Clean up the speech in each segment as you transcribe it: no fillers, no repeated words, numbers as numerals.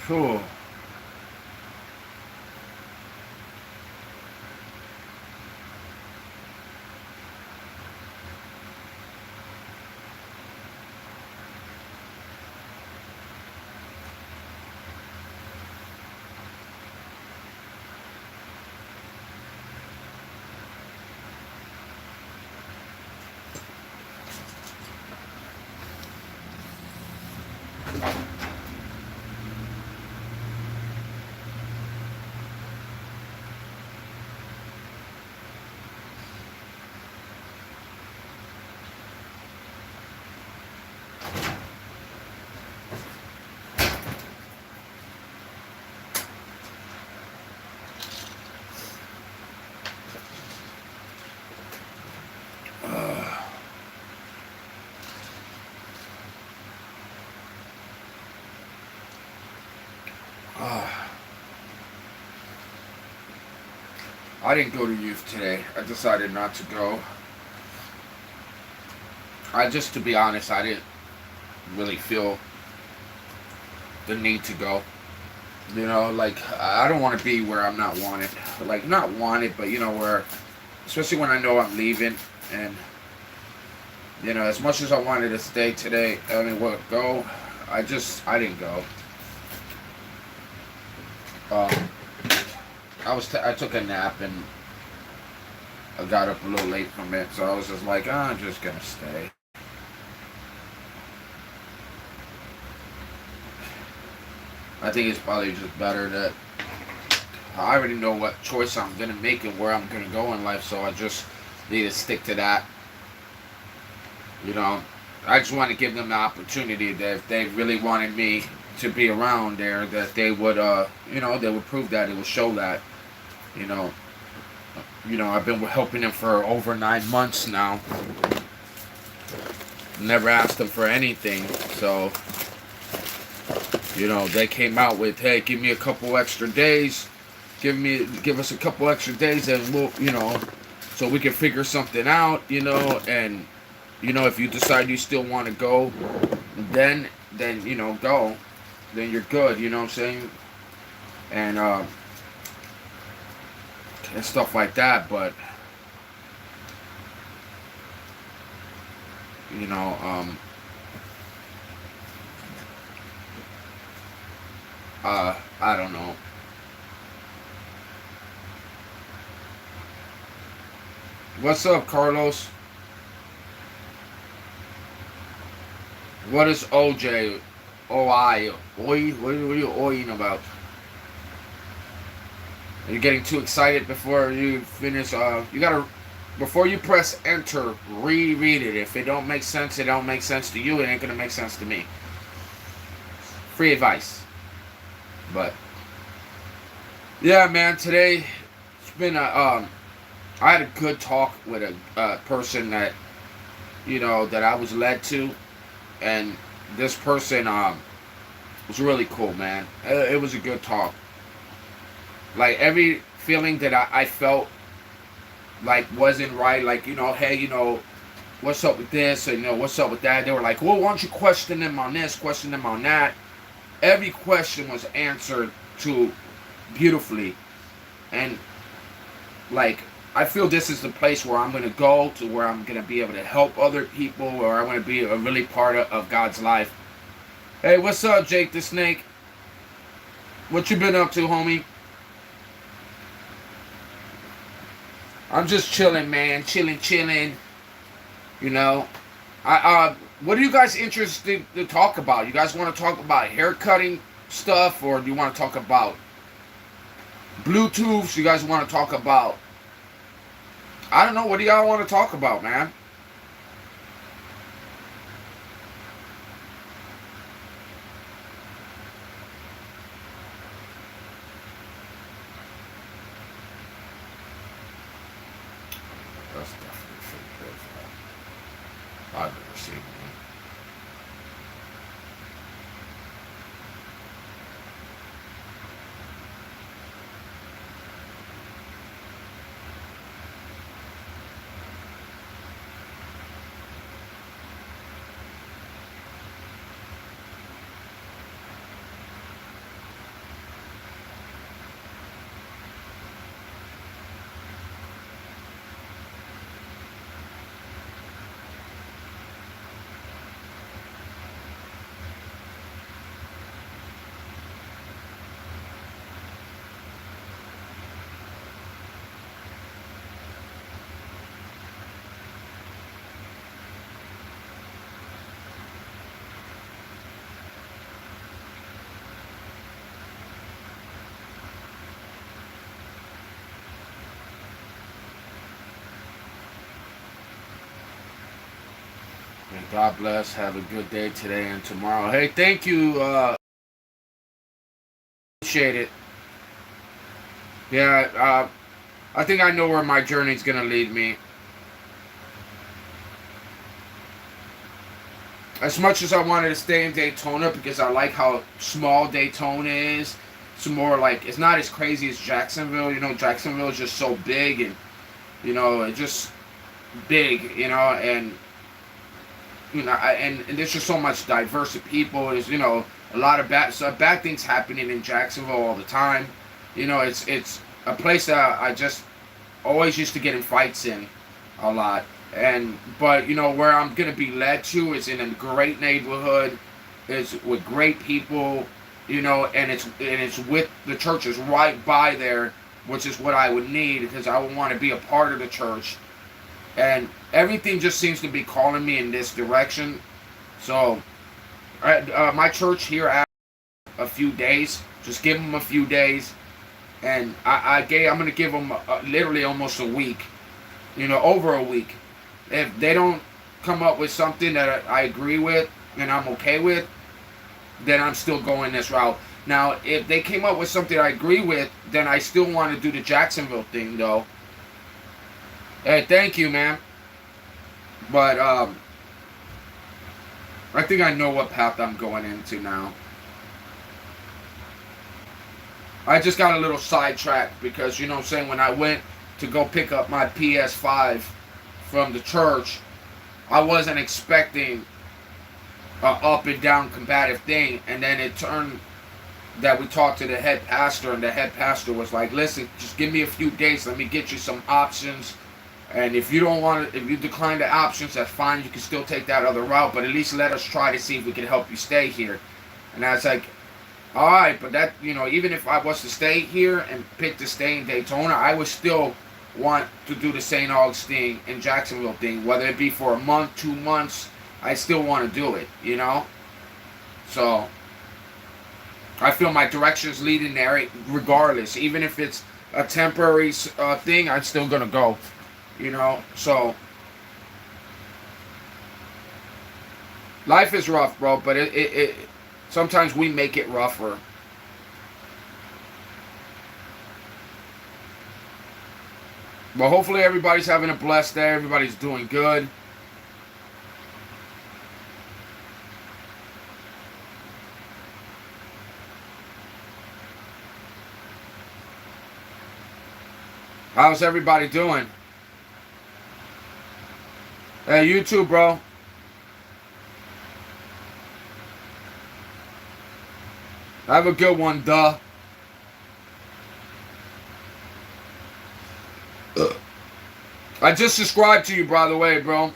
Phew. I didn't go to youth today. I decided not to go. To be honest, I didn't really feel the need to go. You know, like, I don't want to be where I'm not wanted. Like, not wanted, but, where, especially when I know I'm leaving. And, as much as I wanted to stay today, go, I didn't go. Um, I took a nap and I got up a little late from it, so I was just like, I'm just gonna stay. I think it's probably just better that I already know what choice I'm gonna make and where I'm gonna go in life, so I just need to stick to that. I just want to give them the opportunity that if they really wanted me to be around there, that they would, they would prove that, it would show that, you know. I've been helping them for over 9 months now. Never asked them for anything, so, they came out with, hey, give me a couple extra days, give us a couple extra days, and we'll, so we can figure something out, and, if you decide you still want to go, then, go, then you're good, you know what I'm saying, and stuff like that, but, I don't know. What's up, Carlos? What is OJ? OI? Oi? What are you oing about? Are you getting too excited before you finish? You gotta, before you press enter, reread it. If it don't make sense, it don't make sense to you. It ain't gonna make sense to me. Free advice. But yeah, man, today it's been I had a good talk with a person that that I was led to, and this person was really cool, man. It was a good talk. Like every feeling that I felt like wasn't right, like hey, what's up with this, or what's up with that. They were like, well, why don't you question them on this, question them on that. Every question was answered to beautifully, and like I feel this is the place where I'm gonna go to, where I'm gonna be able to help other people, or I'm gonna be a really part of God's life. Hey, what's up, Jake the Snake? What you been up to, homie? I'm just chilling, man. Chilling. You know, what are you guys interested to talk about? You guys want to talk about hair cutting stuff, or do you want to talk about Bluetooths? You guys want to talk about? I don't know. What do y'all want to talk about, man? That's definitely a fake profile. I've never seen one. God bless. Have a good day today and tomorrow. Hey, thank you. Appreciate it. Yeah, I think I know where my journey's gonna lead me. As much as I wanted to stay in Daytona because I like how small Daytona is, it's more like it's not as crazy as Jacksonville. You know, Jacksonville is just so big and it's just big. And and there's just so much diverse of people. There's a lot of bad things happening in Jacksonville all the time. It's a place that I just always used to get in fights in a lot. But where I'm gonna be led to is in a great neighborhood, is with great people, and it's with the church is right by there, which is what I would need because I would want to be a part of the church, and everything just seems to be calling me in this direction. So, my church here asked a few days, just give them a few days, and I'm gonna give them literally almost a week, over a week. If they don't come up with something that I agree with and I'm okay with, then I'm still going this route. Now, if they came up with something I agree with, then I still want to do the Jacksonville thing, though. Hey, thank you, man. But I think I know what path I'm going into now. I just got a little sidetracked because, what I'm saying, when I went to go pick up my PS5 from the church, I wasn't expecting a up and down combative thing, and then it turned that we talked to the head pastor, and the head pastor was like, listen, just give me a few days, let me get you some options, and if you decline the options, that's fine, you can still take that other route, but at least let us try to see if we can help you stay here. And I was like, alright, but that, even if I was to stay here and pick to stay in Daytona, I would still want to do the St. Augustine and Jacksonville thing, whether it be for a month, 2 months, I still want to do it, So, I feel my direction's leading there regardless. Even if it's a temporary thing, I'm still going to go, So, life is rough, bro, but it sometimes we make it rougher. But hopefully everybody's having a blessed day. Everybody's doing good. How's everybody doing? Hey, you too, bro. Have a good one, duh. I just subscribed to you, by the way, bro.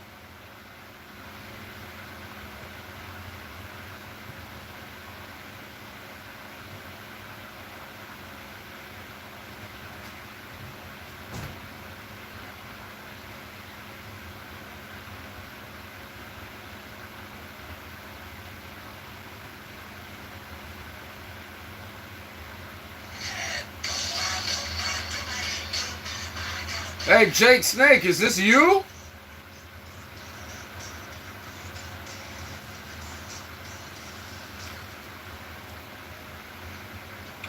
Hey, Jake Snake, is this you?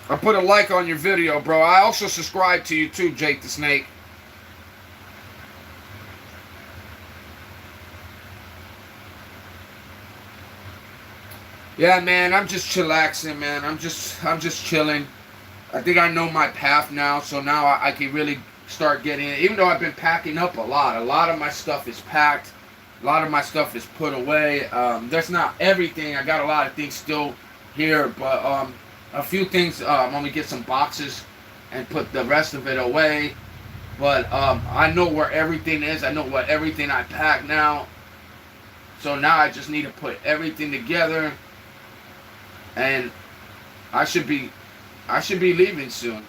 I put a like on your video, bro. I also subscribe to you too, Jake the Snake. Yeah, man, I'm just chillaxing, man. I'm just chilling. I think I know my path now, so now I can really start getting it. Even though I've been packing up a lot of my stuff is packed, a lot of my stuff is put away. That's not everything. I got a lot of things still here, but a few things. I'm gonna get some boxes and put the rest of it away. But I know where everything is. I know what everything I pack now. So now I just need to put everything together, and I should be leaving soon.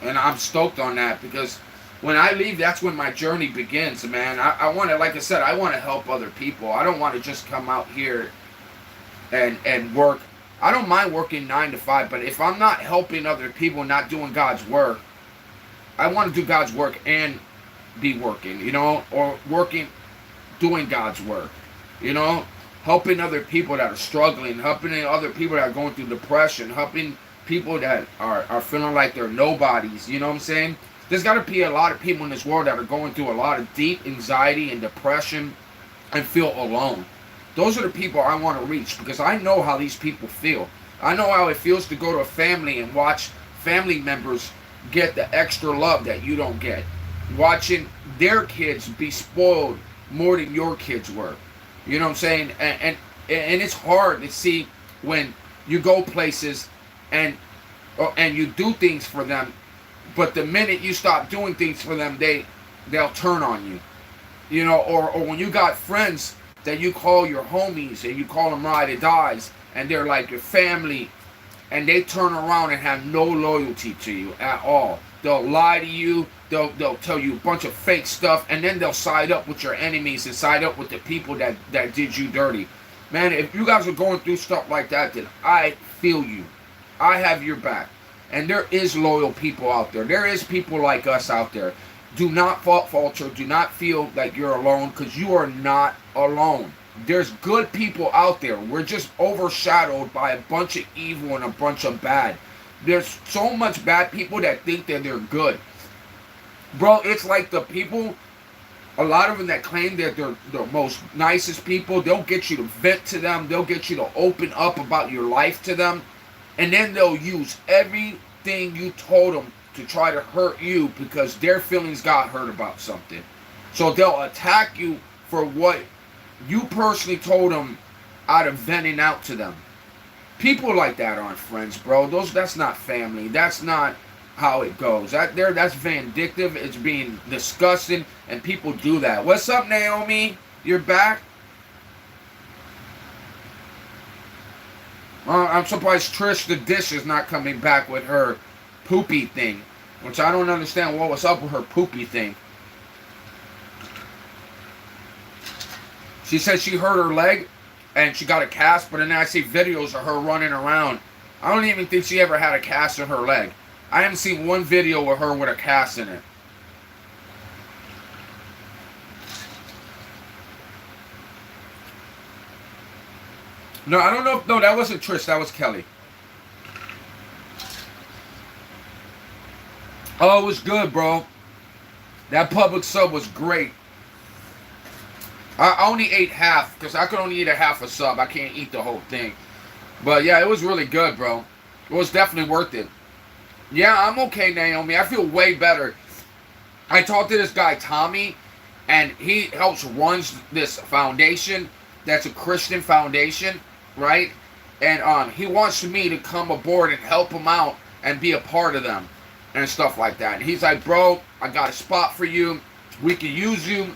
And I'm stoked on that because when I leave, that's when my journey begins, man. I want to, like I said, I want to help other people. I don't want to just come out here and work. I don't mind working 9 to 5, but if I'm not helping other people, not doing God's work, I want to do God's work and be working, or working doing God's work. You know, helping other people that are struggling, helping other people that are going through depression, helping people that are feeling like they're nobodies. You know what I'm saying? There's got to be a lot of people in this world that are going through a lot of deep anxiety and depression and feel alone. Those are the people I want to reach, because I know how these people feel. I know how it feels to go to a family and watch family members get the extra love that you don't get. Watching their kids be spoiled more than your kids were. You know what I'm saying? And it's hard to see when you go places and you do things for them, but the minute you stop doing things for them, they'll turn on you. You know, or when you got friends that you call your homies and you call them ride or dies, and they're like your family, and they turn around and have no loyalty to you at all. They'll lie to you, they'll tell you a bunch of fake stuff, and then they'll side up with your enemies and side up with the people that did you dirty. Man, if you guys are going through stuff like that, then I feel you. I have your back. And there is loyal people out there. There is people like us out there. Do not falter. Do not feel like you're alone, because you are not alone. There's good people out there. We're just overshadowed by a bunch of evil and a bunch of bad. There's so much bad people that think that they're good. Bro, it's like the people, a lot of them that claim that they're the most nicest people, they'll get you to vent to them. They'll get you to open up about your life to them. And then they'll use everything you told them to try to hurt you, because their feelings got hurt about something. So they'll attack you for what you personally told them out of venting out to them. People like that aren't friends, bro. That's not family. That's not how it goes. That's vindictive. It's being disgusting, and people do that. What's up, Naomi? You're back? I'm surprised Trish the Dish is not coming back with her poopy thing, which I don't understand what was up with her poopy thing. She said she hurt her leg and she got a cast, but then I see videos of her running around. I don't even think she ever had a cast in her leg. I haven't seen one video of her with a cast in it. No, I don't know. No, that wasn't Trish. That was Kelly. Oh, it was good, bro. That public sub was great. I only ate half, because I could only eat a half a sub. I can't eat the whole thing. But yeah, it was really good, bro. It was definitely worth it. Yeah, I'm okay, Naomi. I feel way better. I talked to this guy, Tommy, and he helps runs this foundation that's a Christian foundation, right? And he wants me to come aboard and help him out and be a part of them and stuff like that. And he's like, bro, I got a spot for you. We can use you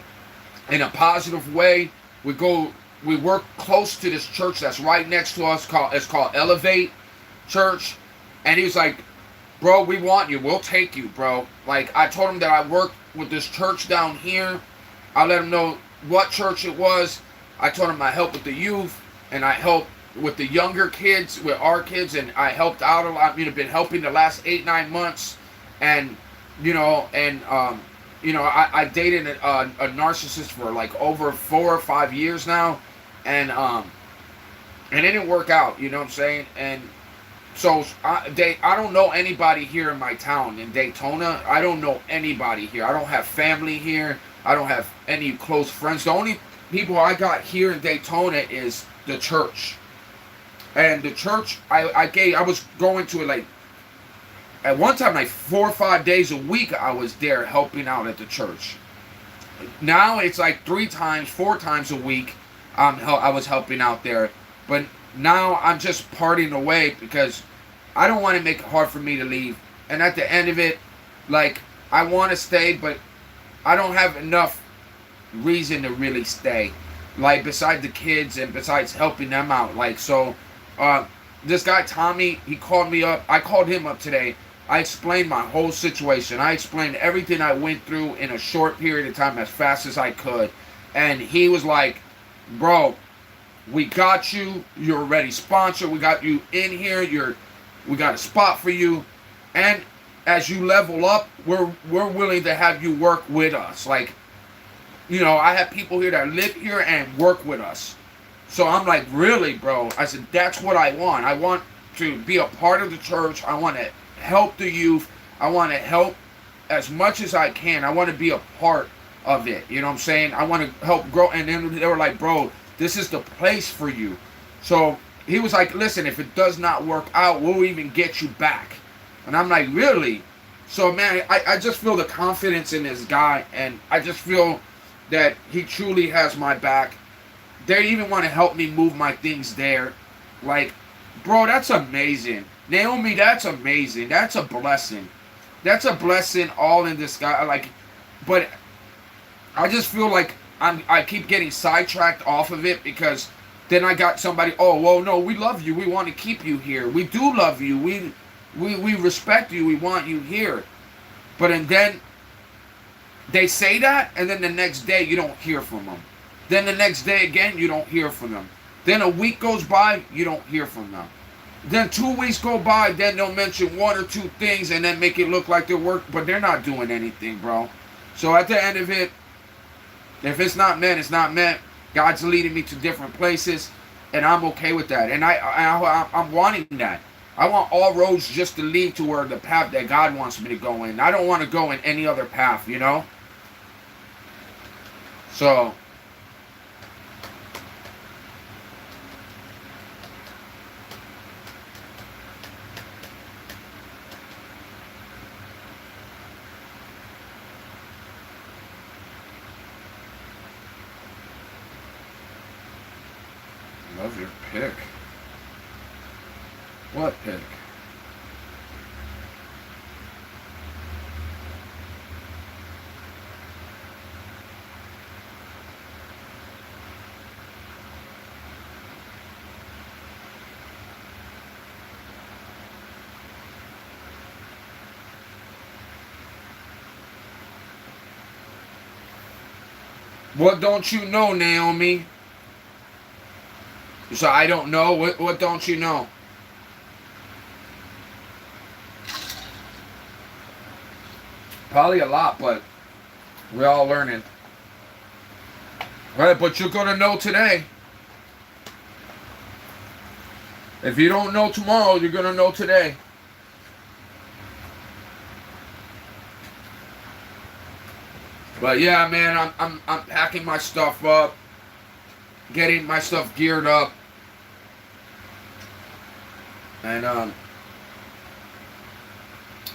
in a positive way. We work close to this church that's right next to us. It's called Elevate Church. And he's like, bro, we want you. We'll take you, bro. Like, I told him that I worked with this church down here. I let him know what church it was. I told him I helped with the youth, and I helped with the younger kids, with our kids, and I helped out a lot. Been helping the last 8-9 months, and I dated a narcissist for like over 4 or 5 years now, and it didn't work out. You know what I'm saying? And so I don't know anybody here in my town in Daytona. I don't know anybody here. I don't have family here. I don't have any close friends. The only people I got here in Daytona is the church. And the church, I was going to it like, at one time, like 4 or 5 days a week, I was there helping out at the church. Now it's like 3 times, 4 times a week, I was helping out there. But now I'm just parting away, because I don't want to make it hard for me to leave. And at the end of it, like, I want to stay, but I don't have enough reason to really stay. Like, besides the kids and besides helping them out. Like, so, this guy, Tommy, he called me up. I called him up today. I explained my whole situation. I explained everything I went through in a short period of time as fast as I could. And he was like, bro, we got you. You're already sponsored. We got you in here. We got a spot for you. And as you level up, we're willing to have you work with us. Like, You know, I have people here that live here and work with us. So I'm like, really, bro? I said, that's what I want. I want to be a part of the church. I want to help the youth. I want to help as much as I can. I want to be a part of it. You know what I'm saying? I want to help grow. And then they were like, bro, this is the place for you. So he was like, listen, if it does not work out, we'll even get you back. And I'm like, really? So, man, I just feel the confidence in this guy. And I just feel that he truly has my back. They even want to help me move my things there. Like, bro, that's amazing. Naomi, that's amazing. That's a blessing. That's a blessing all in this guy. Like, but I just feel like I keep getting sidetracked off of it because then I got somebody, oh, well, no, we love you. We want to keep you here. We do love you. We respect you. We want you here. But and then they say that, and then the next day you don't hear from them. Then the next day again, you don't hear from them. Then a week goes by, you don't hear from them. Then 2 weeks go by, then they'll mention one or two things and then make it look like they're work, but they're not doing anything, bro. So at the end of it, if it's not meant, it's not meant. God's leading me to different places, and I'm okay with that. And I'm wanting that. I want all roads just to lead to where the path that God wants me to go in. I don't want to go in any other path, you know? So love your pick. What pick? What don't you know, Naomi? So I don't know. What don't you know? Probably a lot, but we're all learning. Right, but you're gonna know today. If you don't know tomorrow, you're gonna know today. But yeah, man, I'm packing my stuff up, getting my stuff geared up, and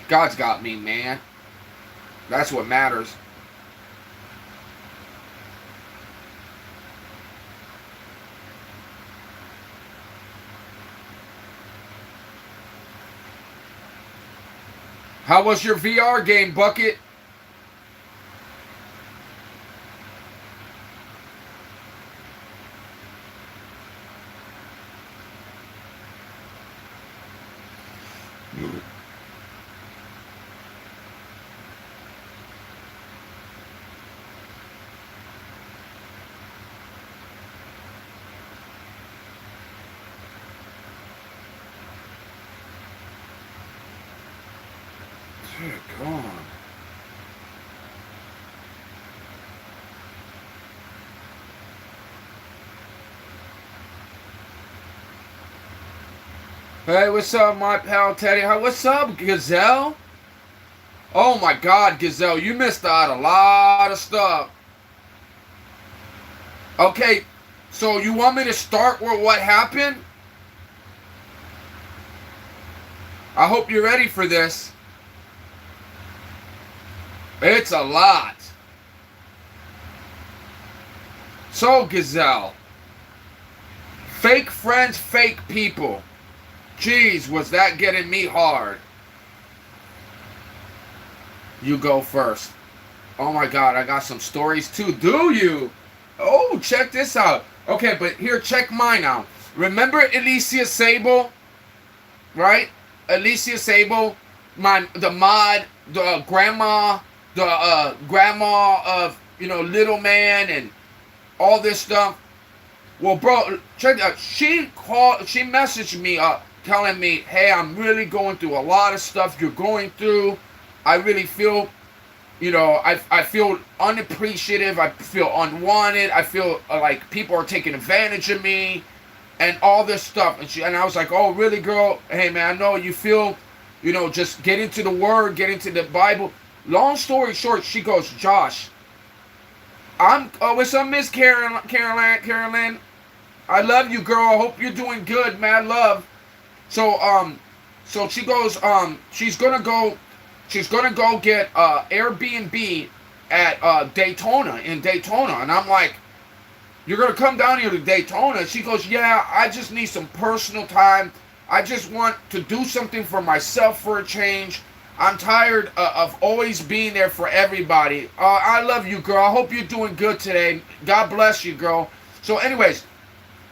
God's got me, man. That's what matters. How was your VR game, Bucket? Dear God. Hey, what's up, my pal Teddy? What's up, Gazelle? Oh my God, Gazelle, you missed out a lot of stuff. Okay, so you want me to start with what happened? I hope you're ready for this. It's a lot. So, Gazelle, fake friends, fake people. Jeez, was that getting me hard? You go first. Oh my God, I got some stories too. Do you? Oh, check this out. Okay, but here, check mine out. Remember Alicia Sable? Right? Alicia Sable, the mod, the grandma of, Little Man and all this stuff. Well, bro, check it out. She messaged me up telling me, hey, I'm really going through a lot of stuff you're going through. I really feel you know, I feel unappreciative. I feel unwanted. I feel like people are taking advantage of me and all this stuff. And I was like, oh, really, girl? Hey, man, I know you feel, you know, just get into the Word, get into the Bible. Long story short, she goes, Josh, what's up, Miss Carolyn? I love you, girl. I hope you're doing good, mad love. So she goes, she's gonna go get Airbnb at Daytona, in Daytona. And I'm like, you're gonna come down here to Daytona? She goes, yeah, I just need some personal time. I just want to do something for myself for a change. I'm tired of always being there for everybody. I love you, girl. I hope you're doing good today. God bless you, girl. So anyways,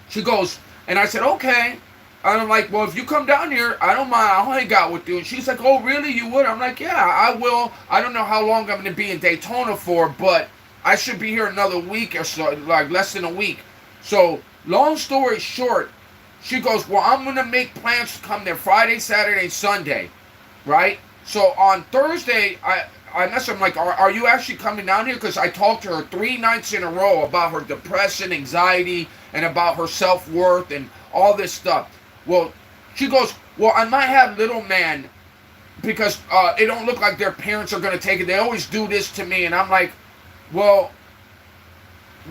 she goes, and I said, okay. And I'm like, well, if you come down here, I don't mind. I'll hang out with you. And she's like, oh, really? You would? I'm like, yeah, I will. I don't know how long I'm going to be in Daytona for, but I should be here another week or so, like less than a week. So long story short, she goes, well, I'm going to make plans to come there Friday, Saturday, Sunday, right? So on Thursday, I messaged her. I'm like, are you actually coming down here? Because I talked to her 3 nights in a row about her depression, anxiety, and about her self-worth and all this stuff. Well, she goes, well, I might have little man because it don't look like their parents are going to take it. They always do this to me. And I'm like, well,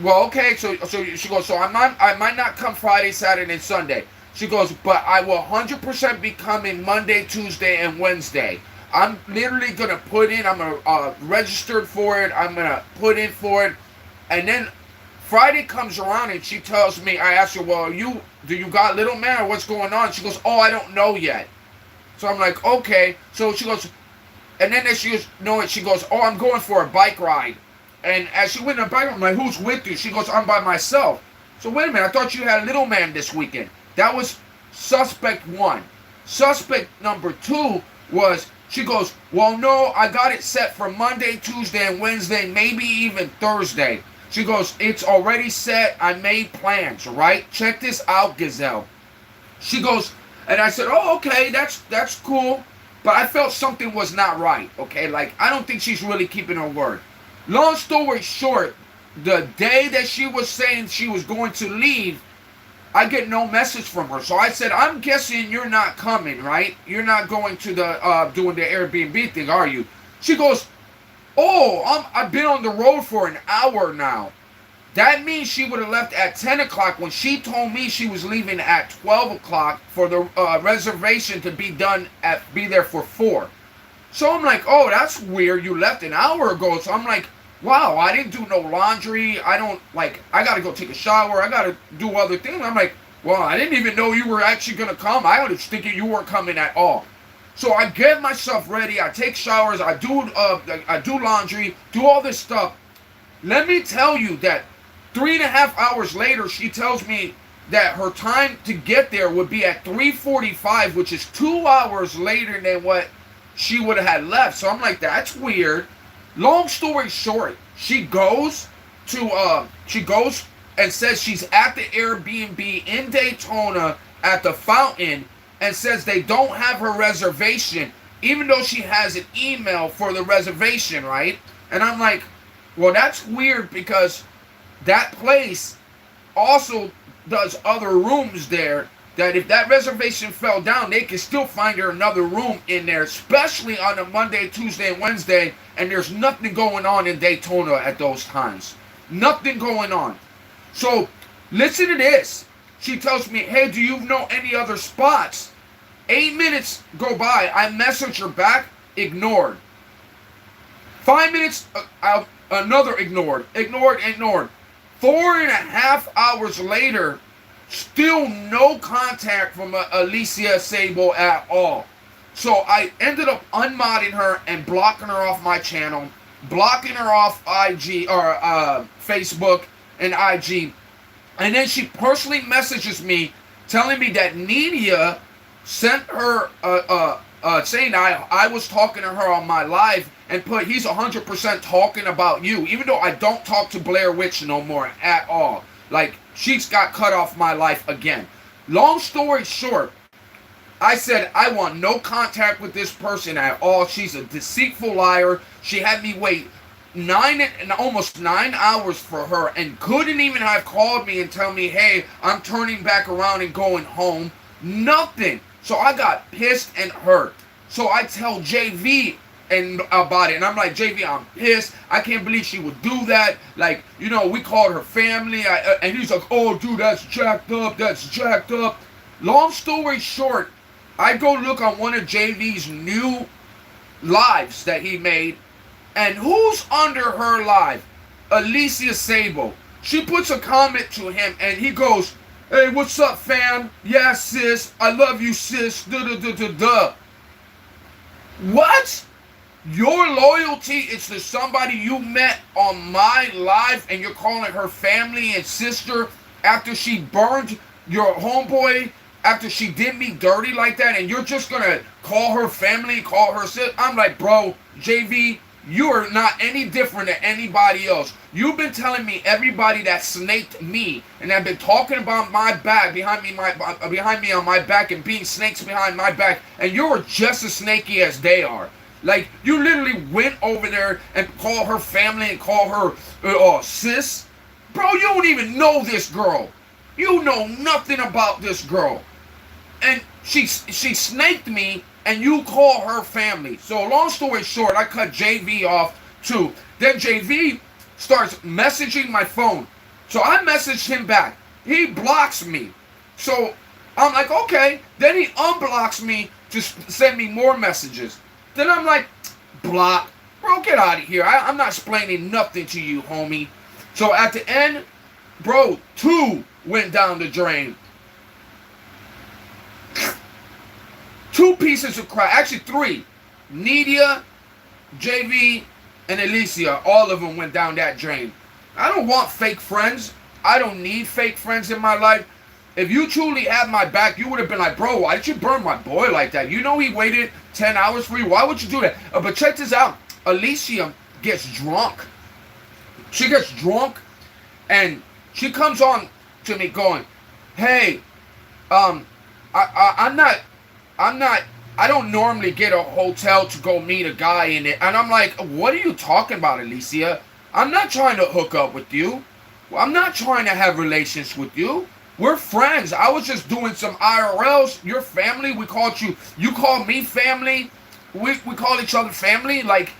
okay. So she goes, so I might not come Friday, Saturday, and Sunday. She goes, but I will 100% be coming Monday, Tuesday, and Wednesday. I'm literally going to put in, I'm going to register for it. I'm going to put in for it. And then Friday comes around and she tells me, I asked her, well, do you got little man or what's going on? She goes, oh, I don't know yet. So I'm like, okay. So she goes, and then she goes, no, she goes, oh, I'm going for a bike ride. And as she went on a bike ride, I'm like, who's with you? She goes, I'm by myself. So wait a minute, I thought you had a little man this weekend. That was suspect 1. Suspect number 2 was, she goes, well, no, I got it set for Monday, Tuesday, and Wednesday, maybe even Thursday. She goes, it's already set. I made plans, right? Check this out, Gazelle. She goes, and I said, oh, okay, that's cool. But I felt something was not right, okay? Like, I don't think she's really keeping her word. Long story short, the day that she was saying she was going to leave, I get no message from her. So I said, I'm guessing you're not coming, right? You're not going to the, doing the Airbnb thing, are you? She goes, oh, I've been on the road for an hour now. That means she would have left at 10 o'clock when she told me she was leaving at 12 o'clock for the reservation to be there for 4. So I'm like, oh, that's weird. You left an hour ago. So I'm like, wow, I didn't do no laundry. I got to go take a shower. I got to do other things. I'm like, well, I didn't even know you were actually going to come. I was thinking you weren't coming at all. So I get myself ready. I take showers. I do laundry, do all this stuff. Let me tell you that 3.5 hours later, she tells me that her time to get there would be at 3:45, which is 2 hours later than what she would have had left. So I'm like, that's weird. Long story short, she goes and says she's at the Airbnb in Daytona at the fountain and says they don't have her reservation, even though she has an email for the reservation, right? And I'm like, well, that's weird because that place also does other rooms there that if that reservation fell down, they can still find her another room in there, especially on a Monday, Tuesday, and Wednesday, and there's nothing going on in Daytona at those times. Nothing going on. So, listen to this. She tells me, hey, do you know any other spots? 8 minutes go by. I message her back, ignored. 5 minutes, another ignored. 4.5 hours later, still no contact from Alicia Sable at all. So I ended up unmodding her and blocking her off my channel, blocking her off IG or Facebook and IG. And then she personally messages me telling me that Nidia sent her saying I was talking to her on my live and put he's 100% talking about you, even though I don't talk to Blair Witch no more at all. Like, she's got cut off my life again. Long story short, I said, I want no contact with this person at all. She's a deceitful liar. She had me wait almost 9 hours for her and couldn't even have called me and tell me, hey, I'm turning back around and going home. Nothing. So I got pissed and hurt. So I tell JV and about it, and I'm like, JV, I'm pissed. I can't believe she would do that. Like, you know, we called her family, and he's like, oh, dude, that's jacked up. That's jacked up. Long story short, I go look on one of JV's new lives that he made, and who's under her live? Alicia Sable. She puts a comment to him, and he goes, hey, what's up, fam? Yeah, sis. I love you, sis. Duh. What? Your loyalty is to somebody you met on my live, and you're calling her family and sister after she burned your homeboy, after she did me dirty like that, and you're just gonna call her family, call her sister? I'm like, bro, JV, you are not any different than anybody else. You've been telling me everybody that snaked me and have been talking about my back, behind me on my back, and being snakes behind my back, and you're just as snaky as they are. Like, you literally went over there and called her family and called her sis. Bro, you don't even know this girl. You know nothing about this girl. And she snaked me, and you call her family. So long story short, I cut JV off too. Then JV starts messaging my phone. So I messaged him back. He blocks me. So I'm like, okay. Then he unblocks me to send me more messages. Then I'm like, block. Bro, get out of here. I'm not explaining nothing to you, homie. So at the end, bro, 2 went down the drain. 2 pieces of crap. Actually 3. Nidia, JV, and Alicia. All of them went down that drain. I don't want fake friends. I don't need fake friends in my life. If you truly had my back, you would have been like, bro, why did you burn my boy like that? You know he waited 10 hours for you. Why would you do that? But check this out. Alicia gets drunk. She gets drunk, and she comes on to me going, hey, I don't normally get a hotel to go meet a guy in it. And I'm like, what are you talking about, Alicia? I'm not trying to hook up with you. I'm not trying to have relations with you. We're friends. I was just doing some IRLs. Your family, we called you. You called me family. We call each other family. Like,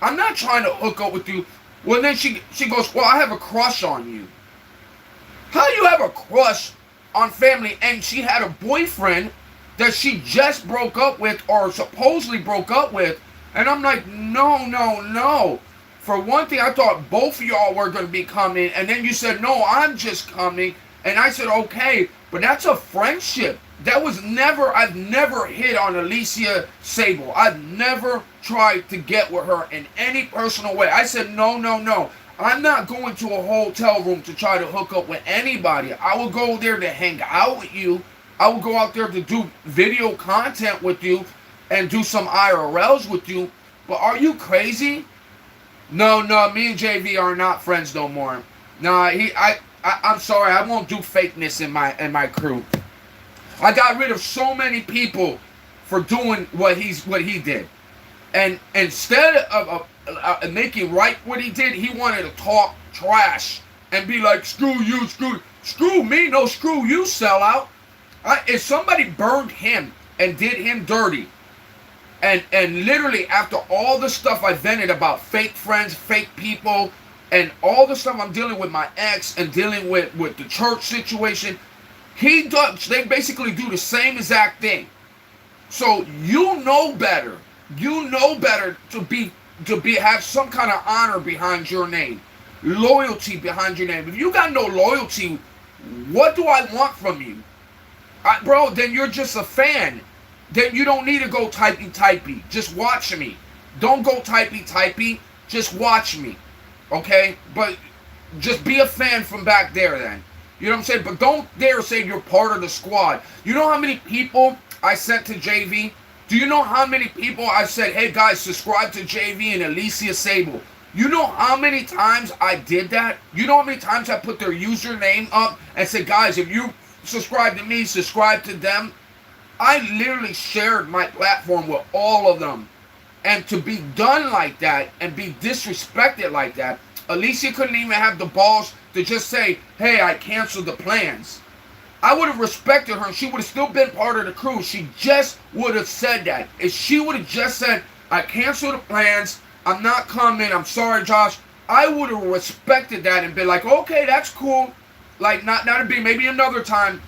I'm not trying to hook up with you. Well, then she goes, well, I have a crush on you. How do you have a crush on family? And she had a boyfriend that she just broke up with, or supposedly broke up with. And I'm like, no. For one thing, I thought both of y'all were going to be coming. And then you said, no, I'm just coming. And I said, okay, but that's a friendship. I've never hit on Alicia Sable. I've never tried to get with her in any personal way. I said, no. I'm not going to a hotel room to try to hook up with anybody. I will go there to hang out with you. I will go out there to do video content with you and do some IRLs with you. But are you crazy? No, me and JV are not friends no more. Nah, I'm sorry, I won't do fakeness in my crew. I got rid of so many people for doing what he did, and instead of making right what he did, he wanted to talk trash and be like, screw you, screw me, no, screw you, sellout. If somebody burned him and did him dirty, and literally after all the stuff I vented about fake friends, fake people, and all the stuff I'm dealing with my ex and dealing with the church situation, they basically do the same exact thing. So you know better. You know better to have some kind of honor behind your name, loyalty behind your name. If you got no loyalty, what do I want from you? Bro, then you're just a fan. Then you don't need to go typey. Just watch me. Don't go typey. Just watch me. Okay? But just be a fan from back there then. You know what I'm saying? But don't dare say you're part of the squad. You know how many people I sent to JV? Do you know how many people I said, hey guys, subscribe to JV and Alicia Sable? You know how many times I did that? You know how many times I put their username up and said, guys, if you subscribe to me, subscribe to them? I literally shared my platform with all of them. And to be done like that and be disrespected like that, Alicia couldn't even have the balls to just say, hey, I canceled the plans. I would have respected her and she would have still been part of the crew. She just would have said that. If she would have just said, I canceled the plans, I'm not coming, I'm sorry, Josh, I would have respected that and been like, okay, that's cool. Like, not to be maybe another time.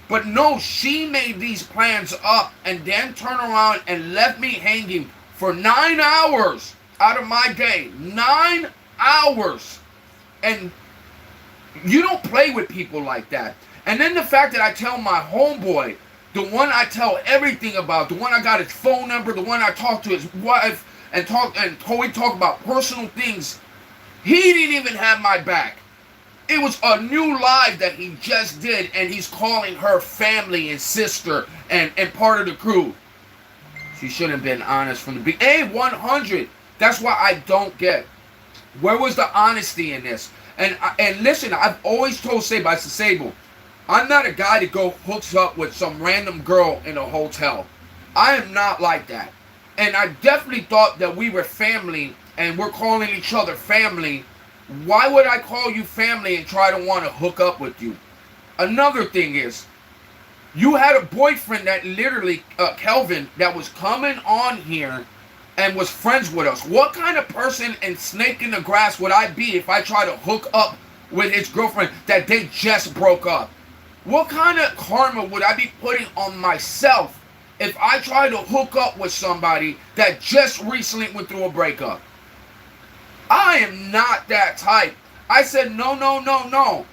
But no, she made these plans up and then turned around and left me hanging for 9 hours out of my day. 9 hours. And you don't play with people like that. And then the fact that I tell my homeboy, the one I tell everything about, the one I got his phone number, the one I talk to his wife and we talk about personal things, he didn't even have my back. It was a new live that he just did, and he's calling her family and sister and part of the crew. She should have been honest from the beginning. Hey, 100. That's why I don't get. Where was the honesty in this? And listen, I've always told Sable, I said, Sable, I'm not a guy to go hooks up with some random girl in a hotel. I am not like that. And I definitely thought that we were family and we're calling each other family. Why would I call you family and try to want to hook up with you? Another thing is, you had a boyfriend that literally, Kelvin, that was coming on here and was friends with us. What kind of person and snake in the grass would I be if I try to hook up with his girlfriend that they just broke up? What kind of karma would I be putting on myself if I try to hook up with somebody that just recently went through a breakup? I am not that type. I said, no, no, no, no.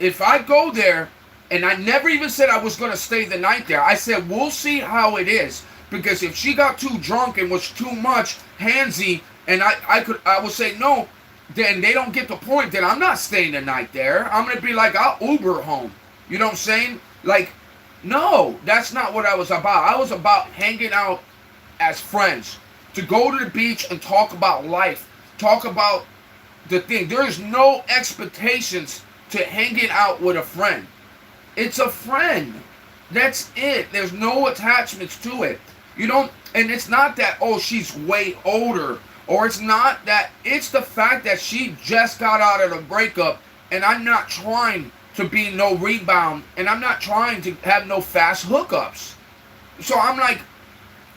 If I go there, and I never even said I was going to stay the night there. I said, we'll see how it is. Because if she got too drunk and was too much handsy, and I would say no, then they don't get the point. Then I'm not staying the night there. I'm going to be like, I'll Uber home. You know what I'm saying? Like, no, that's not what I was about. I was about hanging out as friends. To go to the beach and talk about life. Talk about the thing. There is no expectations to hanging out with a friend. It's a friend. That's it. There's no attachments to it. You don't, and it's not that, oh, she's way older, or it's not that, it's the fact that she just got out of the breakup, and I'm not trying to be no rebound, and I'm not trying to have no fast hookups. So I'm like,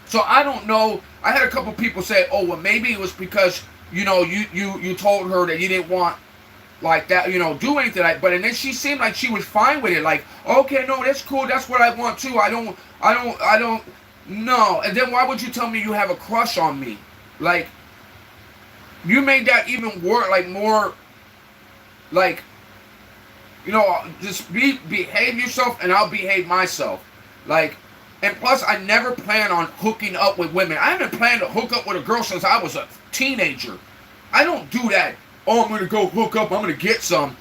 so I don't know. I had a couple people say, oh, well, maybe it was because, you know, you told her that you didn't want like that, you know, do anything like, but and then she seemed like she was fine with it, like, okay, no, that's cool, that's what I want too. I don't no. And then why would you tell me you have a crush on me? Like, you made that even worse, like more, like, you know, just behave yourself and I'll behave myself. Like, and plus I never plan on hooking up with women. I haven't planned to hook up with a girl since I was a teenager. I don't do that. Oh, I'm going to go hook up, I'm going to get some.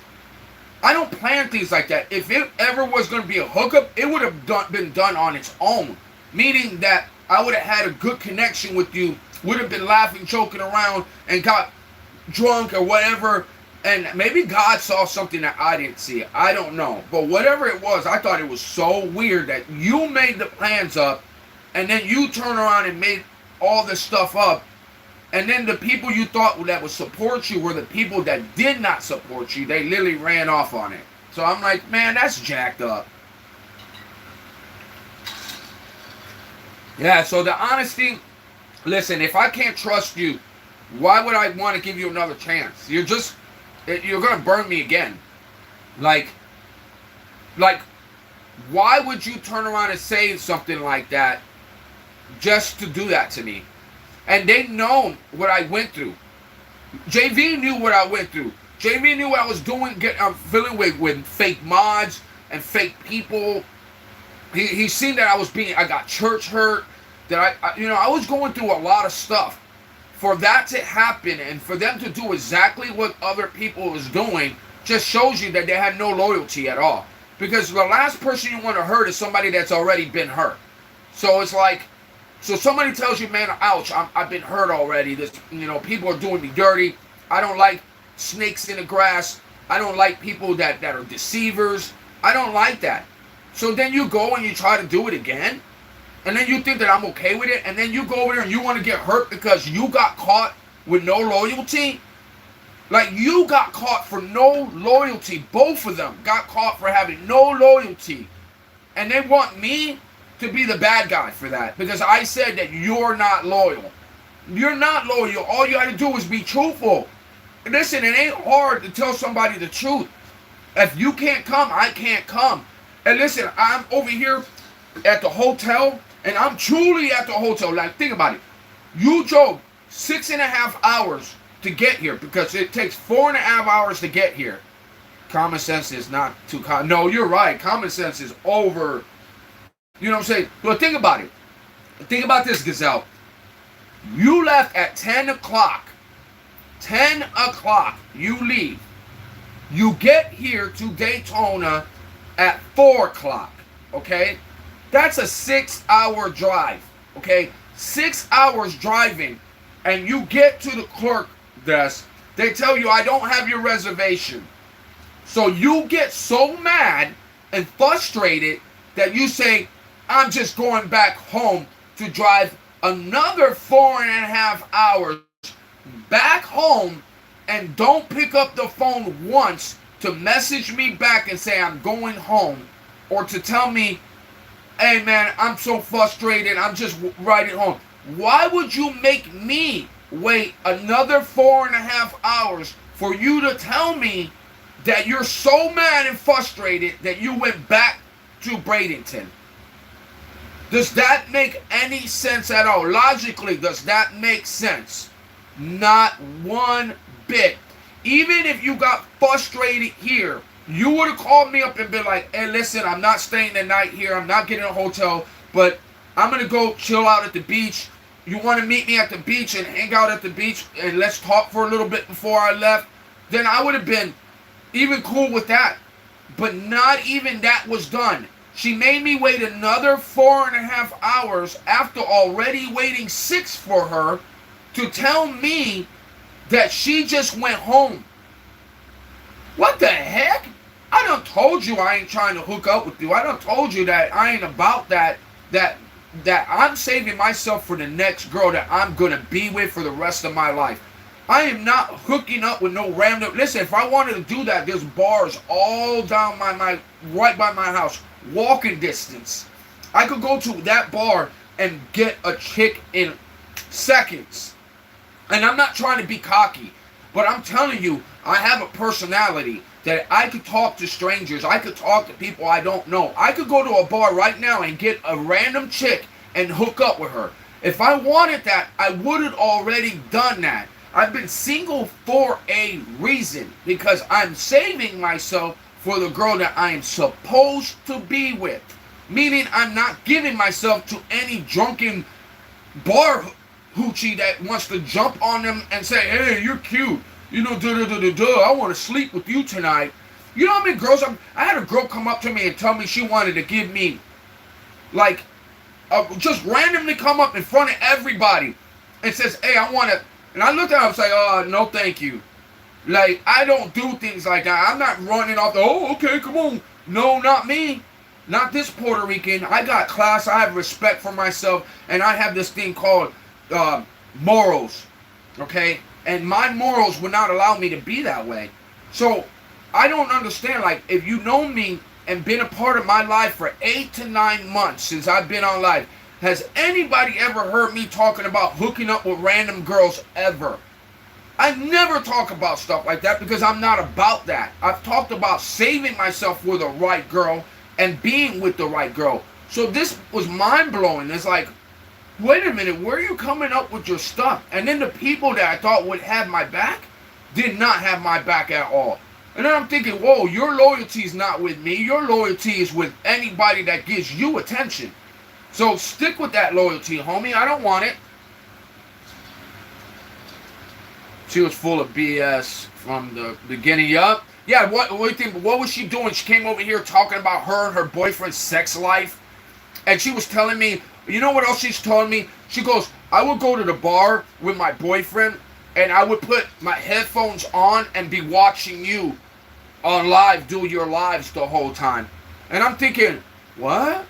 I don't plan things like that. If it ever was going to be a hookup, it would have been done on its own. Meaning that I would have had a good connection with you, would have been laughing, joking around, and got drunk or whatever. And maybe God saw something that I didn't see. I don't know. But whatever it was, I thought it was so weird that you made the plans up, and then you turn around and made all this stuff up. And then the people you thought that would support you were the people that did not support you. They literally ran off on it. So I'm like, man, that's jacked up. Yeah, so the honesty, listen, if I can't trust you, why would I want to give you another chance? You're going to burn me again. Like, why would you turn around and say something like that just to do that to me? And they know what I went through. JV knew what I went through. JV knew what I was doing, I'm feeling with fake mods and fake people. He seen that I got church hurt, that I was going through a lot of stuff. For that to happen and for them to do exactly what other people was doing just shows you that they had no loyalty at all. Because the last person you want to hurt is somebody that's already been hurt. So it's like, so somebody tells you, man, ouch, I've been hurt already. This, people are doing me dirty. I don't like snakes in the grass. I don't like people that are deceivers. I don't like that. So then you go and you try to do it again, and then you think that I'm okay with it, and then you go over there and you want to get hurt because you got caught with no loyalty. Like, you got caught for no loyalty. Both of them got caught for having no loyalty. And they want me to be the bad guy for that because I said that you're not loyal. You're not loyal. All you got to do is be truthful. Listen, it ain't hard to tell somebody the truth. If you can't come, I can't come. And listen, I'm over here at the hotel, and I'm truly at the hotel. Like, think about it. You drove 6.5 hours to get here because it takes 4.5 hours to get here. Common sense is not too common. No, you're right. Common sense is over. You know what I'm saying? But think about it. Think about this, Gazelle. You left at 10 o'clock. 10 o'clock. You leave. You get here to Daytona at 4 o'clock. Okay? That's a 6-hour drive. Okay? 6 hours driving. And you get to the clerk desk. They tell you, I don't have your reservation. So you get so mad and frustrated that you say, I'm just going back home to drive another 4.5 hours back home and don't pick up the phone once to message me back and say I'm going home or to tell me, hey man, I'm so frustrated, I'm just riding home. Why would you make me wait another 4.5 hours for you to tell me that you're so mad and frustrated that you went back to Bradenton? Does that make any sense at all? Logically, does that make sense? Not one bit. Even if you got frustrated here, you would have called me up and been like, hey, listen, I'm not staying the night here. I'm not getting a hotel, but I'm going to go chill out at the beach. You want to meet me at the beach and hang out at the beach and let's talk for a little bit before I left? Then I would have been even cool with that. But not even that was done. She made me wait another 4.5 hours after already waiting 6 for her to tell me that she just went home. What the heck? I done told you I ain't trying to hook up with you. I done told you that I ain't about that I'm saving myself for the next girl that I'm going to be with for the rest of my life. I am not hooking up with no random. Listen, if I wanted to do that, there's bars all down right by my house. Walking distance. I could go to that bar and get a chick in seconds. And I'm not trying to be cocky, but I'm telling you, I have a personality that I could talk to strangers. I could talk to people I don't know. I could go to a bar right now and get a random chick and hook up with her. If I wanted that, I would have already done that. I've been single for a reason, because I'm saving myself for the girl that I am supposed to be with. Meaning I'm not giving myself to any drunken bar hoochie that wants to jump on them and say, hey, you're cute. You know, I want to sleep with you tonight. You know how many girls, I had a girl come up to me and tell me she wanted to give me, like, just randomly come up in front of everybody and says, hey, I want to, and I looked at her and was like, no thank you. Like, I don't do things like that. I'm not running off the, okay, come on. No, not me. Not this Puerto Rican. I got class. I have respect for myself. And I have this thing called morals. Okay? And my morals would not allow me to be that way. So, I don't understand. Like, if you know me and been a part of my life for 8 to 9 months since I've been on live, has anybody ever heard me talking about hooking up with random girls ever? I never talk about stuff like that because I'm not about that. I've talked about saving myself for the right girl and being with the right girl. So this was mind-blowing. It's like, wait a minute, where are you coming up with your stuff? And then the people that I thought would have my back did not have my back at all. And then I'm thinking, whoa, your loyalty is not with me. Your loyalty is with anybody that gives you attention. So stick with that loyalty, homie. I don't want it. She was full of BS from the beginning up. Yeah, what do you think? What was she doing? She came over here talking about her and her boyfriend's sex life. And she was telling me, you know what else she's telling me? She goes, I would go to the bar with my boyfriend and I would put my headphones on and be watching you on live, do your lives the whole time. And I'm thinking, What?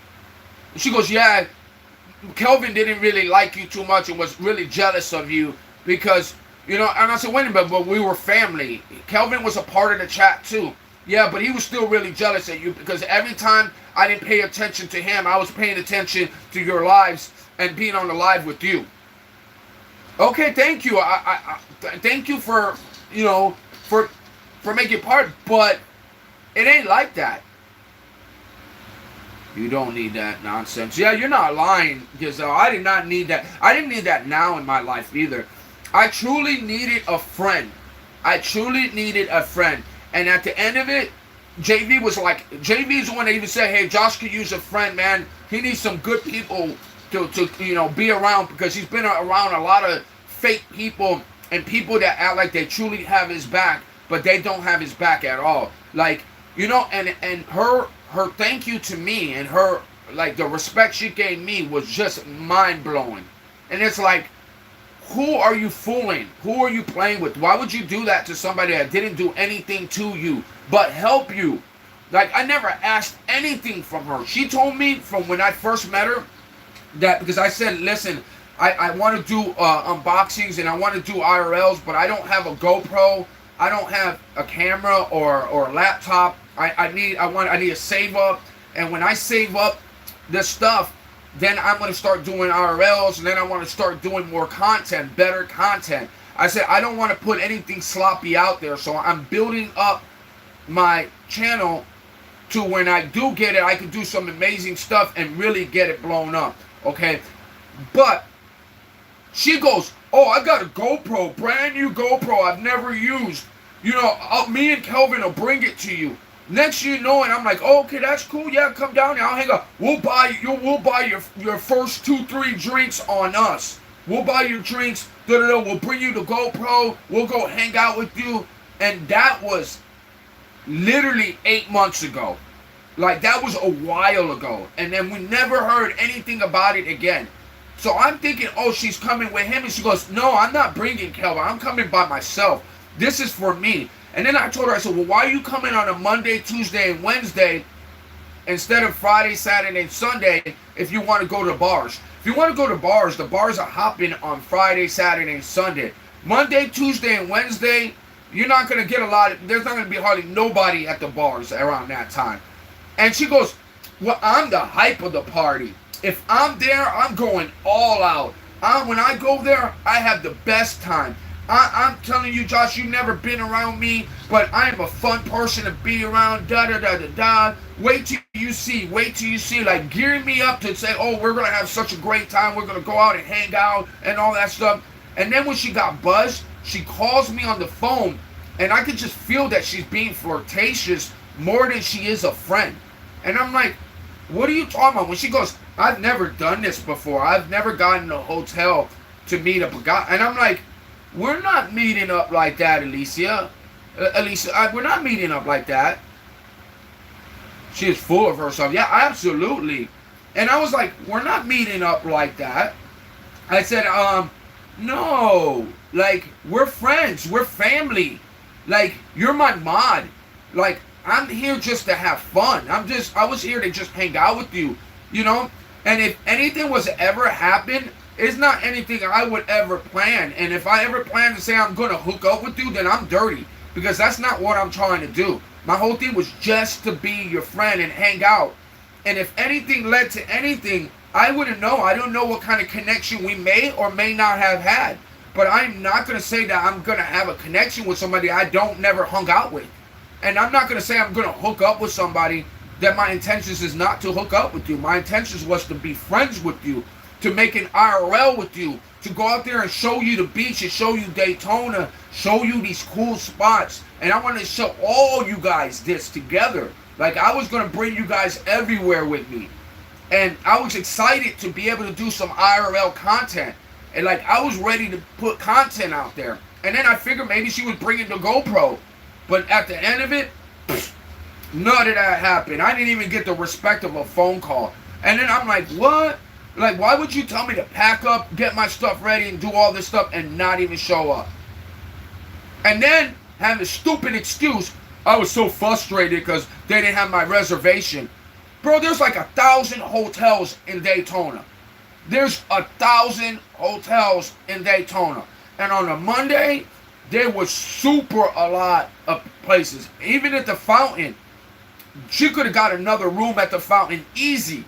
And she goes, yeah, Kelvin didn't really like you too much and was really jealous of you because, you know, and I said, wait a minute, but we were family. Kelvin was a part of the chat too. Yeah, but he was still really jealous at you because every time I didn't pay attention to him, I was paying attention to your lives and being on the live with you. Okay, thank you. I thank you for, you know, for making part, but it ain't like that. You don't need that nonsense. Yeah, you're not lying, because I did not need that. I didn't need that now in my life either. I truly needed a friend. I truly needed a friend. And at the end of it, JV was like, JV's the one that even said, hey, Josh could use a friend, man. He needs some good people to you know, be around, because he's been around a lot of fake people and people that act like they truly have his back, but they don't have his back at all. Like, you know, and her thank you to me and her, like, the respect she gave me was just mind-blowing. And it's like, who are you fooling? Who are you playing with? Why would you do that to somebody that didn't do anything to you but help you? Like, I never asked anything from her. She told me from when I first met her that, because I said, listen, I want to do unboxings and I want to do IRLs, but I don't have a GoPro. I don't have a camera or a laptop. I need to save up, and when I save up this stuff, then I'm going to start doing IRLs, and then I want to start doing more content, better content. I said I don't want to put anything sloppy out there, so I'm building up my channel to when I do get it, I can do some amazing stuff and really get it blown up, okay? But she goes, oh, I got a GoPro, brand new GoPro I've never used. You know, me and Kelvin will bring it to you. Next you know, and I'm like, oh, okay, that's cool. Yeah, come down here. I'll hang out. We'll buy your first 2-3 drinks on us. We'll buy your drinks. We'll bring you the GoPro. We'll go hang out with you. And that was literally 8 months ago. Like, that was a while ago. And then we never heard anything about it again. So I'm thinking, oh, she's coming with him. And she goes, no, I'm not bringing Kelvin. I'm coming by myself. This is for me. And then I told her, I said, well, why are you coming on a Monday, Tuesday, and Wednesday instead of Friday, Saturday, and Sunday if you want to go to bars? If you want to go to bars, the bars are hopping on Friday, Saturday, and Sunday. Monday, Tuesday, and Wednesday, you're not going to get there's not going to be hardly nobody at the bars around that time. And she goes, well, I'm the hype of the party. If I'm there, I'm going all out. When I go there, I have the best time. I'm telling you, Josh, you've never been around me, but I am a fun person to be around, da-da-da-da-da. Wait till you see, like, gearing me up to say, oh, we're going to have such a great time, we're going to go out and hang out and all that stuff. And then when she got buzzed, she calls me on the phone, and I could just feel that she's being flirtatious more than she is a friend. And I'm like, what are you talking about? When she goes, I've never done this before. I've never gotten a hotel to meet up a guy. And I'm like, we're not meeting up like that, Alicia. We're not meeting up like that. She is full of herself. Yeah, absolutely. And I was like, we're not meeting up like that. I said, no. Like, we're friends. We're family. Like, you're my mod. Like, I'm here just to have fun. I was here to just hang out with you, you know? And if anything was to ever happen, it's not anything I would ever plan. And if I ever plan to say I'm going to hook up with you, then I'm dirty. Because that's not what I'm trying to do. My whole thing was just to be your friend and hang out. And if anything led to anything, I wouldn't know. I don't know what kind of connection we may or may not have had. But I'm not going to say that I'm going to have a connection with somebody I never hung out with. And I'm not going to say I'm going to hook up with somebody that my intentions is not to hook up with you. My intentions was to be friends with you, to make an IRL with you, to go out there and show you the beach and show you Daytona, show you these cool spots. And I wanted to show all you guys this together. Like, I was going to bring you guys everywhere with me. And I was excited to be able to do some IRL content. And, like, I was ready to put content out there. And then I figured maybe she was bringing the GoPro. But at the end of it, none of that happened. I didn't even get the respect of a phone call. And then I'm like, what? Like, why would you tell me to pack up, get my stuff ready, and do all this stuff and not even show up? And then have a stupid excuse. I was so frustrated because they didn't have my reservation. Bro, there's like 1,000 hotels in Daytona. There's 1,000 hotels in Daytona. And on a Monday, there was super a lot of places. Even at the fountain, she could have got another room at the fountain easy.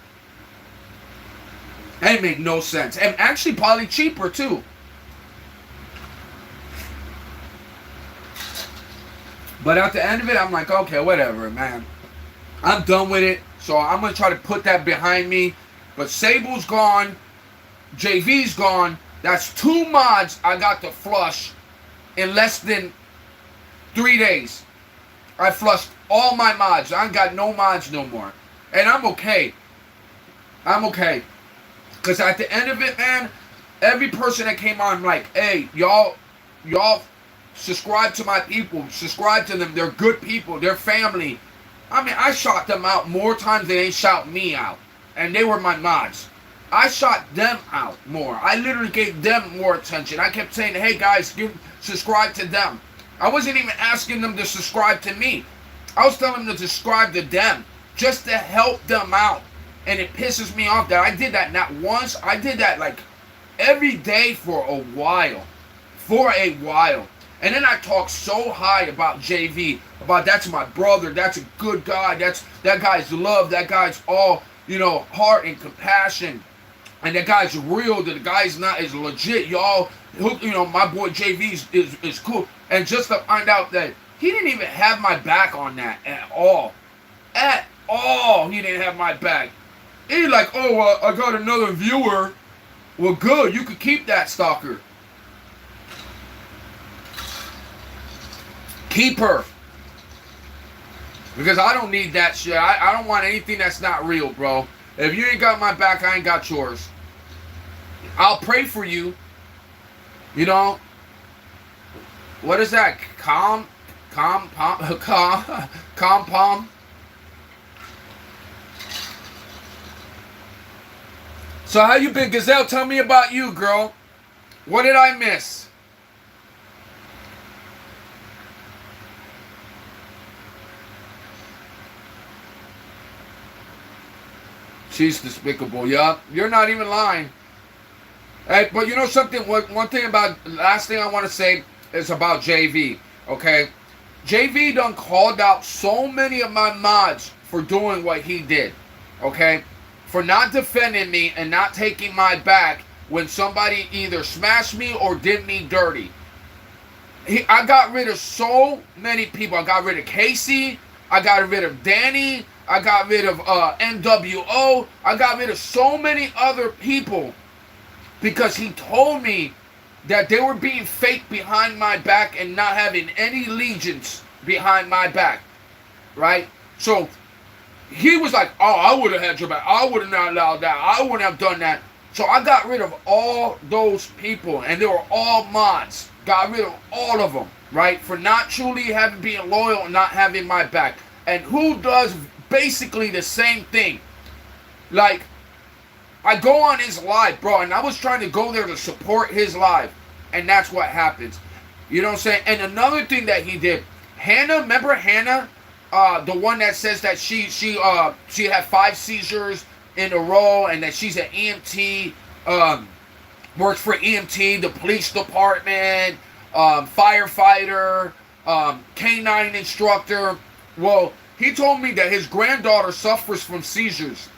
That make no sense. And actually probably cheaper too. But at the end of it, I'm like, okay, whatever, man. I'm done with it. So I'm going to try to put that behind me. But Sable's gone. JV's gone. That's 2 mods I got to flush in less than 3 days. I flushed all my mods. I ain't got no mods no more. And I'm okay. I'm okay. Because at the end of it, man, every person that came on, I'm like, hey, y'all subscribe to my people. Subscribe to them. They're good people. They're family. I mean, I shot them out more times than they shot me out. And they were my mods. I shot them out more. I literally gave them more attention. I kept saying, hey guys, subscribe to them. I wasn't even asking them to subscribe to me. I was telling them to subscribe to them just to help them out. And it pisses me off that I did that not once. I did that like every day for a while. And then I talked so high about JV, about that's my brother, that's a good guy, that guy's love, that guy's all, heart and compassion. And that guy's real, that the guy's not as legit. Y'all, my boy JV is cool. And just to find out that he didn't even have my back on that at all. At all, he didn't have my back. He like, oh, I got another viewer. Well, good, you could keep that stalker. Keep her. Because I don't need that shit. I don't want anything that's not real, bro. If you ain't got my back, I ain't got yours. I'll pray for you. What is that? Calm palm. So how you been, Gazelle? Tell me about you, girl. What did I miss? She's despicable. Yup, you're not even lying. Hey, but you know something? One thing last thing I want to say is about JV. Okay, JV done called out so many of my mods for doing what he did. Okay, for not defending me and not taking my back when somebody either smashed me or did me dirty. I got rid of so many people. I got rid of Casey. I got rid of Danny. I got rid of NWO. I got rid of so many other people because he told me that they were being fake behind my back and not having any allegiance behind my back, right? So he was like, oh, I would have had your back. I would have not allowed that. I wouldn't have done that. So I got rid of all those people, and they were all mods. Got rid of all of them, right? For not truly being loyal and not having my back. And who does basically the same thing? Like, I go on his live, bro, and I was trying to go there to support his live, and that's what happens. You know what I'm saying? And another thing that he did, Hannah, remember Hannah? The one that says that she had 5 seizures in a row, and that she's an EMT, works for EMT, the police department, firefighter, canine instructor. Well, he told me that his granddaughter suffers from seizures,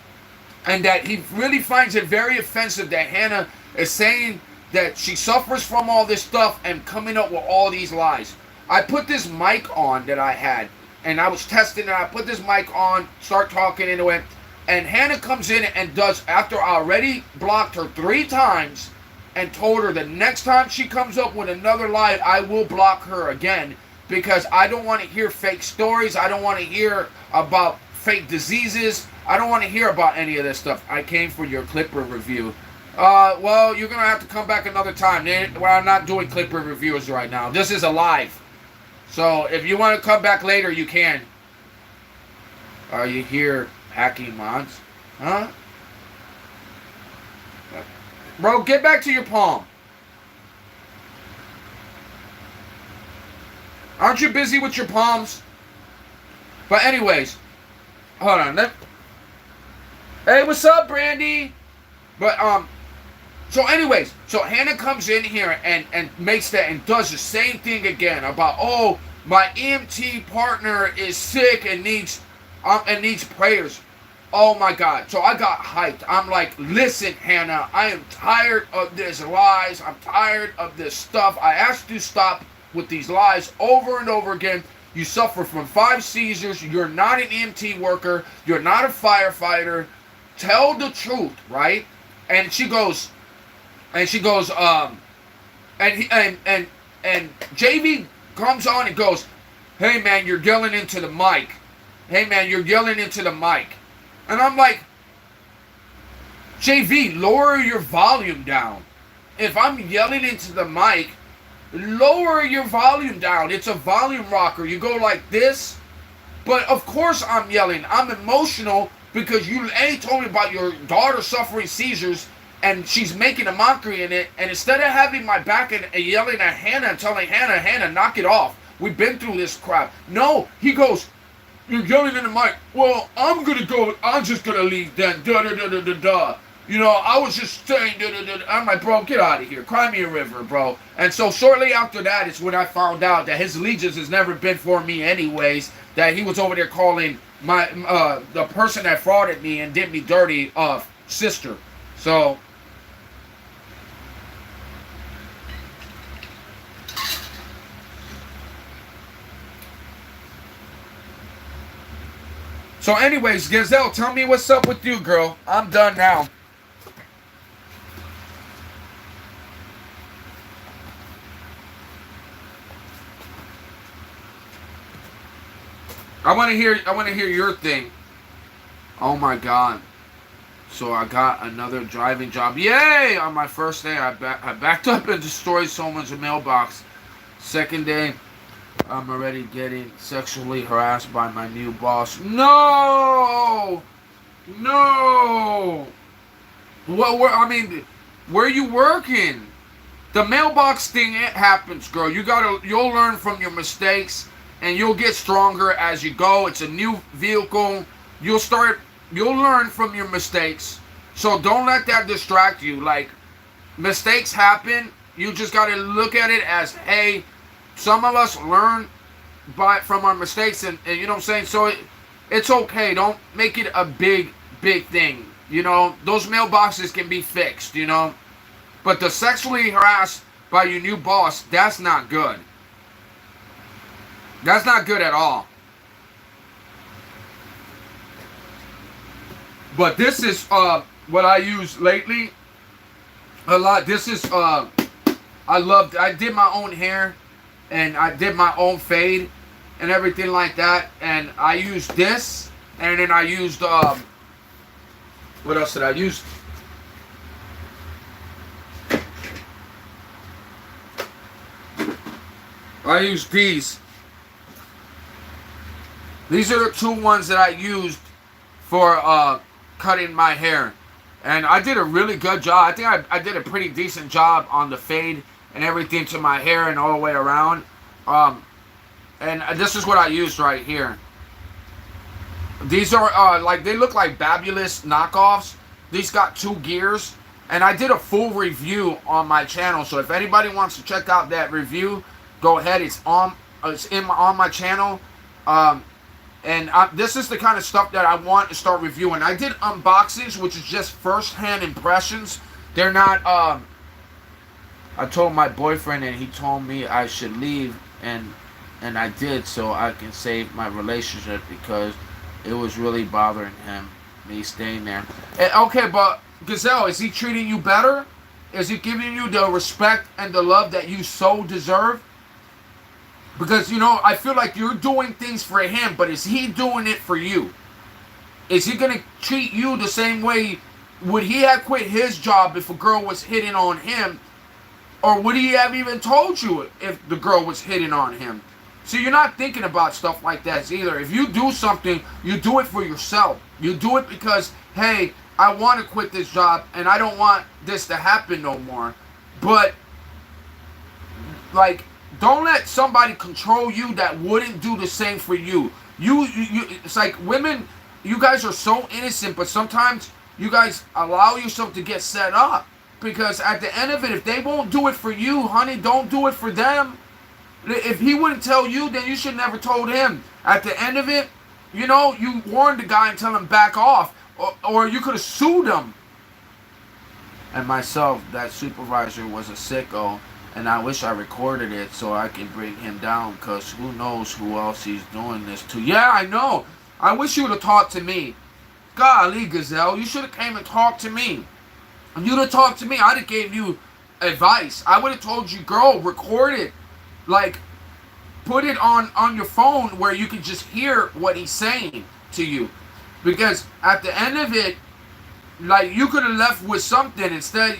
and that he really finds it very offensive that Hannah is saying that she suffers from all this stuff and coming up with all these lies. I put this mic on that I had, and I was testing it. I put this mic on, start talking into it, and Hannah comes in and does, after I already blocked her 3 times and told her the next time she comes up with another lie, I will block her again, because I don't want to hear fake stories. I don't want to hear about fake diseases. I don't want to hear about any of this stuff. I came for your Clipper review. Well, you're going to have to come back another time. We're not doing Clipper reviews right now. This is a live. So if you want to come back later, you can. Are you here hacking mods? Huh? Bro, get back to your palm. Aren't you busy with your palms? But anyways, hold on. Hey, what's up, Brandy? But so anyways, so Hannah comes in here and makes that and does the same thing again about, oh, my EMT partner is sick and needs prayers. Oh my God. So I got hyped. I'm like, listen, Hannah, I am tired of this lies. I'm tired of this stuff. I asked you to stop with these lies over and over again. You suffer from 5 seizures. You're not an EMT worker. You're not a firefighter. Tell the truth, right? And she goes, and JV comes on and goes, hey man, you're yelling into the mic. Hey man, you're yelling into the mic. And I'm like, JV, lower your volume down. If I'm yelling into the mic, lower your volume down. It's a volume rocker. You go like this. But of course I'm yelling. I'm emotional because you told me about your daughter suffering seizures and she's making a mockery in it. And instead of having my back and yelling at Hannah and telling Hannah, knock it off. We've been through this crap. No, he goes, you're yelling in the mic. Well, I'm just gonna leave then. You know, I was just saying, I'm like, bro, get out of here. Cry me a river, bro. And so shortly after that is when I found out that his allegiance has never been for me anyways. That he was over there calling my the person that frauded me and did me dirty sister. So anyways, Gazelle, tell me what's up with you, girl. I'm done now. I want to hear your thing. Oh my God. So I got another driving job. Yay! On my first day, I backed up and destroyed someone's mailbox. Second day, I'm already getting sexually harassed by my new boss. No! No! Where are you working? The mailbox thing, it happens, girl. You'll learn from your mistakes and you'll get stronger as you go. It's a new vehicle. You'll learn from your mistakes. So don't let that distract you. Like, mistakes happen. You just got to look at it as, hey, some of us learn from our mistakes, and you know what I'm saying? So it's okay. Don't make it a big thing. You know, those mailboxes can be fixed, you know. But the sexually harassed by your new boss, that's not good. That's not good at all. But this is what I use lately a lot. This is I did my own hair and I did my own fade and everything like that, and I used this, and then I used what else did I use? I used these. These are the 2 ones that I used for cutting my hair, and I did a really good job. I think I did a pretty decent job on the fade and everything to my hair and all the way around. And this is what I used right here. These are like, they look like Babulous knockoffs. These got 2 gears, and I did a full review on my channel. So if anybody wants to check out that review, go ahead. It's on my channel. And this is the kind of stuff that I want to start reviewing. I did unboxings, which is just first-hand impressions. They're not, I told my boyfriend and he told me I should leave, and I did, so I can save my relationship because it was really bothering him, me staying there. And, okay, but Gazelle, is he treating you better? Is he giving you the respect and the love that you so deserve? Because, you know, I feel like you're doing things for him, but is he doing it for you? Is he going to treat you the same way? Would he have quit his job if a girl was hitting on him? Or would he have even told you if the girl was hitting on him? So you're not thinking about stuff like that either. If you do something, you do it for yourself. You do it because, hey, I want to quit this job and I don't want this to happen no more. But, like, don't let somebody control you that wouldn't do the same for you. It's like women, you guys are so innocent, but sometimes you guys allow yourself to get set up. Because at the end of it, if they won't do it for you, honey, don't do it for them. If he wouldn't tell you, then you should never told him. At the end of it, you know, you warned the guy and tell him back off. Or you could have sued him. And myself, that supervisor was a sicko. And I wish I recorded it so I can bring him down. Because who knows who else he's doing this to. Yeah, I know. I wish you would have talked to me. Golly, Gazelle, you should have came and talked to me. If you'd have talked to me, I'd have gave you advice. I would have told you, girl, record it. Like, put it on your phone where you can just hear what he's saying to you. Because at the end of it, like, you could have left with something instead.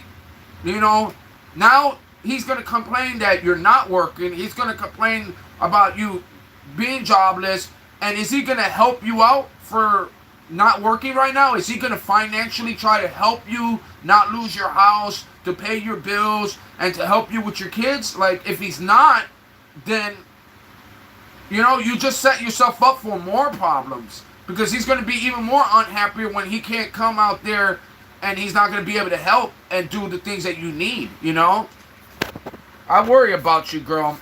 You know, now he's going to complain that you're not working. He's going to complain about you being jobless. And is he going to help you out for not working right now? Is he going to financially try to help you not lose your house, to pay your bills, and to help you with your kids? Like, if he's not, then, you know, you just set yourself up for more problems. Because he's going to be even more unhappy when he can't come out there and he's not going to be able to help and do the things that you need, you know? I worry about you, girl.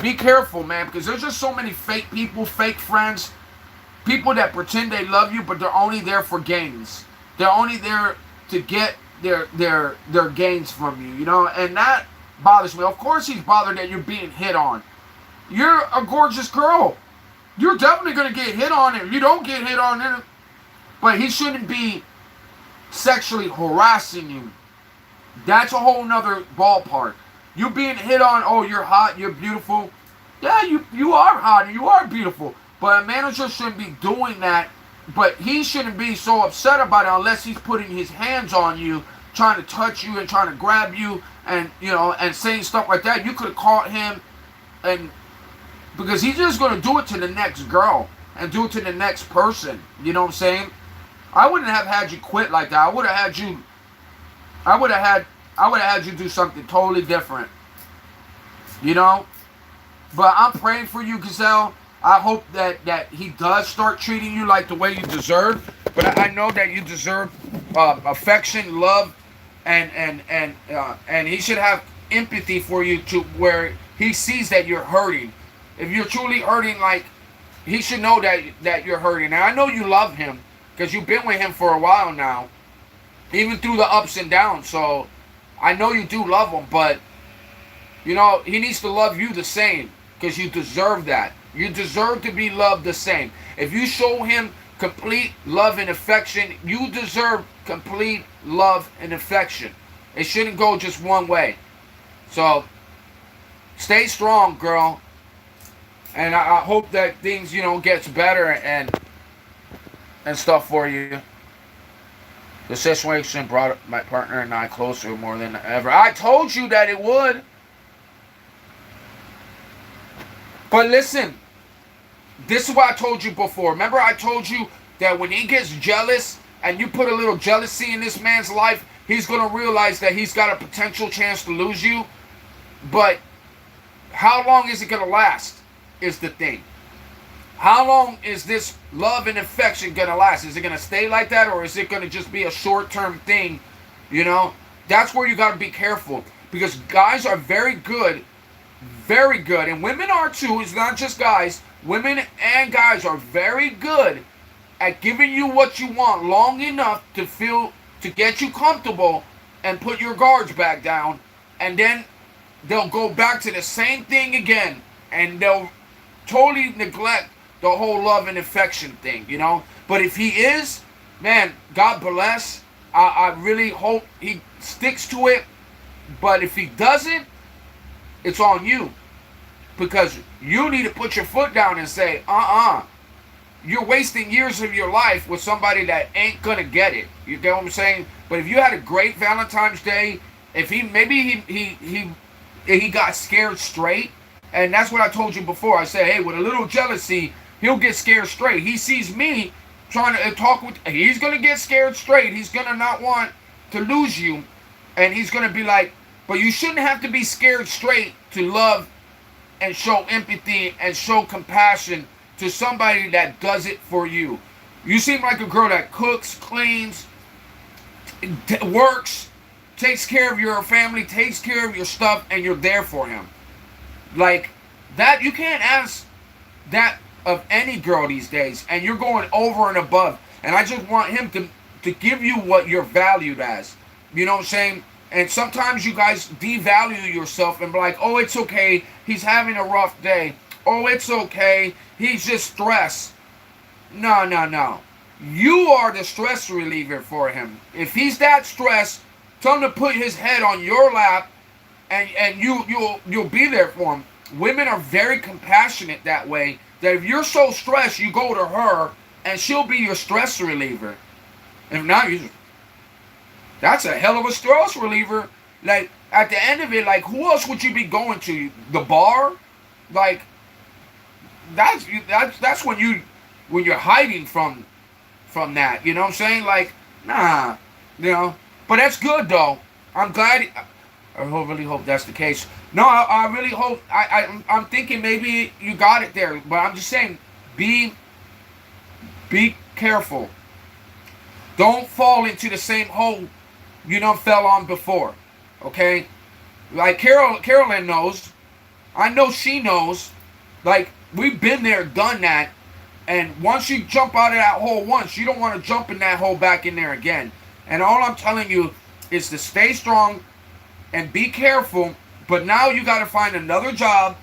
Be careful, man, because there's just so many fake people, fake friends, people that pretend they love you, but they're only there for gains. They're only there to get their gains from you, you know? And that bothers me. Of course he's bothered that you're being hit on. You're a gorgeous girl. You're definitely going to get hit on if you don't get hit on. But he shouldn't be sexually harassing you. That's a whole nother ballpark. You being hit on, oh, you're hot, you're beautiful. Yeah, you are hot and you are beautiful. But a manager shouldn't be doing that. But he shouldn't be so upset about it unless he's putting his hands on you, trying to touch you and trying to grab you and, you know, and saying stuff like that. You could have caught him, and because he's just going to do it to the next girl and do it to the next person. You know what I'm saying? I wouldn't have had you quit like that. I would have had you do something totally different. You know? But I'm praying for you, Gazelle. I hope that he does start treating you like the way you deserve. But I know that you deserve affection, love, and he should have empathy for you to where he sees that you're hurting. If you're truly hurting, like, he should know that you're hurting. And I know you love him because you've been with him for a while now, even through the ups and downs. So I know you do love him, but, you know, he needs to love you the same because you deserve that. You deserve to be loved the same. If you show him complete love and affection, you deserve complete love and affection. It shouldn't go just one way. So stay strong, girl. And I hope that things, you know, gets better and stuff for you. The situation brought my partner and I closer more than ever. I told you that it would. But listen, this is what I told you before. Remember I told you that when he gets jealous and you put a little jealousy in this man's life, he's going to realize that he's got a potential chance to lose you. But how long is it going to last is the thing. How long is this love and affection going to last? Is it going to stay like that, or is it going to just be a short-term thing? You know, that's where you got to be careful, because guys are very good, and women are too. It's not just guys. Women and guys are very good at giving you what you want long enough to get you comfortable and put your guards back down, and then they'll go back to the same thing again, and they'll totally neglect the whole love and affection thing, you know. But if he is, man, God bless. I really hope he sticks to it. But if he doesn't, it's on you. Because you need to put your foot down and say, you're wasting years of your life with somebody that ain't gonna get it. You get what I'm saying? But if you had a great Valentine's Day, if he got scared straight, and that's what I told you before. I said, hey, with a little jealousy, he'll get scared straight. He sees me trying to talk with, he's going to get scared straight. He's going to not want to lose you. And he's going to be like, but you shouldn't have to be scared straight to love and show empathy and show compassion to somebody that does it for you. You seem like a girl that cooks, cleans, works, takes care of your family, takes care of your stuff, and you're there for him. Like that, you can't ask that of any girl these days, and you're going over and above. And I just want him to give you what you're valued as. You know what I'm saying? And sometimes you guys devalue yourself and be like, oh, it's okay, he's having a rough day. Oh, it's okay, he's just stressed. No, no, no. You are the stress reliever for him. If he's that stressed, tell him to put his head on your lap, and you'll be there for him. Women are very compassionate that way, that if you're so stressed, you go to her, and she'll be your stress reliever. If not, that's a hell of a stress reliever. Like, at the end of it, like, who else would you be going to? The bar? Like, that's when you're hiding from that. You know what I'm saying? Like, nah, you know. But that's good though. I'm glad. I really hope that's the case. No, I really hope. I'm thinking maybe you got it there, but I'm just saying, be careful. Don't fall into the same hole you done fell on before. Okay? Like Carolyn knows. I know she knows. Like, we've been there, done that. And once you jump out of that hole once, you don't want to jump in that hole back in there again. And all I'm telling you is to stay strong and be careful. But now you got to find another job.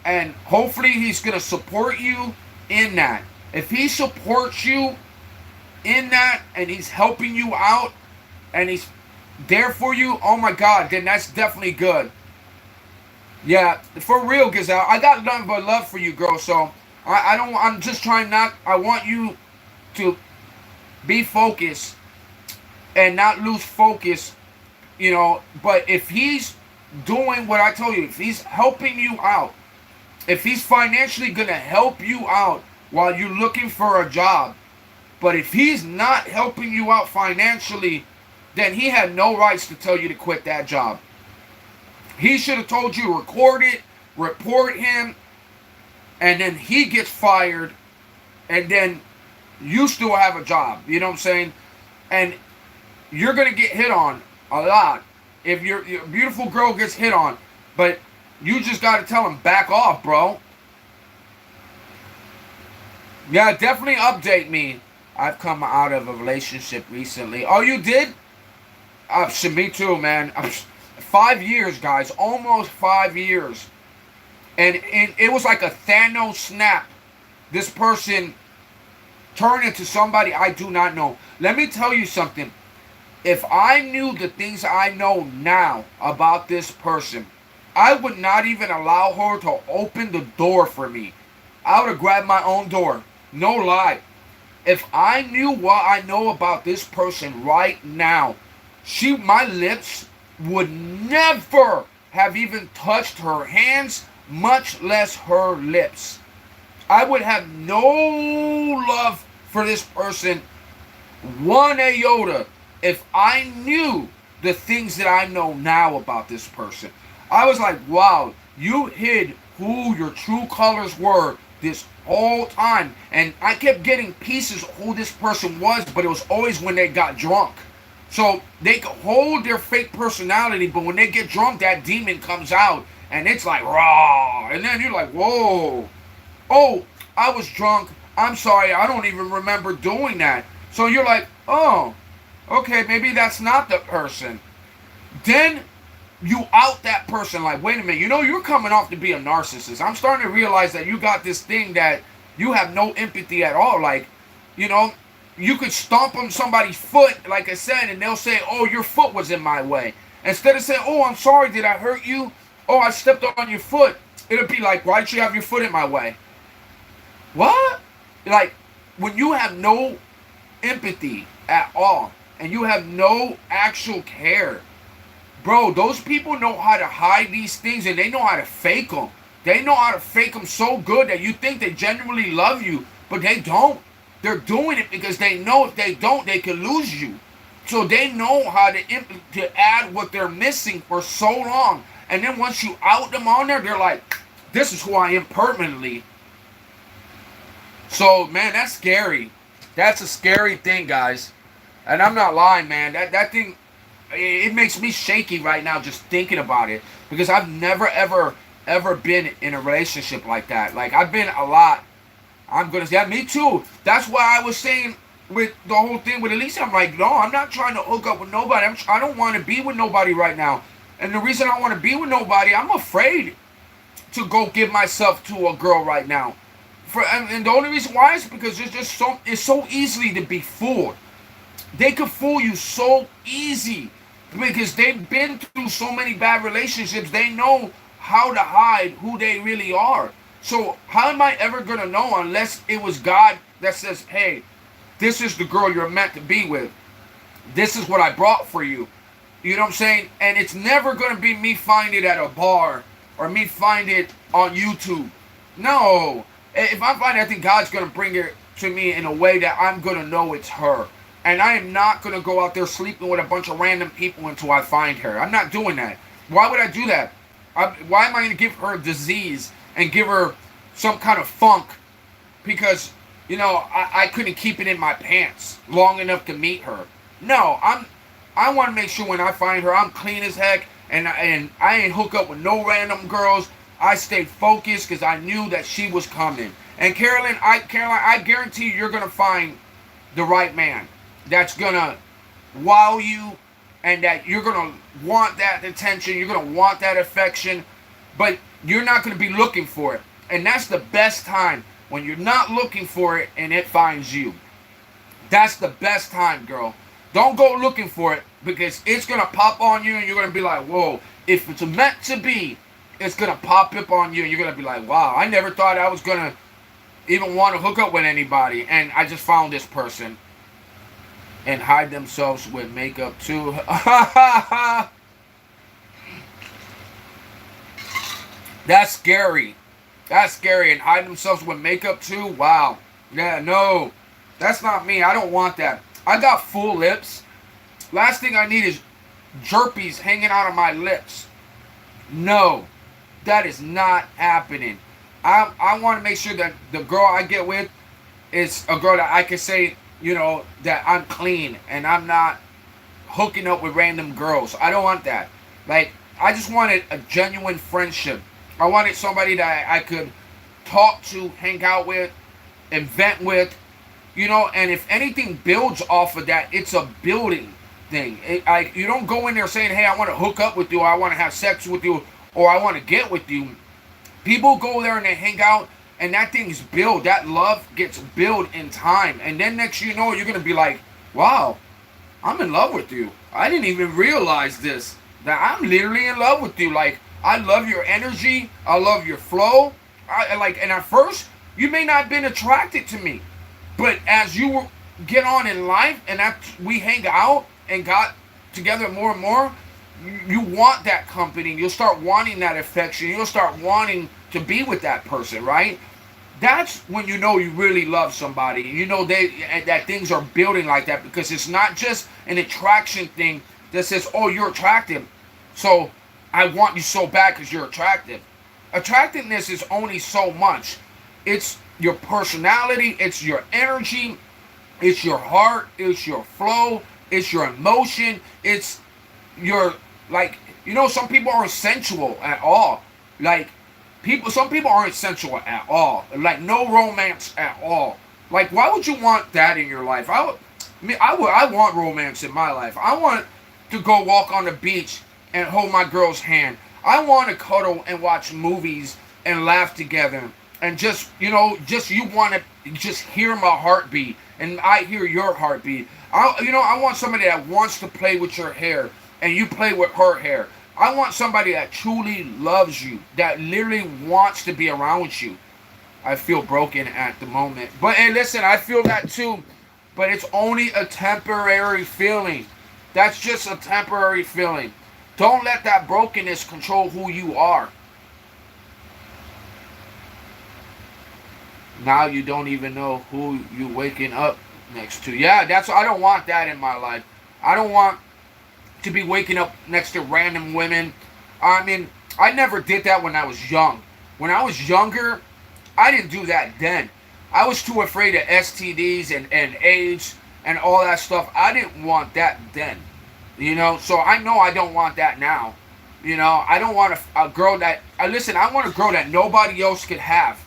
And hopefully he's going to support you in that. If he supports you in that and he's helping you out and he's there for you, oh my God, then that's definitely good. Yeah, for real, Gazelle. I got nothing but love for you, girl. So I'm just trying not. I want you to be focused and not lose focus. You know, but if he's doing what I told you, if he's helping you out, if he's financially gonna help you out while you're looking for a job, but if he's not helping you out financially, then he had no rights to tell you to quit that job. He should have told you to record it, report him, and then he gets fired, and then you still have a job. You know what I'm saying? And you're going to get hit on a lot if your beautiful girl gets hit on. But you just got to tell him, back off, bro. Yeah, definitely update me. I've come out of a relationship recently. Oh, you did? Me too, man. 5 years, guys. Almost 5 years. And it was like a Thanos snap. This person turned into somebody I do not know. Let me tell you something. If I knew the things I know now about this person, I would not even allow her to open the door for me. I would have grabbed my own door. No lie. If I knew what I know about this person right now, my lips would never have even touched her hands, much less her lips. I would have no love for this person, one iota, if I knew the things that I know now about this person. I was like, wow, you hid who your true colors were this whole time. And I kept getting pieces of who this person was, but it was always when they got drunk. So they could hold their fake personality, but when they get drunk, that demon comes out, and it's like, raw. And then you're like, whoa. Oh, I was drunk. I'm sorry, I don't even remember doing that. So you're like, oh, okay, maybe that's not the person. Then you out that person like, wait a minute, you know, you're coming off to be a narcissist. I'm starting to realize that you got this thing that you have no empathy at all. Like, you know, you could stomp on somebody's foot, like I said, and they'll say, oh, your foot was in my way. Instead of saying, oh, I'm sorry, did I hurt you? Oh, I stepped on your foot. It'll be like, why did you have your foot in my way? What? Like, when you have no empathy at all, and you have no actual care, bro, those people know how to hide these things, and they know how to fake them. They know how to fake them so good that you think they genuinely love you, but they don't. They're doing it because they know if they don't, they can lose you. So they know how to add what they're missing for so long. And then once you out them on there, they're like, this is who I am permanently. So, man, that's scary. That's a scary thing, guys. And I'm not lying, man. That thing, it makes me shaky right now just thinking about it, because I've never ever been in a relationship like that. Like, I've been a lot. I'm gonna say, yeah, me too. That's why I was saying with the whole thing with Elisa, I'm like, no, I'm not trying to hook up with nobody. I don't want to be with nobody right now. And the reason I want to be with nobody, I'm afraid to go give myself to a girl right now. And the only reason why is because it's so easily to be fooled. They could fool you so easy because they've been through so many bad relationships. They know how to hide who they really are. So how am I ever going to know unless it was God that says, hey, this is the girl you're meant to be with. This is what I brought for you. You know what I'm saying? And it's never going to be me find it at a bar or me find it on YouTube. No. If I find it, I think God's going to bring it to me in a way that I'm going to know it's her. And I am not going to go out there sleeping with a bunch of random people until I find her. I'm not doing that. Why would I do that? Why am I going to give her a disease and give her some kind of funk? Because, I couldn't keep it in my pants long enough to meet her. No, I want to make sure when I find her, I'm clean as heck, and I ain't hook up with no random girls. I stayed focused because I knew that she was coming. And Caroline, I guarantee you're going to find the right man that's going to wow you, and that you're going to want that attention, you're going to want that affection, but you're not going to be looking for it. And that's the best time, when you're not looking for it and it finds you. That's the best time, girl. Don't go looking for it, because it's going to pop on you and you're going to be like, whoa, if it's meant to be, it's going to pop up on you and you're going to be like, wow, I never thought I was going to even want to hook up with anybody, and I just found this person. And hide themselves with makeup too. That's scary. That's scary. And hide themselves with makeup too? Wow. Yeah, no. That's not me. I don't want that. I got full lips. Last thing I need is jerpies hanging out of my lips. No. That is not happening. I want to make sure that the girl I get with is a girl that I can say, that I'm clean and I'm not hooking up with random girls. I don't want that. Like, I just wanted a genuine friendship. I wanted somebody that I could talk to, hang out with, and vent with, and if anything builds off of that, it's a building thing. You don't go in there saying, hey, I want to hook up with you, or I want to have sex with you, or I want to get with you. People go there and they hang out, and that thing's built. That love gets built in time. And then next you know, you're going to be like, wow, I'm in love with you. I didn't even realize this. That I'm literally in love with you. Like, I love your energy. I love your flow. And at first, you may not have been attracted to me. But as you get on in life, and we hang out and got together more and more, you want that company. You'll start wanting that affection. You'll start wanting to be with that person, right? That's when you know you really love somebody. That things are building like that, because it's not just an attraction thing that says, oh, you're attractive, so I want you so bad because you're attractive. Attractiveness is only so much. It's your personality, it's your energy, it's your heart, it's your flow, it's your emotion, it's your, some people aren't sensual at all. Some people aren't sensual at all. Like, no romance at all. Like, why would you want that in your life? I want romance in my life. I want to go walk on the beach and hold my girl's hand. I want to cuddle and watch movies and laugh together. And you want to just hear my heartbeat, and I hear your heartbeat. I want somebody that wants to play with your hair and you play with her hair. I want somebody that truly loves you, that literally wants to be around you. I feel broken at the moment. But hey, listen, I feel that too. But it's only a temporary feeling. That's just a temporary feeling. Don't let that brokenness control who you are. Now you don't even know who you're waking up next to. Yeah, I don't want that in my life. I don't want to be waking up next to random women. I mean, I never did that when I was young. When I was younger, I didn't do that then. I was too afraid of STDs and AIDS and all that stuff. I didn't want that then, you know. So I know I don't want that now. You know, I don't want a girl that, listen, I want a girl that nobody else could have.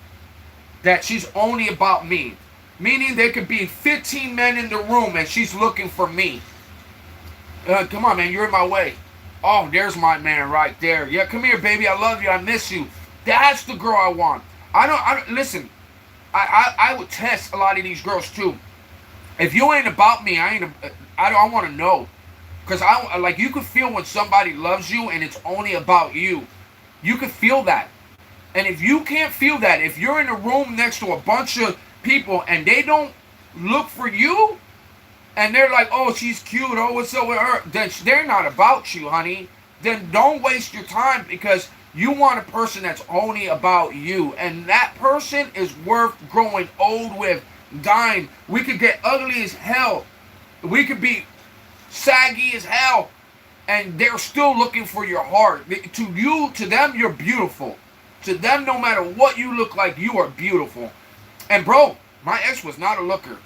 That she's only about me. Meaning there could be 15 men in the room and she's looking for me. Come on, man, you're in my way. Oh, there's my man right there. Yeah, come here, baby. I love you. I miss you. That's the girl I want. I don't listen, I would test a lot of these girls too. If you ain't about me, I want to know. Because like, you can feel when somebody loves you and it's only about you. You can feel that. And if you can't feel that, if you're in a room next to a bunch of people and they don't look for you, and they're like, oh, she's cute, oh, what's up with her, then they're not about you, honey. Then don't waste your time, because you want a person that's only about you. And that person is worth growing old with, dying. We could get ugly as hell. We could be saggy as hell, and they're still looking for your heart. To them, you're beautiful. To them, no matter what you look like, you are beautiful. And bro, my ex was not a looker,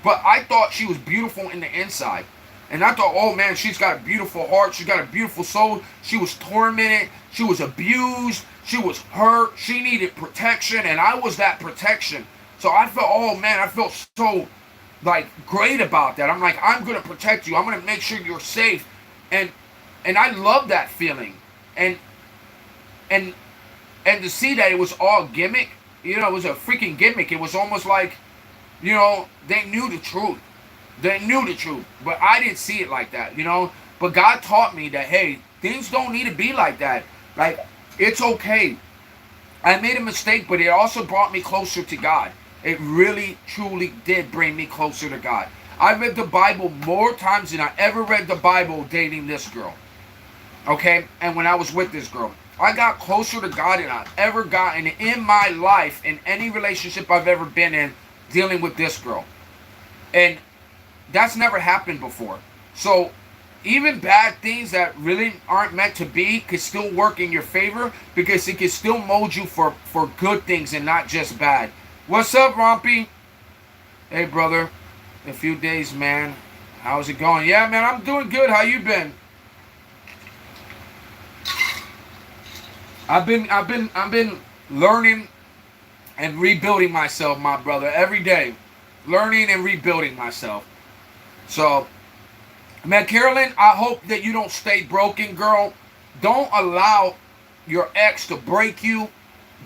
but I thought she was beautiful in the inside. And I thought, oh man, she's got a beautiful heart. She's got a beautiful soul. She was tormented. She was abused. She was hurt. She needed protection, and I was that protection. So I felt, oh man, I felt so like great about that. I'm like, I'm gonna protect you. I'm gonna make sure you're safe. And I love that feeling. And to see that it was all gimmick, you know, it was a freaking gimmick. It was almost like, you know, they knew the truth. They knew the truth. But I didn't see it like that, you know. But God taught me that, hey, things don't need to be like that. Like, it's okay. I made a mistake, but it also brought me closer to God. It really, truly did bring me closer to God. I read the Bible more times than I ever read the Bible dating this girl. Okay? And when I was with this girl, I got closer to God than I've ever gotten in my life, in any relationship I've ever been in, dealing with this girl. And that's never happened before. So even bad things that really aren't meant to be could still work in your favor, because it can still mold you for good things and not just bad. What's up, Rompy? Hey, brother. A few days, man. How's it going? Yeah, man, I'm doing good. How you been? I've been learning and rebuilding myself, my brother, every day. Learning and rebuilding myself. So, man, Carolyn, I hope that you don't stay broken, girl. Don't allow your ex to break you.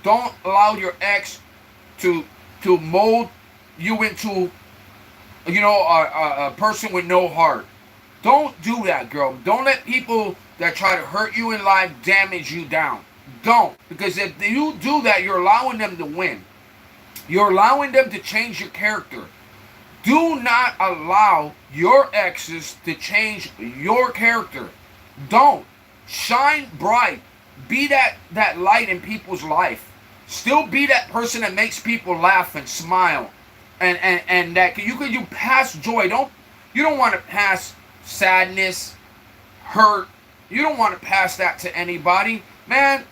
Don't allow your ex to mold you into, you know, a person with no heart. Don't do that, girl. Don't let people that try to hurt you in life damage you down. Don't. Because if you do that, you're allowing them to win. You're allowing them to change your character. Do not allow your exes to change your character. Don't. Shine bright. Be that light in people's life. Still be that person that makes people laugh and smile. And that you pass joy. You don't want to pass sadness, hurt. You don't want to pass that to anybody. Man,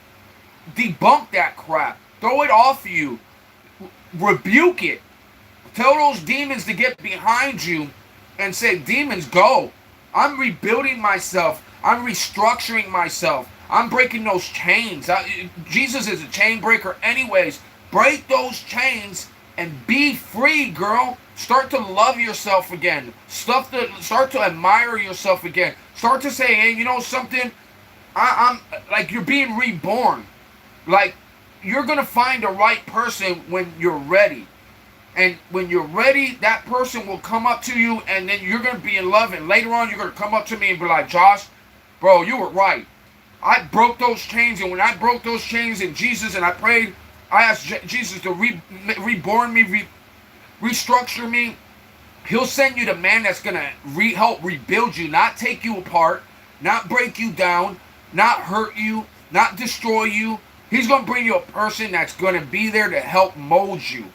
debunk that crap. Throw it off you. Rebuke it. Tell those demons to get behind you and say, demons, go. I'm rebuilding myself. I'm restructuring myself. I'm breaking those chains. Jesus is a chain breaker anyways. Break those chains and be free, girl. Start to love yourself again. Start to admire yourself again. Start to say, hey, you know something? I'm like, you're being reborn. Like, you're going to find the right person when you're ready. And when you're ready, that person will come up to you, and then you're going to be in love. And later on, you're going to come up to me and be like, Josh, bro, you were right. I broke those chains. And when I broke those chains in Jesus and I prayed, I asked Jesus to reborn me, restructure me. He'll send you the man that's going to help rebuild you, not take you apart, not break you down, not hurt you, not destroy you. He's going to bring you a person that's going to be there to help mold you.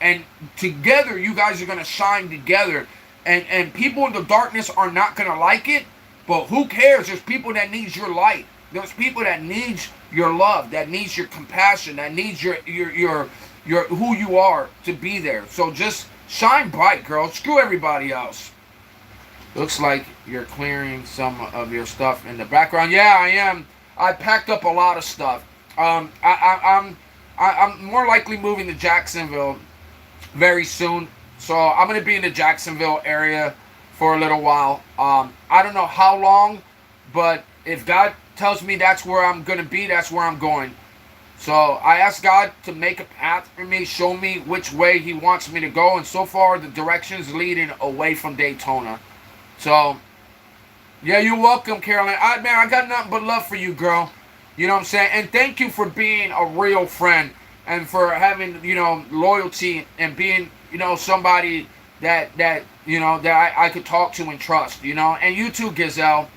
And together, you guys are going to shine together. And people in the darkness are not going to like it. But who cares? There's people that need your light. There's people that need your love, that needs your compassion, that needs your who you are to be there. So just Shine bright, girl. Screw everybody else. Looks like you're clearing some of your stuff in the background. Yeah, I am. I packed up a lot of stuff. I'm more likely moving to Jacksonville very soon. So I'm gonna be in the Jacksonville area for a little while. I don't know how long, but if God tells me that's where I'm gonna be, that's where I'm going. So I asked God to make a path for me, show me which way He wants me to go, and so far the direction's leading away from Daytona. So yeah, you're welcome, Carolyn. Man, I got nothing but love for you, girl. You know what I'm saying? And thank you for being a real friend and for having, loyalty and being, somebody that I could talk to and trust, And you too, Gazelle.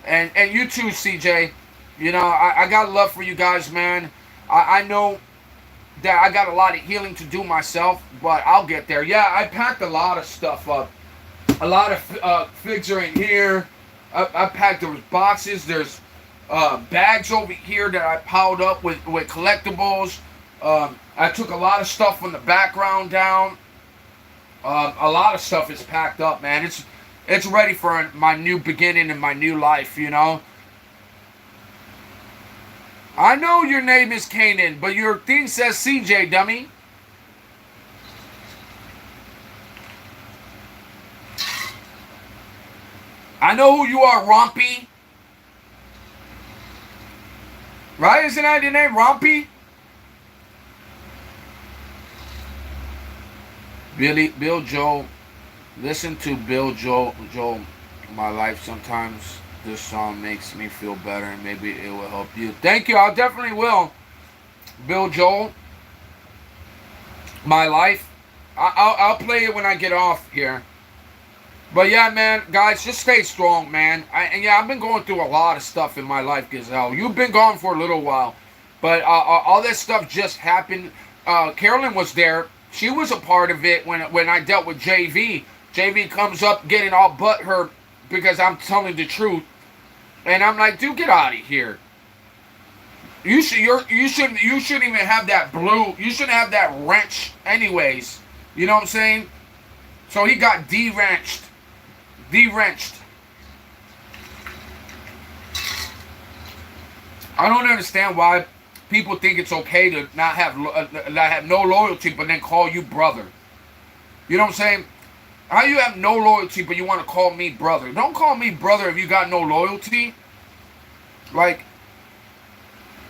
And you too, CJ. I got love for you guys, man. I know that I got a lot of healing to do myself, but I'll get there. Yeah, I packed a lot of stuff up. A lot of figs are in here. I packed those boxes. There's bags over here that I piled up with collectibles. I took a lot of stuff from the background down. A lot of stuff is packed up, man. It's ready for my new beginning and my new life, I know your name is Kanan, but your thing says CJ, dummy. I know who you are, Rompy. Right? Isn't that your name, Rompy? Bill Joel. Listen to Bill Joel. My life sometimes. This song makes me feel better, and maybe it will help you. Thank you. I definitely will. Bill Joel. My life. I'll play it when I get off here. But yeah, man, guys, just stay strong, man. I've been going through a lot of stuff in my life, Gazelle. You've been gone for a little while, but all that stuff just happened. Carolyn was there. She was a part of it when I dealt with JV. JV comes up getting all butthurt because I'm telling the truth, and I'm like, dude, get out of here. You shouldn't even have that blue. You shouldn't have that wrench, anyways. You know what I'm saying? So he got de-wrenched. I don't understand why people think it's okay to not have no loyalty, but then call you brother. You know what I'm saying? How you have no loyalty, but you want to call me brother? Don't call me brother if you got no loyalty. Like,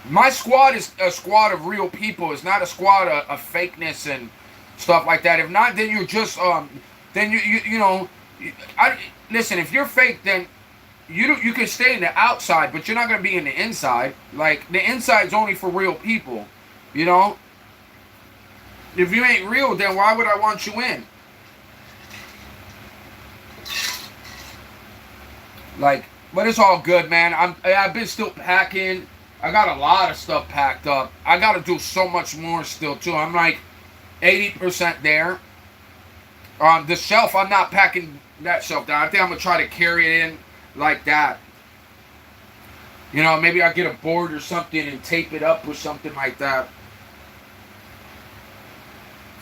my squad is a squad of real people. It's not a squad of fakeness and stuff like that. If not, then you're just then listen. If you're fake, then you can stay in the outside, but you're not gonna be in the inside. Like, the inside's only for real people. If you ain't real, then why would I want you in? Like, but it's all good, man. I've been still packing. I got a lot of stuff packed up. I got to do so much more still too. I'm like 80% there. The shelf, I'm not packing that shelf down. I think I'm gonna try to carry it in like that. Maybe I'll get a board or something and tape it up or something like that.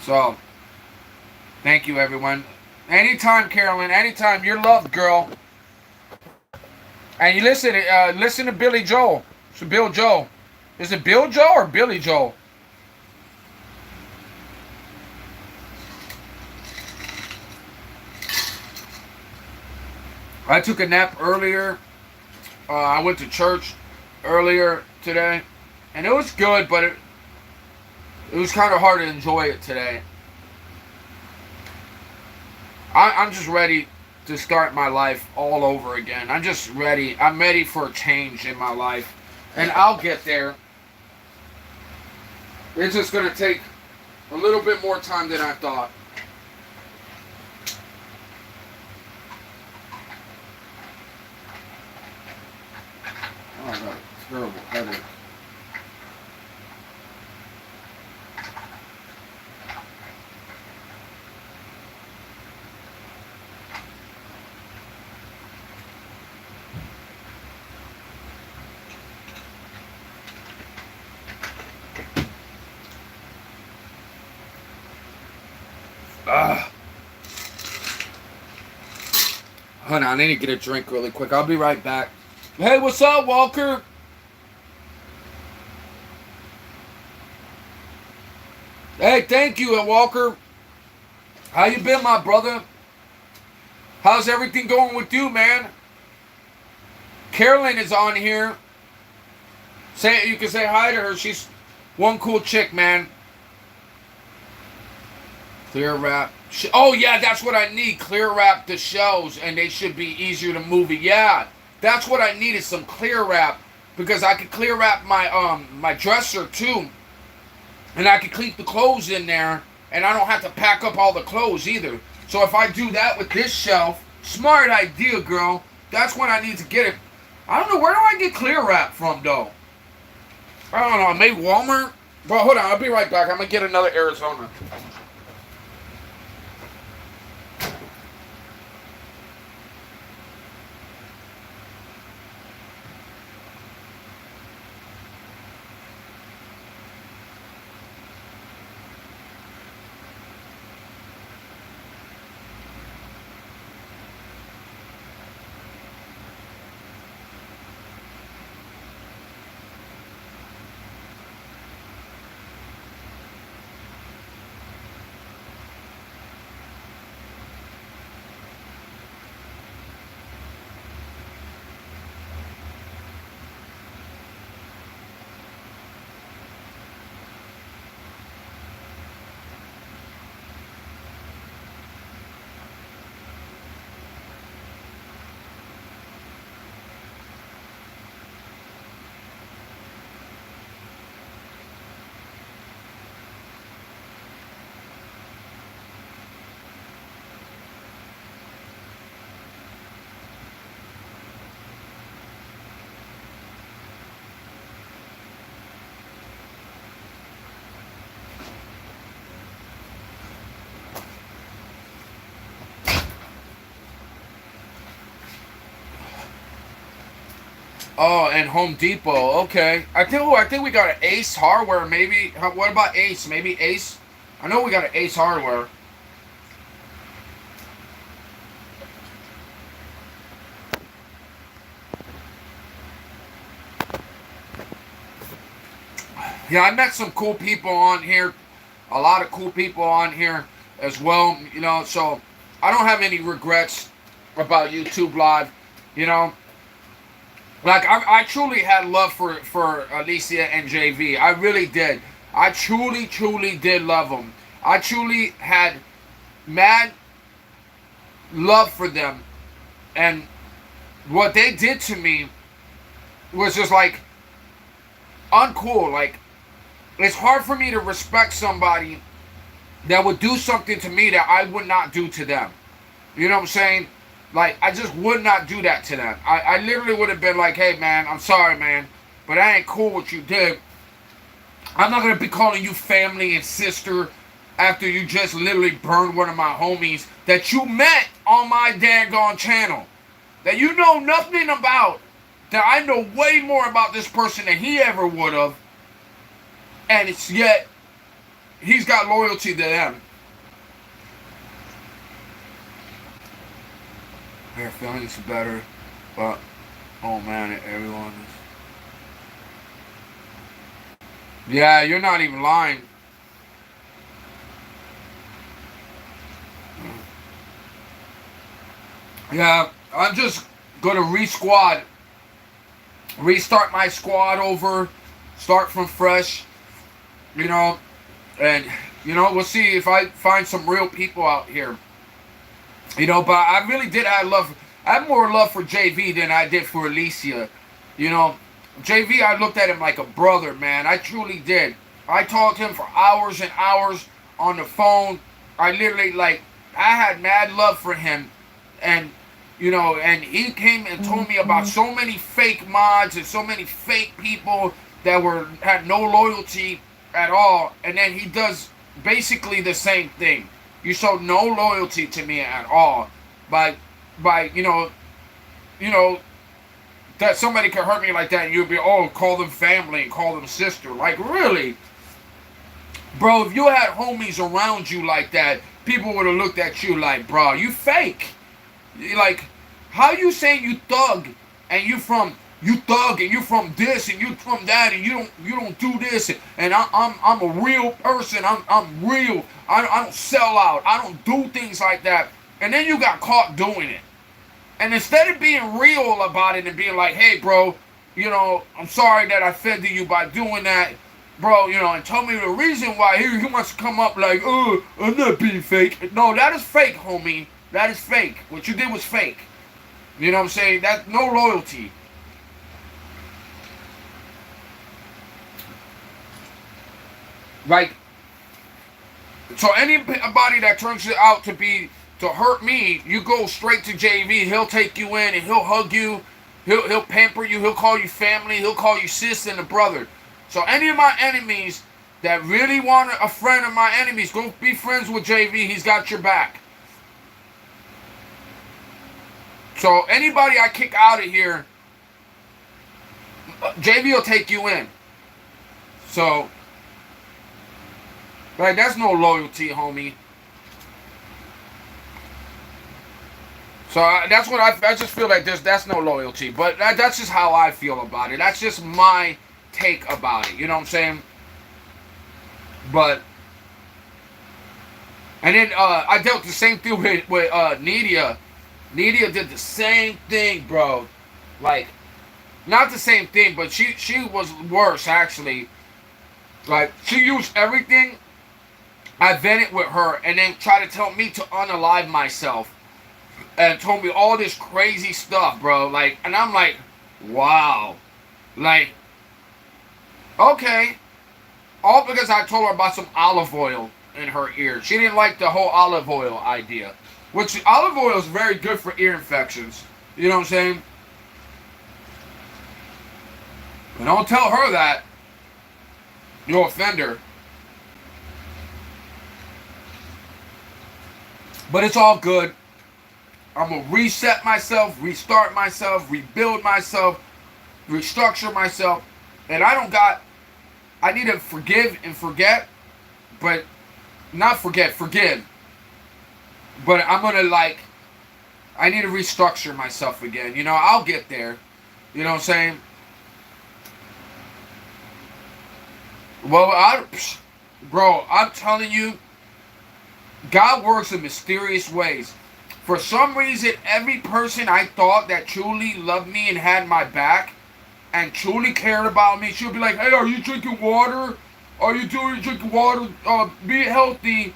So, thank you, everyone. Anytime, Carolyn. Anytime. You're loved, girl. And you listen to Billy Joel. So Bill Joel. Is it Bill Joel or Billy Joel? I took a nap earlier. I went to church earlier today. And it was good, but it was kind of hard to enjoy it today. I'm just ready to start my life all over again. I'm just ready. I'm ready for a change in my life. And I'll get there. It's just going to take a little bit more time than I thought. Oh, I got a terrible headache. Hold on, I need to get a drink really quick. I'll be right back. Hey, what's up, Walker? Hey, thank you, Walker. How you been, my brother? How's everything going with you, man? Carolyn is on here. You can say hi to her. She's one cool chick, man. Clear wrap. Oh, yeah, that's what I need. Clear wrap the shelves, and they should be easier to move it. Yeah, that's what I need is some clear wrap, because I could clear wrap my dresser, too. And I could keep the clothes in there, and I don't have to pack up all the clothes, either. So if I do that with this shelf, smart idea, girl. That's when I need to get it. I don't know, where do I get clear wrap from, though? I don't know, maybe Walmart? But hold on, I'll be right back. I'm going to get another Arizona. Oh, and Home Depot. Okay. I think we got an Ace Hardware, maybe. What about Ace? Maybe Ace? I know we got an Ace Hardware. Yeah, I met some cool people on here. A lot of cool people on here as well, you know, so I don't have any regrets about YouTube Live, you know. Like, I truly had love for Alicia and JV. I really did. I truly, truly did love them. I truly had mad love for them. And what they did to me was just, like, uncool. Like, it's hard for me to respect somebody that would do something to me that I would not do to them. You know what I'm saying? Like, I just would not do that to them. I literally would have been like, hey, man, I'm sorry, man, but I ain't cool what you did. I'm not going to be calling you family and sister after you just literally burned one of my homies that you met on my daggone channel. That you know nothing about. That I know way more about this person than he ever would have. And it's yet, he's got loyalty to them. Their feelings better, but oh man, everyone is. Yeah, you're not even lying. Yeah, I'm just gonna restart my squad over, start from fresh, you know, and you know, we'll see if I find some real people out here. You know, but I really did have more love for JV than I did for Alicia. You know, JV, I looked at him like a brother, man. I truly did. I talked to him for hours and hours on the phone. I literally, like, I had mad love for him. And, you know, and he came and told me about so many fake mods and so many fake people that had no loyalty at all. And then he does basically the same thing. You showed no loyalty to me at all by you know, that somebody could hurt me like that and you'd be, oh, call them family and call them sister. Like, really? Bro, if you had homies around you like that, people would have looked at you like, bro, you fake. Like, How you saying you thug and you thug and you from this and you from that and you don't do this and I'm a real person. I'm real. I don't sell out. I don't do things like that. And then you got caught doing it. And instead of being real about it and being like, hey, bro, I'm sorry that I offended you by doing that, bro, and tell me the reason why he wants to come up like, oh, I'm not being fake. No, that is fake, homie. That is fake. What you did was fake. You know what I'm saying? That's no loyalty. Like, so anybody that turns it out to hurt me, you go straight to JV. He'll take you in and he'll hug you. He'll pamper you. He'll call you family. He'll call you sis and a brother. So any of my enemies that really want a friend of my enemies, go be friends with JV. He's got your back. So anybody I kick out of here, JV will take you in. So, like, that's no loyalty, homie. So that's what I just feel like that's no loyalty. But that's just how I feel about it. That's just my take about it. You know what I'm saying? But, and then I dealt the same thing with Nidia. Nidia did the same thing, bro. Like, not the same thing, but she was worse, actually. Like, she used everything I vented with her and then tried to tell me to unalive myself. And told me all this crazy stuff, bro. Like, and I'm like, wow. Like, okay. All because I told her about some olive oil in her ear. She didn't like the whole olive oil idea. Which, olive oil is very good for ear infections. You know what I'm saying? And don't tell her that. You'll offend her. But it's all good. I'm going to reset myself, restart myself, rebuild myself, restructure myself. And I need to forgive and forget, but not forget, forgive. But I'm going to I need to restructure myself again. I'll get there. You know what I'm saying? Well, bro, I'm telling you, God works in mysterious ways. For some reason, every person I thought that truly loved me and had my back and truly cared about me, she'll be like, hey, are you drinking water? Are you drinking water? Be healthy.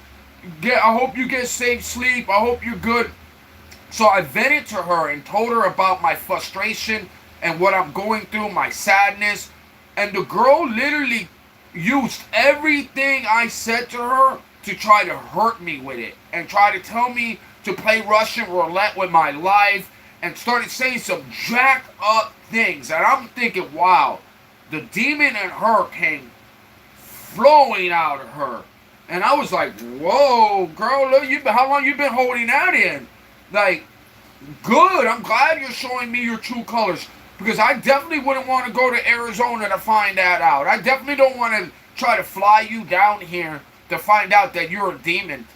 I hope you get safe sleep. I hope you're good. So I vented to her and told her about my frustration and what I'm going through, my sadness. And the girl literally used everything I said to her to try to hurt me with it and try to tell me to play Russian roulette with my life and started saying some jacked up things. And I'm thinking, wow, the demon in her came flowing out of her. And I was like, whoa, girl, look, how long you been holding that in? Like, good. I'm glad you're showing me your true colors. Because I definitely wouldn't want to go to Arizona to find that out. I definitely don't want to try to fly you down here to find out that you're a demon.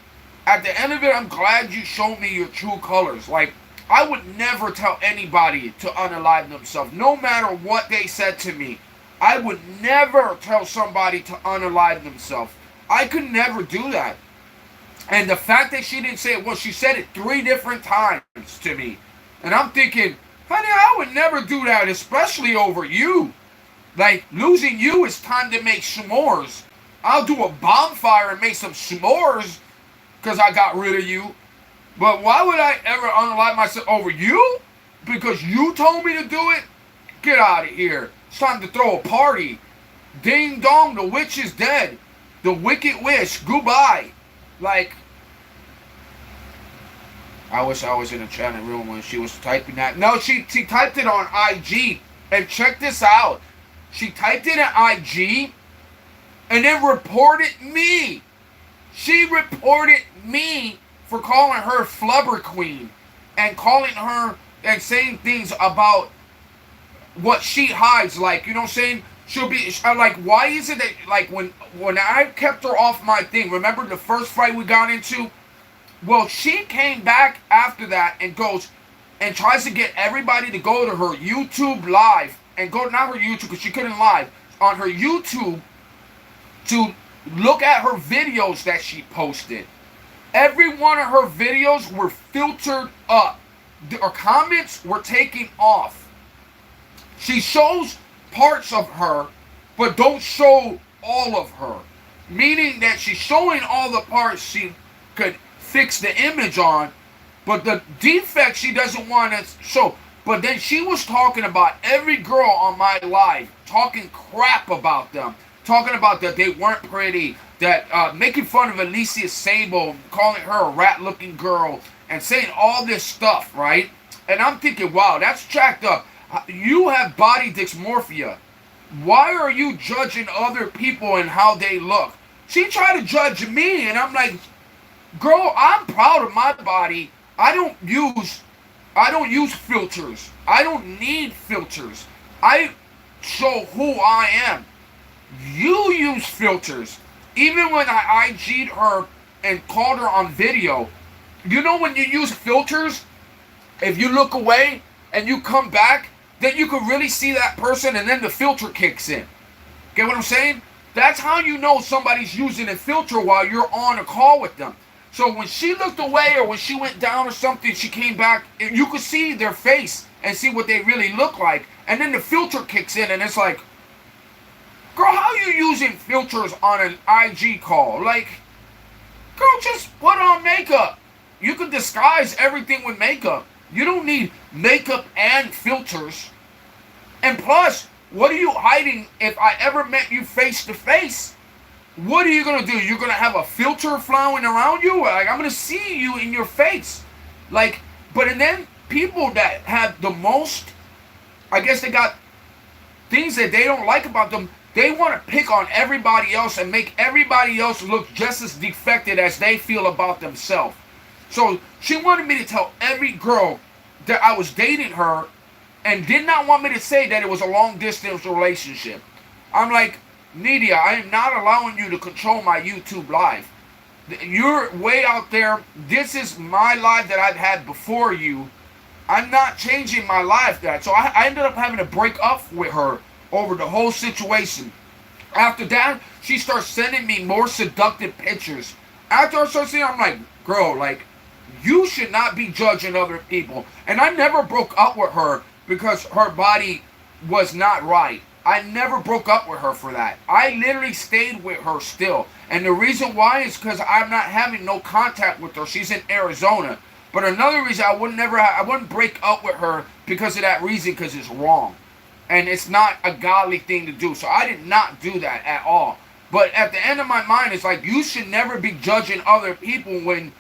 At the end of it, I'm glad you showed me your true colors. Like, I would never tell anybody to unalive themselves. No matter what they said to me, I would never tell somebody to unalive themselves. I could never do that. And the fact that she didn't say it, well, she said it 3 different times to me. And I'm thinking, honey, I would never do that, especially over you. Like, losing you is time to make s'mores. I'll do a bonfire and make some s'mores because I got rid of you. But why would I ever unalive myself over you? Because you told me to do it? Get out of here. It's time to throw a party. Ding dong, the witch is dead. The wicked witch, goodbye. Like, I wish I was in a chat room when she was typing that. No, she typed it on IG. And check this out. She typed it on IG and then reported me. She reported me for calling her Flubber Queen and calling her and saying things about what she hides. Like, you know what I'm saying? She'll be like, why is it that, like, when I kept her off my thing, remember the first fight we got into? Well, she came back after that and goes, and tries to get everybody to go to her YouTube live and go, not her YouTube because she couldn't live, on her YouTube to look at her videos that she posted. Every one of her videos were filtered up. Her comments were taken off. She shows parts of her, but don't show all of her. Meaning that she's showing all the parts she could fix the image on, but the defects she doesn't want to show. But then she was talking about every girl on my live, talking crap about them, talking about that they weren't pretty, that making fun of Alicia Sable, calling her a rat-looking girl, and saying all this stuff, right? And I'm thinking, wow, that's jacked up. You have body dysmorphia. Why are you judging other people and how they look? She tried to judge me, and I'm like, girl, I'm proud of my body. I don't use filters. I don't need filters. I show who I am. You use filters. Even when I IG'd her and called her on video, you know when you use filters, if you look away and you come back, then you can really see that person and then the filter kicks in. Get what I'm saying? That's how you know somebody's using a filter while you're on a call with them. So when she looked away or when she went down or something, she came back, you could see their face and see what they really look like. And then the filter kicks in and it's like, girl, how are you using filters on an IG call? Like, girl, just put on makeup. You can disguise everything with makeup. You don't need makeup and filters. And plus, what are you hiding if I ever met you face to face? What are you going to do? You're going to have a filter flowing around you? Like, I'm going to see you in your face. Like, but and then people that have the most, I guess they got things that they don't like about them, they want to pick on everybody else and make everybody else look just as defected as they feel about themselves. So she wanted me to tell every girl that I was dating her and did not want me to say that it was a long distance relationship. I'm like, Nidia, I am not allowing you to control my YouTube live. You're way out there. This is my live that I've had before you. I'm not changing my live that. So I ended up having to break up with her over the whole situation. After that, she starts sending me more seductive pictures. After I start seeing, I'm like, girl, like, you should not be judging other people. And I never broke up with her because her body was not right. I never broke up with her for that. I literally stayed with her still. And the reason why is because I'm not having no contact with her. She's in Arizona. But another reason I wouldn't break up with her because of that reason, because it's wrong. And it's not a godly thing to do. So I did not do that at all. But at the end of my mind, it's like, you should never be judging other people when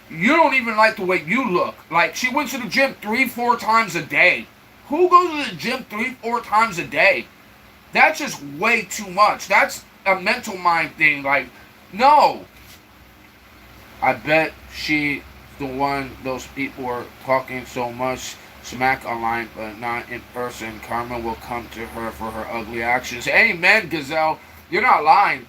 you don't even like the way you look. Like, she went to the gym 3-4 times a day. Who goes to the gym 3-4 times a day? That's just way too much. That's a mental mind thing. Like, no. I bet she's the one those people are talking so much smack online, but not in person. Karma will come to her for her ugly actions. Amen, Gazelle. You're not lying.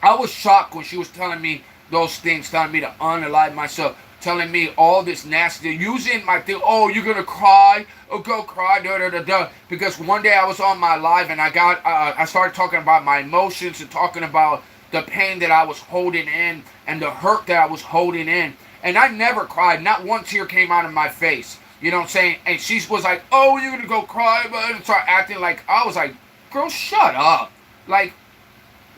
I was shocked when she was telling me those things, telling me to unalive myself, telling me all this nasty, using my thing, oh, you're going to cry, oh, go cry, da-da-da-da, because one day I was on my live and I started talking about my emotions and talking about the pain that I was holding in and the hurt that I was holding in, and I never cried, not one tear came out of my face, you know what I'm saying, and she was like, oh, you're going to go cry, and start acting like, I was like, girl, shut up, like,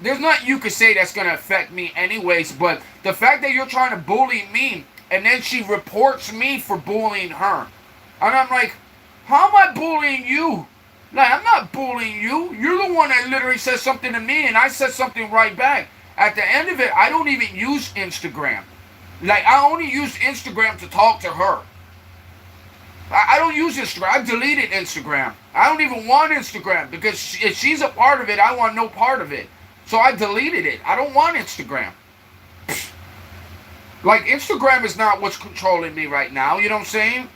there's nothing you could say that's going to affect me anyways, but the fact that you're trying to bully me, and then she reports me for bullying her. And I'm like, how am I bullying you? Like, I'm not bullying you. You're the one that literally said something to me, and I said something right back. At the end of it, I don't even use Instagram. Like, I only use Instagram to talk to her. I don't use Instagram. I deleted Instagram. I don't even want Instagram, because if she's a part of it, I want no part of it. So I deleted it. I don't want Instagram. Like, Instagram is not what's controlling me right now. You know what I'm saying?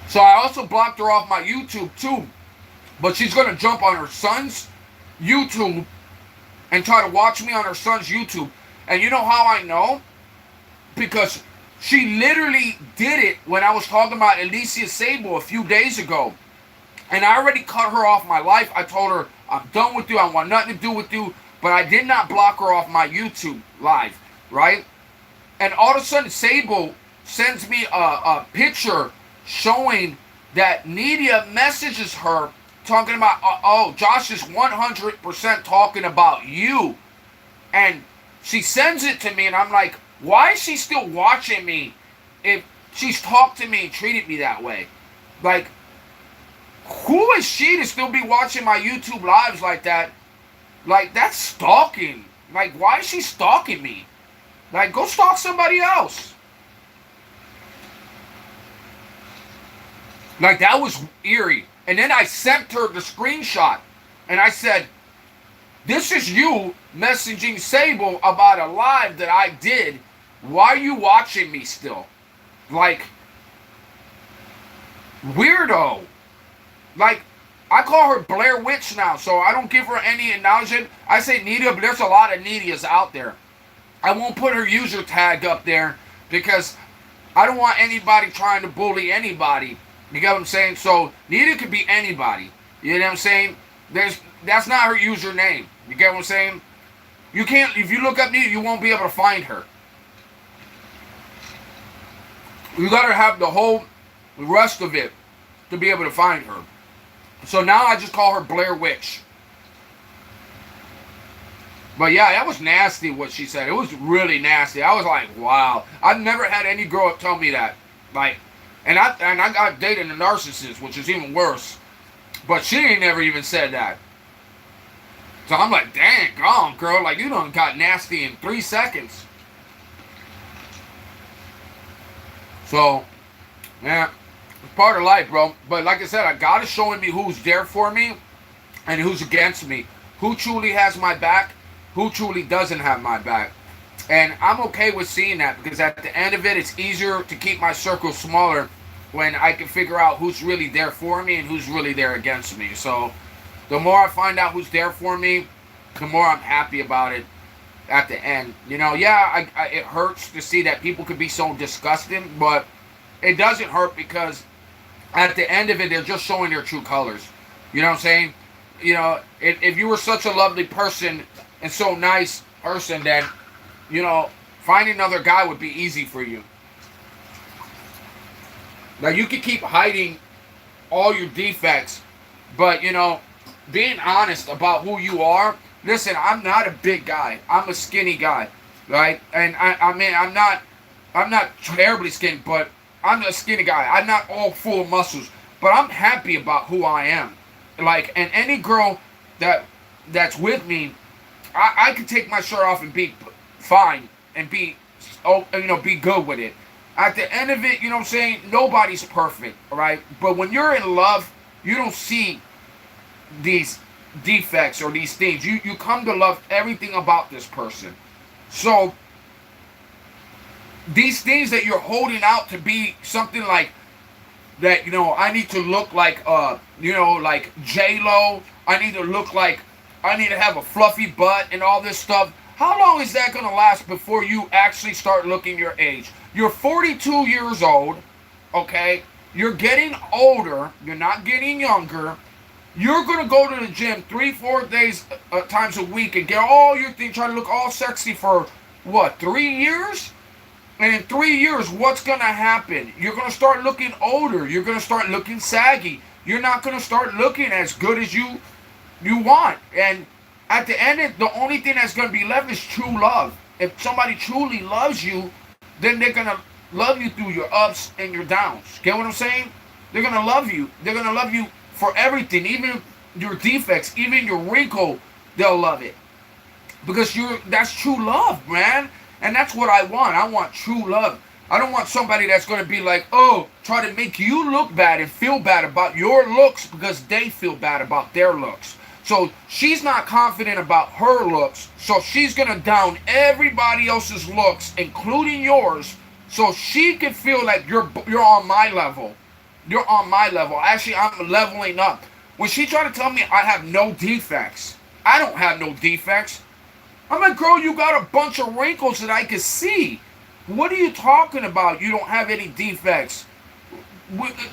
So I also blocked her off my YouTube too. But she's going to jump on her son's YouTube and try to watch me on her son's YouTube. And you know how I know? Because She literally did it when I was talking about Alicia Sable a few days ago. And I already cut her off my life. I told her, I'm done with you. I want nothing to do with you. But I did not block her off my YouTube live, right? And all of a sudden, Sable sends me a picture showing that Nidia messages her talking about, oh, Josh is 100% talking about you. And she sends it to me, and I'm like, why is she still watching me if she's talked to me and treated me that way? Like, who is she to still be watching my YouTube lives like that? Like, that's stalking. Like, why is she stalking me? Like, go stalk somebody else. Like, that was eerie. And then I sent her the screenshot. And I said, this is you messaging Sable about a live that I did. Why are you watching me still? Like, weirdo. Like, I call her Blair Witch now, so I don't give her any acknowledgement. I say Nidia, but there's a lot of Nidias out there. I won't put her user tag up there because I don't want anybody trying to bully anybody. You get what I'm saying? So Nidia could be anybody. You know what I'm saying? That's not her username. You get what I'm saying? You can't, if you look up Nidia, you won't be able to find her. You gotta have the whole rest of it to be able to find her. So now I just call her Blair Witch. But yeah, that was nasty what she said. It was really nasty. I was like, wow. I've never had any girl tell me that. Like, and I got dating a narcissist, which is even worse. But she ain't never even said that. So I'm like, dang, gone, girl. Like, you done got nasty in 3 seconds. So, yeah, it's part of life, bro. But like I said, God is showing me who's there for me and who's against me. Who truly has my back, who truly doesn't have my back. And I'm okay with seeing that because at the end of it, it's easier to keep my circle smaller when I can figure out who's really there for me and who's really there against me. So the more I find out who's there for me, the more I'm happy about it at the end. You know, yeah, it hurts to see that people could be so disgusting, but it doesn't hurt because at the end of it, they're just showing their true colors. You know what I'm saying? You know, if you were such a lovely person and so nice person, then, you know, finding another guy would be easy for you. Now, you can keep hiding all your defects, but, you know, being honest about who you are. Listen, I'm not a big guy. I'm a skinny guy, right? And I mean, I'm not terribly skinny, but I'm a skinny guy. I'm not all full of muscles, but I'm happy about who I am. Like, and any girl that's with me, I can take my shirt off and be fine and be good with it. At the end of it, you know what I'm saying? Nobody's perfect, all right? But when you're in love, you don't see these defects or these things. You come to love everything about this person. So these things that you're holding out to be something like that, you know, I need to look like like J-Lo. I need to have a fluffy butt and all this stuff. How long is that gonna last before you actually start looking your age? You're 42 years old, okay? You're getting older. You're not getting younger. You're going to go to the gym 3-4 days times a week and get all your things, try to look all sexy for, what, 3 years? And in 3 years, what's going to happen? You're going to start looking older. You're going to start looking saggy. You're not going to start looking as good as you want. And at the end, the only thing that's going to be left is true love. If somebody truly loves you, then they're going to love you through your ups and your downs. Get what I'm saying? They're going to love you. They're going to love you for everything, even your defects, even your wrinkle, they'll love it. Because that's true love, man. And that's what I want. I want true love. I don't want somebody that's going to be like, oh, try to make you look bad and feel bad about your looks because they feel bad about their looks. So she's not confident about her looks, so she's going to down everybody else's looks, including yours, so she can feel like you're on my level. You're on my level. Actually, I'm leveling up. When she tried to tell me I have no defects, I don't have no defects. I'm like, girl, you got a bunch of wrinkles that I can see. What are you talking about? You don't have any defects.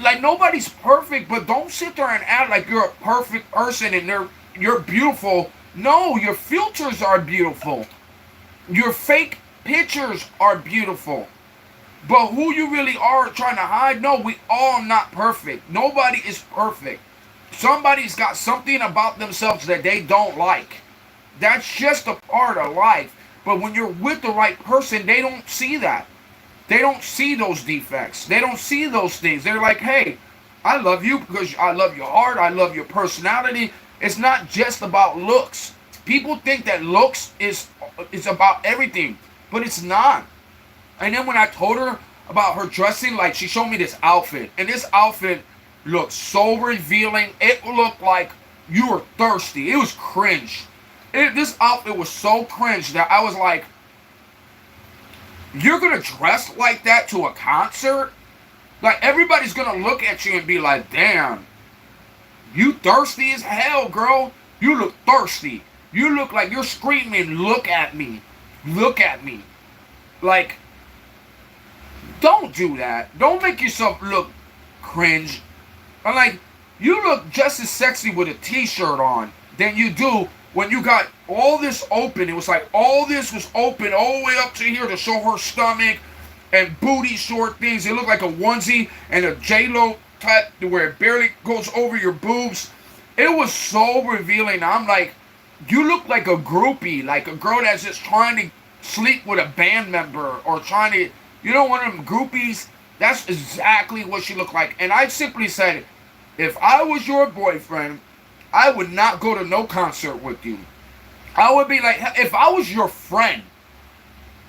Like, nobody's perfect, but don't sit there and act like you're a perfect person and you're beautiful. No, your filters are beautiful. Your fake pictures are beautiful. But who you really are trying to hide? No, we all not perfect. Nobody is perfect. Somebody's got something about themselves that they don't like. That's just a part of life. But when you're with the right person, they don't see that. They don't see those defects. They don't see those things. They're like, hey, I love you because I love your heart. I love your personality. It's not just about looks. People think that looks is about everything, but it's not. And then when I told her about her dressing, like, she showed me this outfit, and this outfit looked so revealing. It looked like you were thirsty. It was cringe. This outfit was so cringe that I was like, you're gonna dress like that to a concert? Like, everybody's gonna look at you and be like, damn, you thirsty as hell, girl. You look thirsty. You look like you're screaming, look at me. Look at me. Like, don't do that. Don't make yourself look cringe. I'm like, you look just as sexy with a t-shirt on than you do when you got all this open. It was like all this was open all the way up to here to show her stomach and booty short things. It looked like a onesie and a J-Lo type where it barely goes over your boobs. It was so revealing. I'm like, you look like a groupie, like a girl that's just trying to sleep with a band member or trying to, one of them groupies. That's exactly what she looked like. And I simply said, if I was your boyfriend, I would not go to no concert with you. I would be like, if I was your friend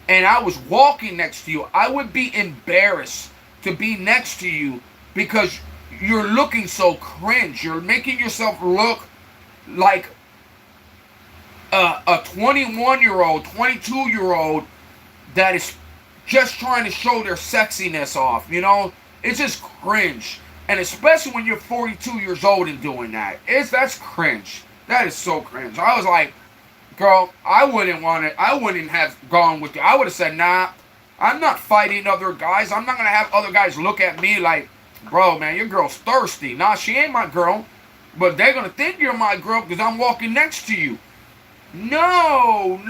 and I was walking next to you, I would be embarrassed to be next to you because you're looking so cringe. You're making yourself look like a 21-year-old, 22-year-old that is just trying to show their sexiness off, It's just cringe. And especially when you're 42 years old and doing that. That's cringe. That is so cringe. I was like, girl, I wouldn't have gone with you. I would have said, nah, I'm not fighting other guys. I'm not going to have other guys look at me like, bro, man, your girl's thirsty. Nah, she ain't my girl. But they're going to think you're my girl because I'm walking next to you. No.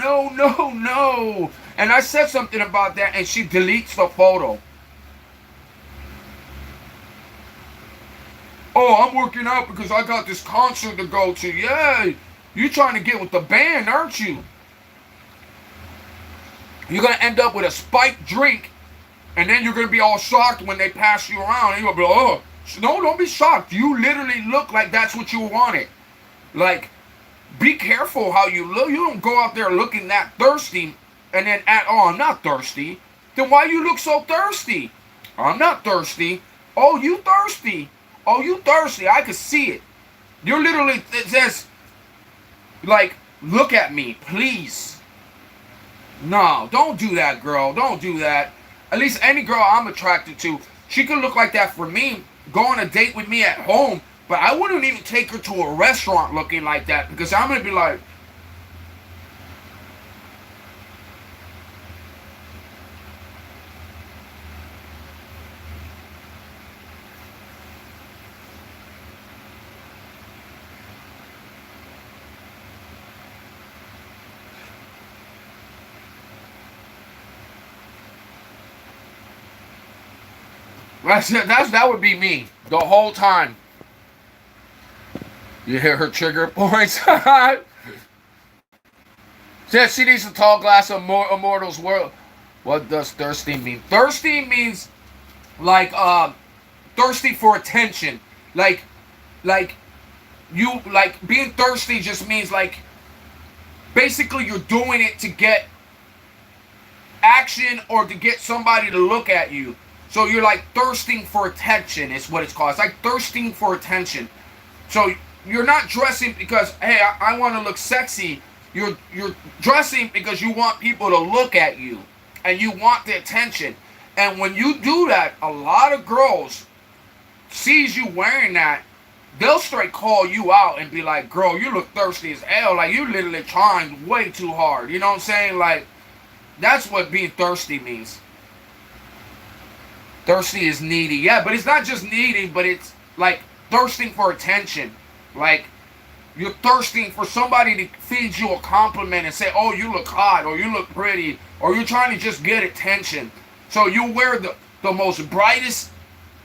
And I said something about that, and she deletes the photo. Oh, I'm working out because I got this concert to go to. Yeah, you trying to get with the band, aren't you? You're going to end up with a spiked drink, and then you're going to be all shocked when they pass you around. And you're going to be like, oh, no, don't be shocked. You literally look like that's what you wanted. Like, be careful how you look. You don't go out there looking that thirsty and then I'm not thirsty. Then why you look so thirsty? I'm not thirsty. Oh, you thirsty. Oh, you thirsty. I can see it. You're literally, it says, like, look at me, please. No, don't do that, girl. Don't do that. At least any girl I'm attracted to, she could look like that for me. Go on a date with me at home. But I wouldn't even take her to a restaurant looking like that because I'm going to be like, that would be me the whole time. You hear her trigger points? Says she needs a tall glass of Immortal's World. What does thirsty mean? Thirsty means like thirsty for attention. Like you being thirsty just means like basically you're doing it to get action or to get somebody to look at you. So you're like thirsting for attention is what it's called. It's like thirsting for attention. So you're not dressing because, hey, I want to look sexy. You're dressing because you want people to look at you. And you want the attention. And when you do that, a lot of girls sees you wearing that. They'll straight call you out and be like, girl, you look thirsty as hell. Like, you literally trying way too hard. You know what I'm saying? Like, that's what being thirsty means. Thirsty is needy. Yeah, but it's not just needy, but it's like thirsting for attention. Like you're thirsting for somebody to feed you a compliment and say, oh, you look hot, or you look pretty, or you're trying to just get attention. So you wear the most brightest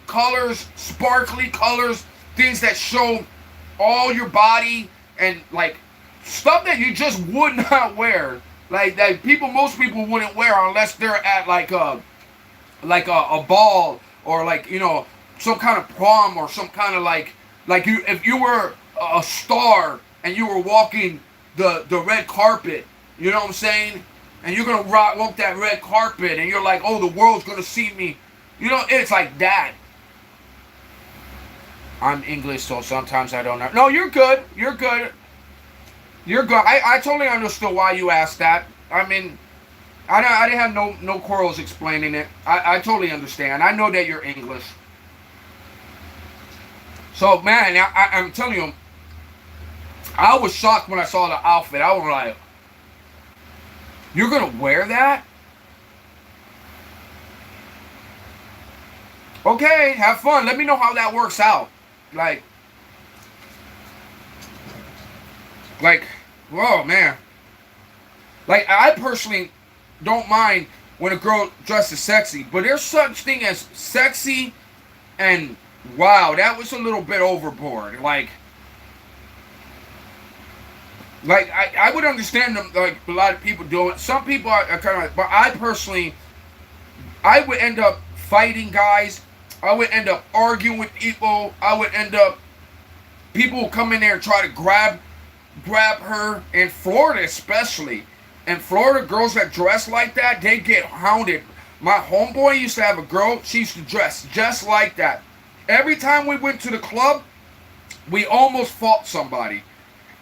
colors, sparkly colors, things that show all your body, and like stuff that you just would not wear. Like that most people wouldn't wear unless they're at like a ball, or like, you know, some kind of prom, or some kind of like you, if you were a star and you were walking the red carpet, you know what I'm saying, and you're gonna walk that red carpet and you're like, oh, the world's gonna see me, you know, it's like that. I'm English, so sometimes I don't know. No, you're good, you're good, you're good. I totally understood why you asked that. I mean, I didn't have no quarrels explaining it. I totally understand. I know that you're English. So, man, I'm telling you, I was shocked when I saw the outfit. I was like, you're going to wear that? Okay, have fun. Let me know how that works out. Like, whoa, man. Like, I personally don't mind when a girl dresses sexy, but there's such thing as sexy and wow, that was a little bit overboard. Like I would understand them, like a lot of people do it. Some people are kind of, but I personally, I would end up fighting guys. I would end up arguing with people. I would end up, people would come in there and try to grab her, in Florida especially. In Florida, girls that dress like that, they get hounded. My homeboy used to have a girl, she used to dress just like that. Every time we went to the club, we almost fought somebody.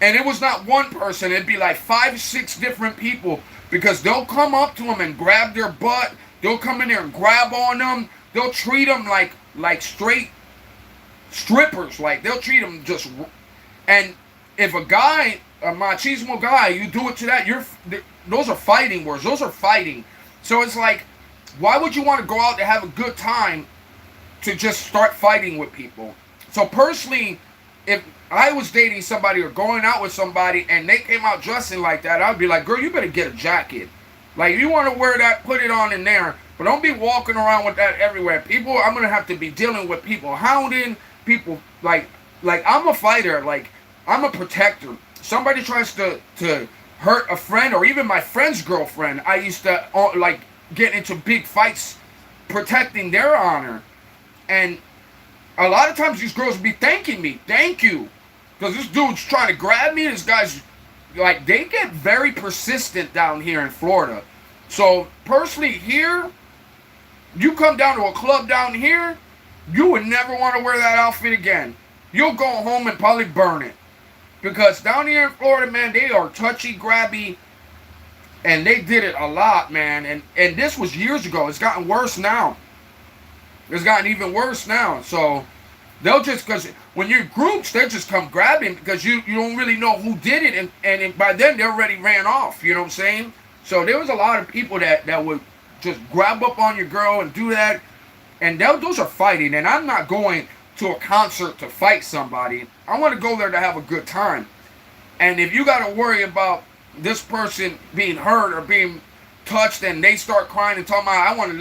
And it was not one person, it'd be like 5, 6 different people, because they'll come up to them and grab their butt. They'll come in there and grab on them. They'll treat them like straight strippers. Like, they'll treat them just... And if a guy, a machismo guy, you do it to that, those are fighting words. Those are fighting. So it's like, why would you want to go out to have a good time to just start fighting with people? So personally, if I was dating somebody or going out with somebody and they came out dressing like that, I'd be like, girl, you better get a jacket. Like, if you want to wear that, put it on in there, but don't be walking around with that everywhere. People, I'm going to have to be dealing with people hounding, people, like I'm a fighter, like, I'm a protector. Somebody tries to hurt a friend, or even my friend's girlfriend, I used to, like, get into big fights protecting their honor. And a lot of times these girls would be thanking me, thank you, because this dude's trying to grab me. This guy's, like, they get very persistent down here in Florida. So personally here, you come down to a club down here, you would never want to wear that outfit again. You'll go home and probably burn it. Because down here in Florida, man, they are touchy, grabby, and they did it a lot, man. And this was years ago. It's gotten worse now. It's gotten even worse now. So they'll just, because when you're groups, they'll just come grabbing, because you don't really know who did it. And by then, they already ran off. You know what I'm saying? So there was a lot of people that would just grab up on your girl and do that. And those are fighting. And I'm not going to a concert to fight somebody. I want to go there to have a good time. And if you got to worry about this person being hurt or being touched, and they start crying and talking about, I want to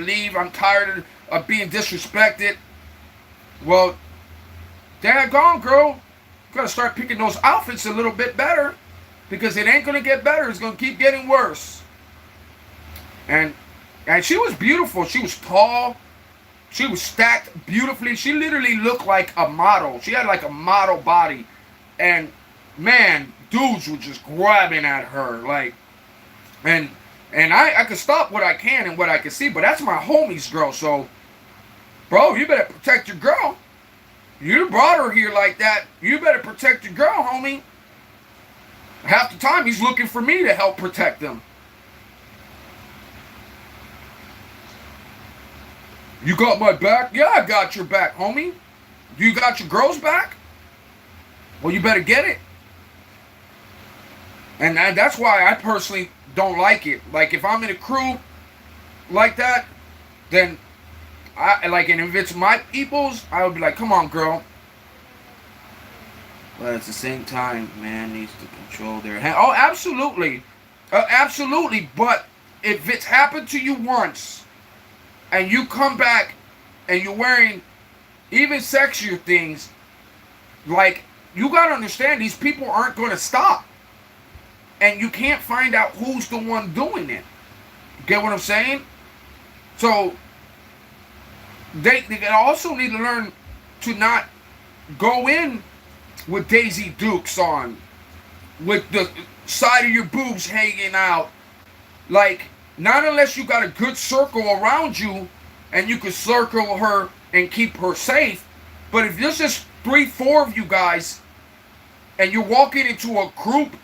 leave, I'm tired of being disrespected. Well, daggone, girl, you got to start picking those outfits a little bit better, because it ain't going to get better. It's going to keep getting worse. And she was beautiful. She was tall. She was stacked beautifully. She literally looked like a model. She had like a model body. And man, dudes were just grabbing at her. Like, and I could stop what I can and what I can see, but that's my homie's girl. So, bro, you better protect your girl. You brought her here like that. You better protect your girl, homie. Half the time, he's looking for me to help protect them. You got my back? Yeah, I got your back, homie. You got your girl's back? Well, you better get it. And that's why I personally don't like it. Like, if I'm in a crew like that, then I like, and if it's my people's, I would be like, come on, girl. But at the same time, man needs to control their hand. Oh, absolutely. Absolutely. But if it's happened to you once and you come back and you're wearing even sexier things, like, you got to understand these people aren't going to stop. And you can't find out who's the one doing it. Get what I'm saying? So, they also need to learn to not go in with Daisy Dukes on, with the side of your boobs hanging out. Like, not unless you got a good circle around you and you can circle her and keep her safe. But if there's just 3-4 of you guys and you're walking into a group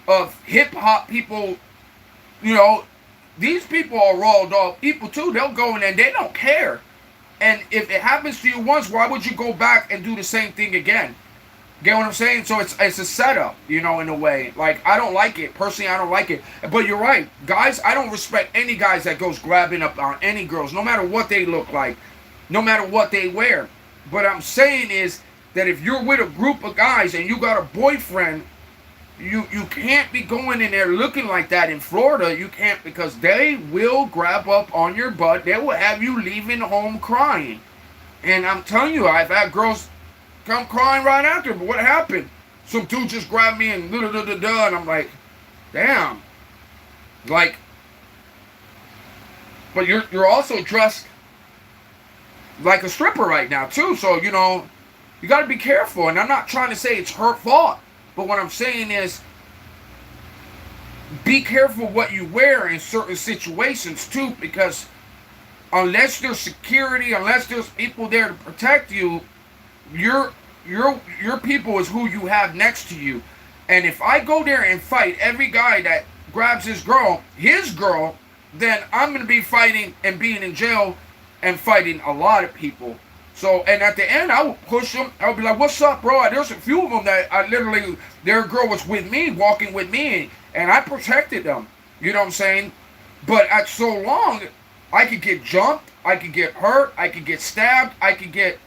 of hip-hop people, you know, these people are raw dog people too. They'll go in and they don't care. And if it happens to you once, why would you go back and do the same thing again? Get what I'm saying? So it's a setup, you know, in a way. Like, I don't like it. Personally, I don't like it. But you're right. Guys, I don't respect any guys that goes grabbing up on any girls, no matter what they look like, no matter what they wear. But I'm saying is that if you're with a group of guys and you got a boyfriend, you can't be going in there looking like that in Florida. You can't, because they will grab up on your butt. They will have you leaving home crying. And I'm telling you, I've had girls come crying right after. But what happened? Some dude just grabbed me and and I'm like, damn. Like, but you're also dressed like a stripper right now too. So, you know, you got to be careful. And I'm not trying to say it's her fault. But what I'm saying is, be careful what you wear in certain situations too, because unless there's security, unless there's people there to protect you, your people is who you have next to you. And if I go there and fight every guy that grabs his girl, then I'm going to be fighting and being in jail and fighting a lot of people. So, and at the end, I would push them. I would be like, what's up, bro? There's a few of them that I literally, their girl was with me, walking with me, and I protected them. You know what I'm saying? But at so long, I could get jumped, I could get hurt, I could get stabbed, I could get,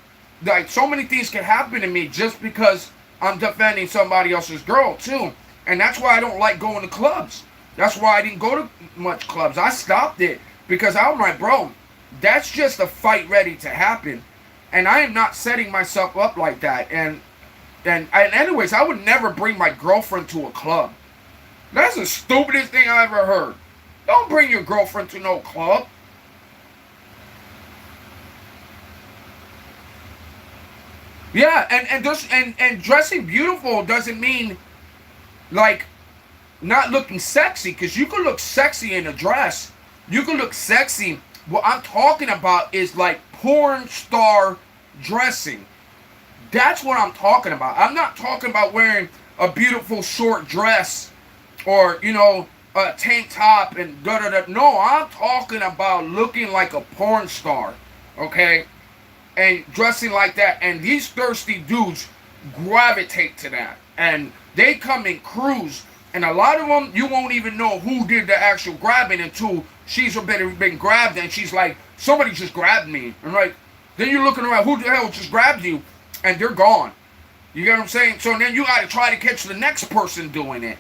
like, so many things can happen to me just because I'm defending somebody else's girl, too. And that's why I don't like going to clubs. That's why I didn't go to much clubs. I stopped it because I'm like, bro, that's just a fight ready to happen. And I am not setting myself up like that. And anyways, I would never bring my girlfriend to a club. That's the stupidest thing I ever heard. Don't bring your girlfriend to no club. Yeah, and dressing beautiful doesn't mean, like, not looking sexy. Because you can look sexy in a dress. You can look sexy. What I'm talking about is like porn star dressing. That's what I'm talking about. I'm not talking about wearing a beautiful short dress or, you know, a tank top and da-da-da. No, I'm talking about looking like a porn star, okay? And dressing like that. And these thirsty dudes gravitate to that. And they come in crews. And a lot of them, you won't even know who did the actual grabbing until she's been grabbed and she's like, somebody just grabbed me. And like, then you're looking around, who the hell just grabbed you? And they're gone. You get what I'm saying? So then you got to try to catch the next person doing it.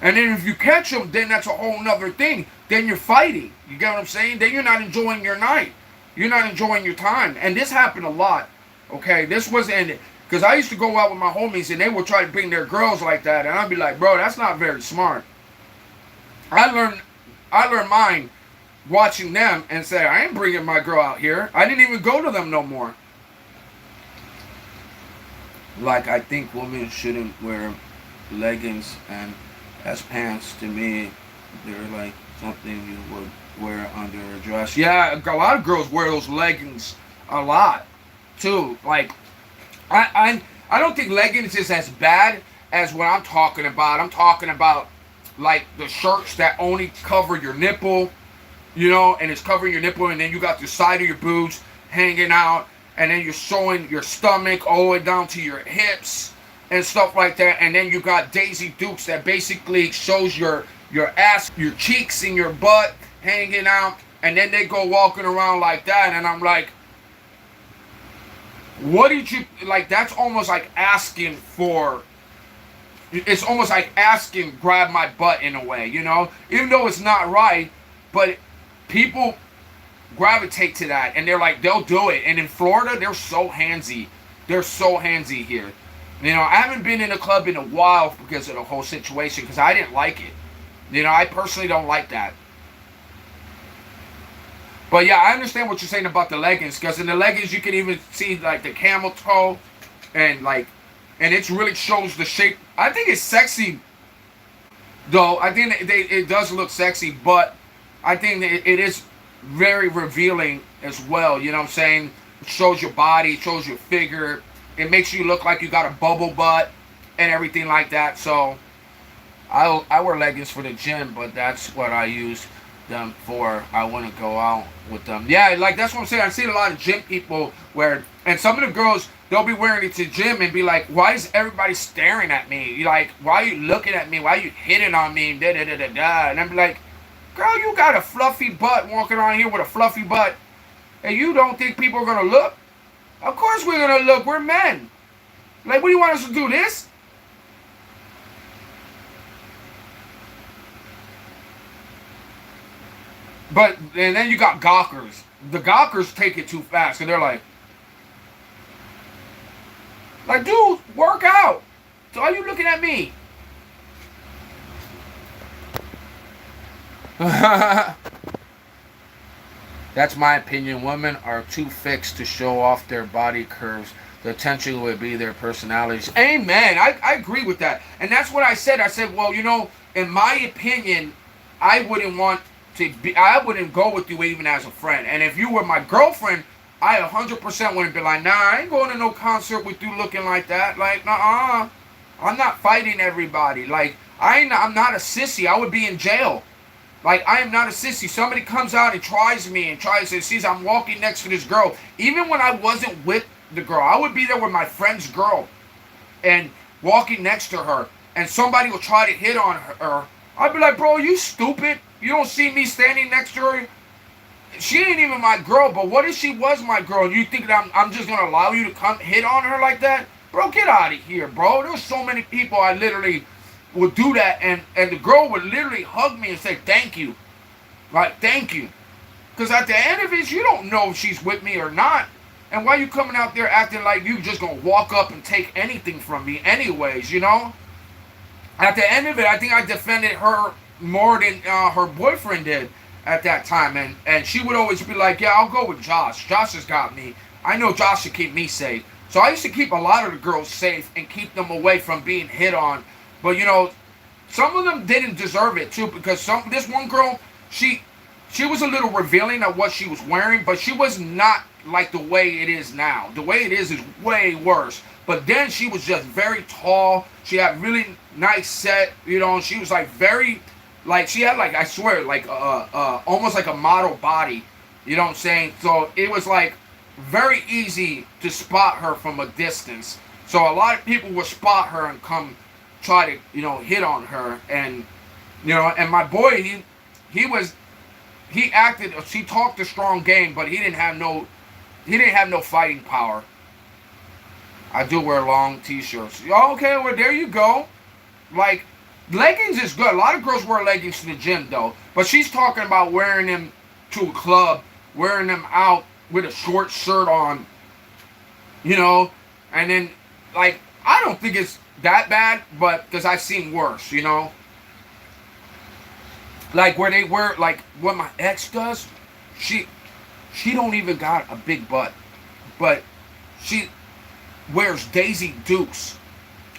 And then if you catch them, then that's a whole nother thing. Then you're fighting. You get what I'm saying? Then you're not enjoying your night. You're not enjoying your time. And this happened a lot. Okay? This wasn't, because I used to go out with my homies and they would try to bring their girls like that. And I'd be like, bro, that's not very smart. I learned mine watching them and say, I ain't bringing my girl out here. I didn't even go to them no more. Like, I think women shouldn't wear leggings and as pants. To me, they're like something you would wear under a dress. Yeah, a lot of girls wear those leggings a lot too. Like, I don't think leggings is as bad as what I'm talking about. I'm talking about like the shirts that only cover your nipple, you know, and it's covering your nipple, and then you got the side of your boobs hanging out, and then you're showing your stomach all the way down to your hips and stuff like that. And then you got Daisy Dukes that basically shows your ass, your cheeks and your butt hanging out, and then they go walking around like that. And I'm like, What did you like? That's almost like asking for. It's almost like asking, grab my butt in a way, you know. Even though it's not right, but people gravitate to that, and they're like, they'll do it. And in Florida, they're so handsy. They're so handsy here. You know, I haven't been in a club in a while because of the whole situation, because I didn't like it. You know, I personally don't like that. But yeah, I understand what you're saying about the leggings, because in the leggings you can even see like the camel toe, and like, and it really shows the shape. I think it's sexy, though. I think it does look sexy, but I think it is very revealing as well. You know what I'm saying? It shows your body, it shows your figure. It makes you look like you got a bubble butt and everything like that. So I wear leggings for the gym, but that's what I use them for. I want to go out with them. Yeah, like that's what I'm saying. I see a lot of gym people wear, and some of the girls, they'll be wearing it to gym and be like, "Why is everybody staring at me? You like, why are you looking at me? Why are you hitting on me?" Da da da da da. And I'm like, "Girl, you got a fluffy butt walking around here with a fluffy butt, and you don't think people are gonna look? Of course we're gonna look. We're men. Like, what do you want us to do? This?" But and then you got gawkers. The gawkers take it too fast, and they're like, dude, work out. So why are you looking at me? That's my opinion. Women are too fixed to show off their body curves. The attention would be their personalities. Amen. I agree with that. And that's what I said. I said, well, you know, in my opinion, I wouldn't want to be, I wouldn't go with you even as a friend. And if you were my girlfriend, I 100% wouldn't be like, nah, I ain't going to no concert with you looking like that. Like, nah, I'm not fighting everybody. Like, I'm not a sissy. I would be in jail. Like, I am not a sissy. Somebody comes out and tries me and tries and sees I'm walking next to this girl. Even when I wasn't with the girl, I would be there with my friend's girl and walking next to her, and somebody will try to hit on her. I'd be like, bro, you stupid? You don't see me standing next to her? She ain't even my girl, but what if she was my girl? You think that I'm just going to allow you to come hit on her like that? Bro, get out of here, bro. There's so many people I literally would do that, and the girl would literally hug me and say, thank you. Like, thank you. Because at the end of it, you don't know if she's with me or not. And why you coming out there acting like you just going to walk up and take anything from me anyways, you know? At the end of it, I think I defended her more than her boyfriend did at that time. And she would always be like, yeah, I'll go with Josh. Josh has got me. I know Josh should keep me safe. So I used to keep a lot of the girls safe and keep them away from being hit on. But, you know, some of them didn't deserve it, too. Because this one girl, she was a little revealing of what she was wearing. But she was not like the way it is now. The way it is way worse. But then she was just very tall. She had really nice set, you know. She was like very, like she had like, I swear, like almost like a model body, you know what I'm saying? So it was like very easy to spot her from a distance. So a lot of people would spot her and come try to, you know, hit on her. And, you know, and my boy, he talked a strong game, but he didn't have no fighting power. I do wear long t-shirts. Okay, well, there you go. Like, leggings is good. A lot of girls wear leggings to the gym, though. But she's talking about wearing them to a club, wearing them out with a short shirt on, you know. And then, like, I don't think it's that bad, but because I've seen worse, you know. Like, where they wear, like, what my ex does, she don't even got a big butt. But she wears Daisy Dukes,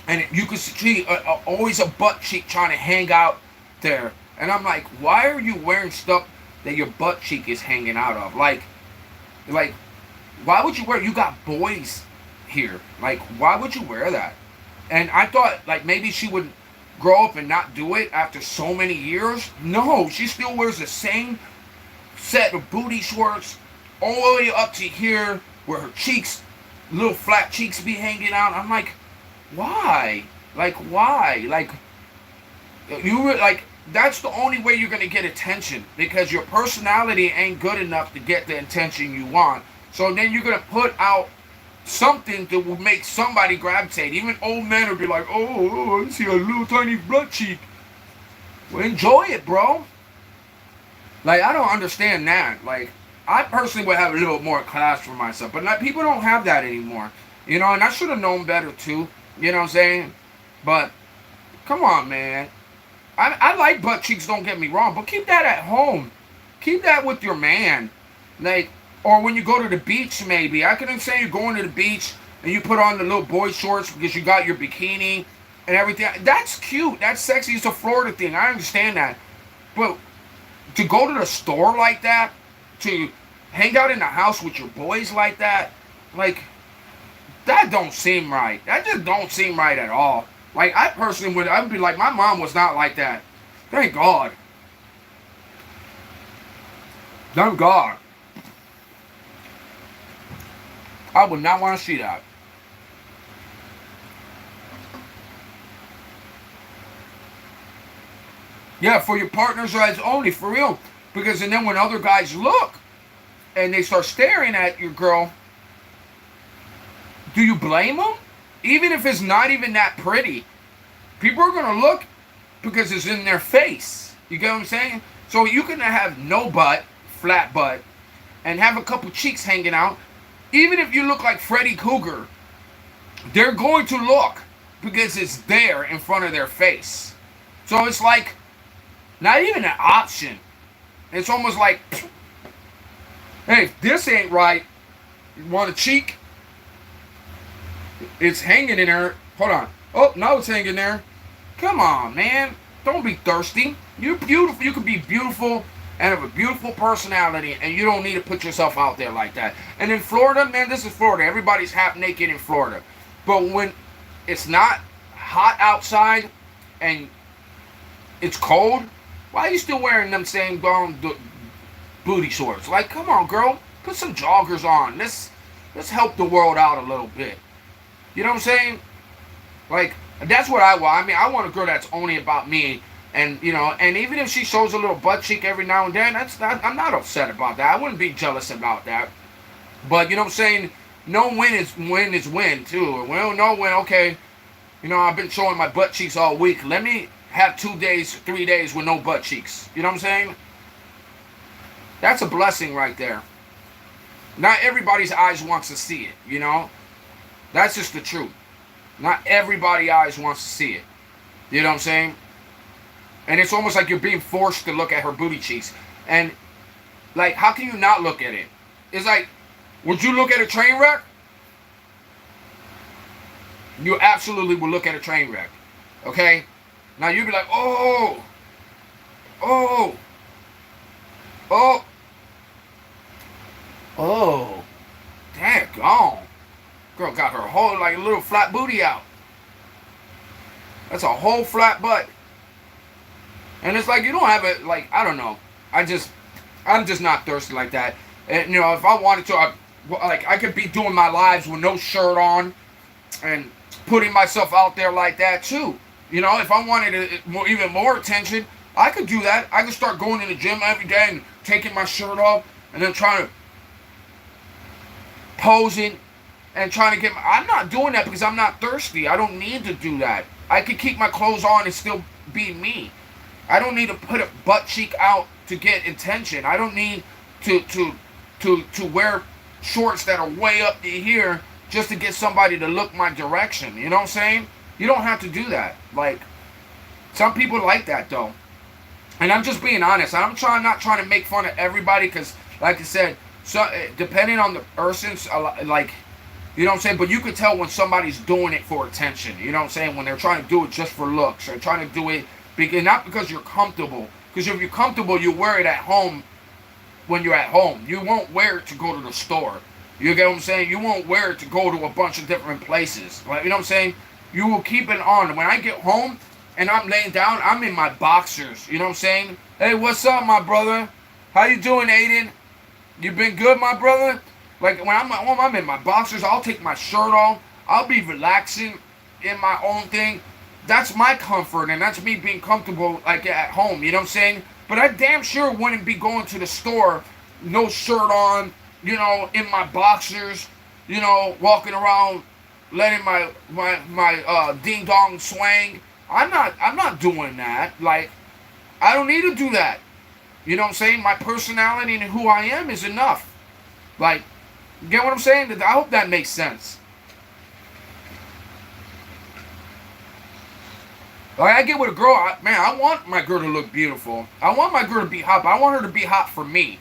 and you can see always a butt cheek trying to hang out there. And I'm like, why are you wearing stuff that your butt cheek is hanging out of? Like, why would you wear? You got boys here. Like, why would you wear that? And I thought, like, maybe she would grow up and not do it after so many years. No, she still wears the same set of booty shorts all the way up to here, where her cheeks, little flat cheeks be hanging out. I'm like, why? Like, why? Like, that's the only way you're gonna get attention, because your personality ain't good enough to get the attention you want. So then you're gonna put out something that will make somebody gravitate. Even old men would be like, oh, I see a little tiny butt cheek. Well, enjoy it, bro. Like, I don't understand that. Like, I personally would have a little more class for myself, but like, people don't have that anymore. You know, and I should have known better too. You know what I'm saying? But come on, man. I like butt cheeks, don't get me wrong, but keep that at home. Keep that with your man. Like, or when you go to the beach, maybe. I couldn't say you're going to the beach and you put on the little boy shorts because you got your bikini and everything. That's cute. That's sexy. It's a Florida thing. I understand that. But to go to the store like that, to hang out in the house with your boys like that, like, that don't seem right. That just don't seem right at all. Like, I personally would, I would be like, my mom was not like that. Thank God. Thank God. I would not want to see that. Yeah, for your partner's eyes only, for real. Because and then when other guys look and they start staring at your girl, do you blame them? Even if it's not even that pretty, people are going to look because it's in their face. You get what I'm saying? So you can have no butt, flat butt, and have a couple cheeks hanging out. Even if you look like Freddy Cougar, they're going to look because it's there in front of their face. So it's like not even an option. It's almost like, hey, if this ain't right, you want a cheek? It's hanging in there. Hold on. Oh, now it's hanging there. Come on, man. Don't be thirsty. You're beautiful. You can be beautiful and have a beautiful personality, and you don't need to put yourself out there like that. And in Florida, man, this is Florida. Everybody's half naked in Florida. But when it's not hot outside and it's cold, why are you still wearing them same booty shorts? Like, come on, girl. Put some joggers on. Let's help the world out a little bit. You know what I'm saying? Like, that's what I want. I mean, I want a girl that's only about me. And, you know, and even if she shows a little butt cheek every now and then, I'm not upset about that. I wouldn't be jealous about that. But, you know what I'm saying? No win is win, too. We don't know when, okay, you know, I've been showing my butt cheeks all week. Let me have 2 days, 3 days with no butt cheeks. You know what I'm saying? That's a blessing right there. Not everybody's eyes wants to see it, you know? That's just the truth. Not everybody's eyes wants to see it. You know what I'm saying? And it's almost like you're being forced to look at her booty cheeks. And, like, how can you not look at it? It's like, would you look at a train wreck? You absolutely would look at a train wreck. Okay? Now you'd be like, oh, oh, oh, oh, daggone. Girl got her whole, like, little flat booty out. That's a whole flat butt. And it's like, you don't have it, like, I don't know. I'm just not thirsty like that. And, you know, if I wanted to, I could be doing my lives with no shirt on and putting myself out there like that, too. You know, if I wanted even more attention, I could do that. I could start going to the gym every day and taking my shirt off and then trying to posing and trying to get I'm not doing that because I'm not thirsty. I don't need to do that. I could keep my clothes on and still be me. I don't need to put a butt cheek out to get attention. I don't need to wear shorts that are way up to here just to get somebody to look my direction. You know what I'm saying? You don't have to do that. Like, some people like that, though. And I'm just being honest. I'm not trying to make fun of everybody because, like I said, so depending on the person's, like, you know what I'm saying? But you can tell when somebody's doing it for attention. You know what I'm saying? When they're trying to do it just for looks. They're trying to do it not because you're comfortable. Because if you're comfortable, you wear it at home when you're at home. You won't wear it to go to the store. You get what I'm saying? You won't wear it to go to a bunch of different places. Like, you know what I'm saying? You will keep it on. When I get home and I'm laying down, I'm in my boxers. You know what I'm saying? Hey, what's up, my brother? How you doing, Aiden? You been good, my brother? Like, when I'm at home, I'm in my boxers. I'll take my shirt off. I'll be relaxing in my own thing. That's my comfort, and that's me being comfortable, like, at home. You know what I'm saying? But I damn sure wouldn't be going to the store, no shirt on, you know, in my boxers, walking around, letting my ding dong swing. I'm not doing that. Like, I don't need to do that. You know what I'm saying? My personality and who I am is enough. Like, get what I'm saying? I hope that makes sense. Like, I get with a girl, man, I want my girl to look beautiful. I want my girl to be hot, but I want her to be hot for me.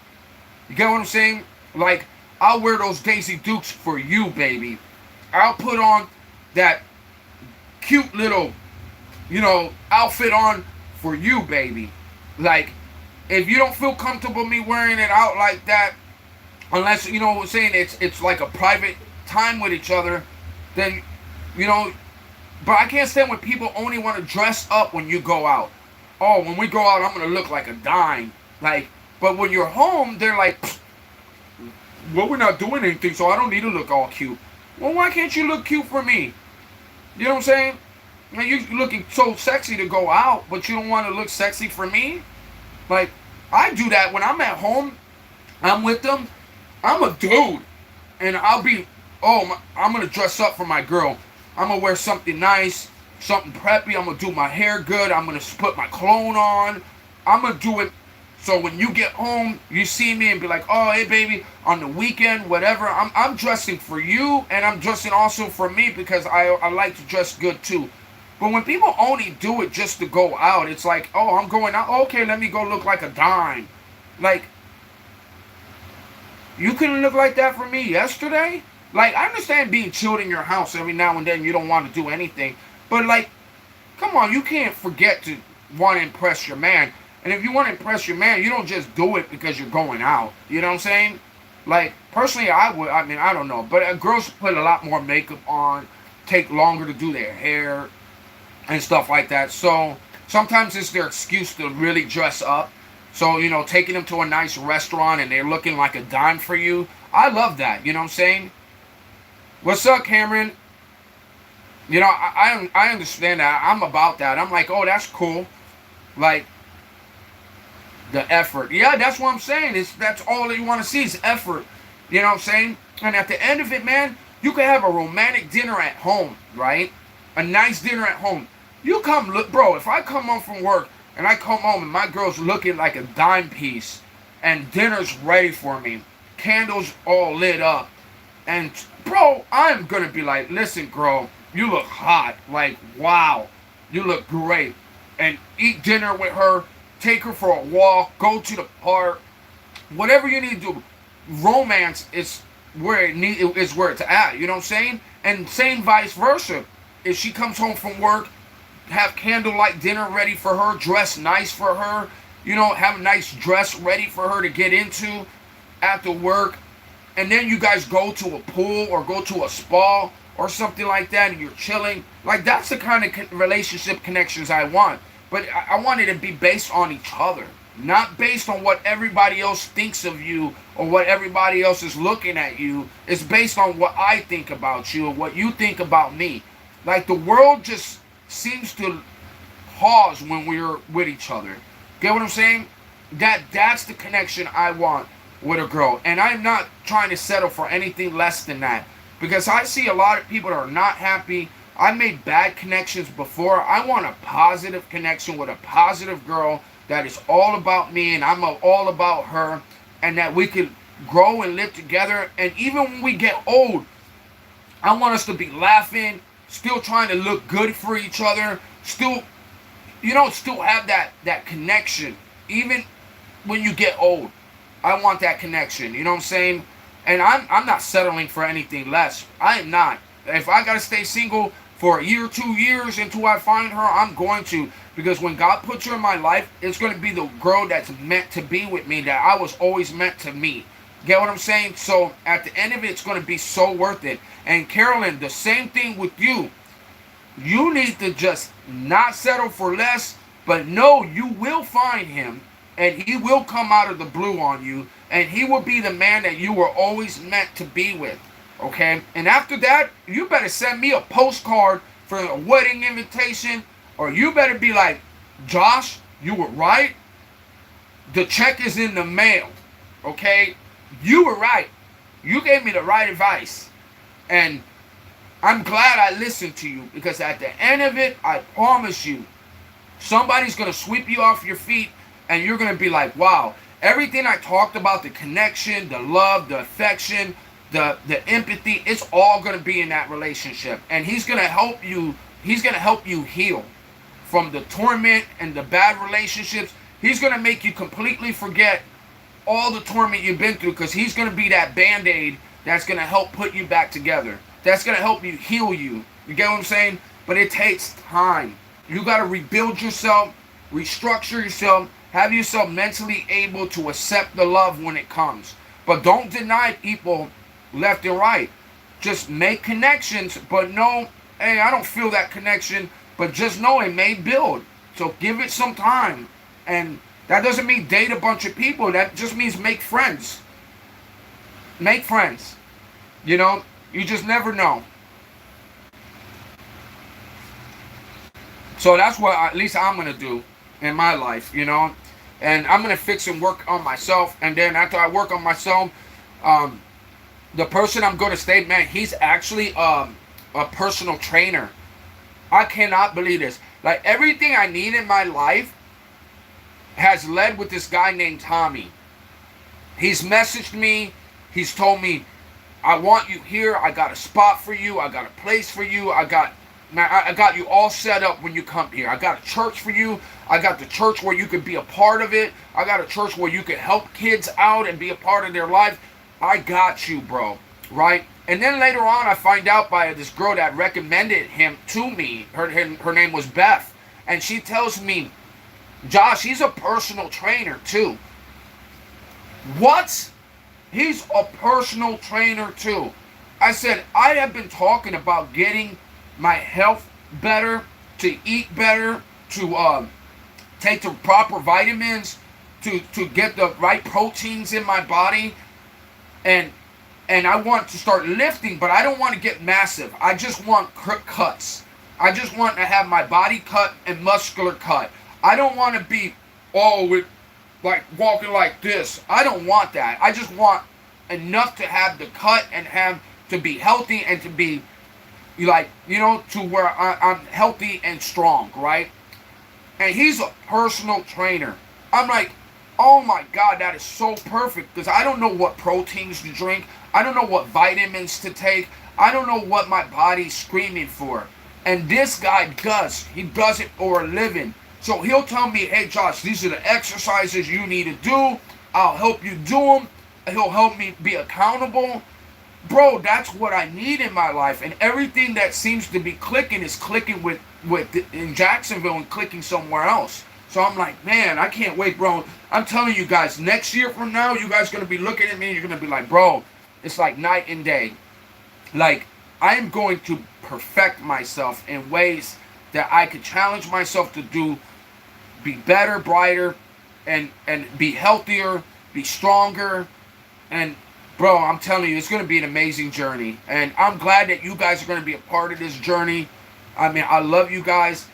You get what I'm saying? Like, I'll wear those Daisy Dukes for you, baby. I'll put on that cute little, outfit on for you, baby. Like, if you don't feel comfortable me wearing it out like that, unless, you know what I'm saying, it's like a private time with each other, then, you know, but I can't stand when people only want to dress up when you go out. Oh, when we go out, I'm going to look like a dime. Like, but when you're home, they're like, well, we're not doing anything, so I don't need to look all cute. Well, why can't you look cute for me? You know what I'm saying? I mean, you're looking so sexy to go out, but you don't want to look sexy for me? Like, I do that when I'm at home. I'm with them. I'm a dude. And I'm going to dress up for my girl. I'm going to wear something nice, something preppy. I'm going to do my hair good. I'm going to put my cologne on. I'm going to do it so when you get home, you see me and be like, oh, hey, baby, on the weekend, whatever. I'm dressing for you, and I'm dressing also for me because I like to dress good, too. But when people only do it just to go out, it's like, oh, I'm going out. Okay, let me go look like a dime. Like, you couldn't look like that for me yesterday? Like, I understand being chilled in your house every now and then. You don't want to do anything. But, like, come on, you can't forget to want to impress your man. And if you want to impress your man, you don't just do it because you're going out. You know what I'm saying? Like, personally, I would. I mean, I don't know. But girls put a lot more makeup on, take longer to do their hair, and stuff like that. So, sometimes it's their excuse to really dress up. So, taking them to a nice restaurant and they're looking like a dime for you. I love that. You know what I'm saying? What's up, Cameron? I understand that. I'm about that. I'm like, oh, that's cool. Like, the effort. Yeah, that's what I'm saying. That's all that you want to see is effort. You know what I'm saying? And at the end of it, man, you can have a romantic dinner at home, right? A nice dinner at home. You come look, bro, if I come home from work and I come home and my girl's looking like a dime piece and dinner's ready for me, candles all lit up, and bro, I'm gonna be like, listen, girl, you look hot. Like, wow, you look great. And eat dinner with her, take her for a walk, go to the park, whatever you need to do. Romance is where it's at. You know what I'm saying? And same vice versa. If she comes home from work, have candlelight dinner ready for her, dress nice for her, have a nice dress ready for her to get into after work. And then you guys go to a pool or go to a spa or something like that and you're chilling. Like, that's the kind of relationship connections I want. But I want it to be based on each other. Not based on what everybody else thinks of you or what everybody else is looking at you. It's based on what I think about you and what you think about me. Like, the world just seems to pause when we're with each other. Get what I'm saying? That's the connection I want with a girl. And I'm not trying to settle for anything less than that. Because I see a lot of people that are not happy. I made bad connections before. I want a positive connection with a positive girl that is all about me and I'm all about her. And that we could grow and live together. And even when we get old, I want us to be laughing, still trying to look good for each other, still have that connection. Even when you get old, I want that connection. You know what I'm saying? And I'm not settling for anything less. I am not. If I gotta stay single for a year, 2 years until I find her, I'm going to. Because when God puts her in my life, it's gonna be the girl that's meant to be with me, that I was always meant to meet. Get what I'm saying? So at the end of it, it's gonna be so worth it. And Carolyn, the same thing with you. You need to just not settle for less, but know you will find him, and he will come out of the blue on you, and he will be the man that you were always meant to be with, okay? And after that, you better send me a postcard for a wedding invitation, or you better be like, Josh, you were right. The check is in the mail, okay? You were right. You gave me the right advice. And I'm glad I listened to you, because at the end of it, I promise you, somebody's going to sweep you off your feet, and you're going to be like, wow, everything I talked about, the connection, the love, the affection, the empathy, it's all going to be in that relationship. And he's going to help you heal from the torment and the bad relationships. He's going to make you completely forget all the torment you've been through, because he's going to be that band-aid that's going to help put you back together. That's going to help you heal you. You get what I'm saying? But it takes time. You got to rebuild yourself, restructure yourself, have yourself mentally able to accept the love when it comes. But don't deny people left and right. Just make connections, but know, hey, I don't feel that connection, but just know it may build. So give it some time. And that doesn't mean date a bunch of people. That just means make friends. Make friends. You know, you just never know. So that's what at least I'm going to do in my life, you know. And I'm going to fix and work on myself. And then after I work on myself, the person I'm going to stay, man, he's actually a personal trainer. I cannot believe this. Like, everything I need in my life has led with this guy named Tommy. He's messaged me. He's told me, I want you here. I got a spot for you. I got a place for you. I got you all set up when you come here. I got a church for you. I got the church where you could be a part of it. I got a church where you could help kids out and be a part of their life. I got you, bro. Right? And then later on, I find out by this girl that recommended him to me. Her name was Beth. And she tells me, Josh, he's a personal trainer too. What? He's a personal trainer too. I said, I have been talking about getting my health better, to eat better, to take the proper vitamins, to get the right proteins in my body, and I want to start lifting, but I don't want to get massive. I just want cuts. I just want to have my body cut and muscular cut. I don't want to be with like walking like this. I don't want that. I just want enough to have the cut and have to be healthy and to be like, you know, to where I'm healthy and strong, right? And he's a personal trainer. I'm like, oh my God, that is so perfect, because I don't know what proteins to drink. I don't know what vitamins to take. I don't know what my body's screaming for. And this guy does. He does it for a living. So he'll tell me, hey Josh, these are the exercises you need to do. I'll help you do them. He'll help me be accountable. Bro, that's what I need in my life. And everything that seems to be clicking is clicking with in Jacksonville and clicking somewhere else. So I'm like, man, I can't wait, bro. I'm telling you guys, next year from now, you guys are going to be looking at me and you're going to be like, bro, it's like night and day. Like, I am going to perfect myself in ways that I could challenge myself to do, be better, brighter, and be healthier, be stronger. And bro, I'm telling you, it's going to be an amazing journey. And I'm glad that you guys are going to be a part of this journey. I mean, I love you guys.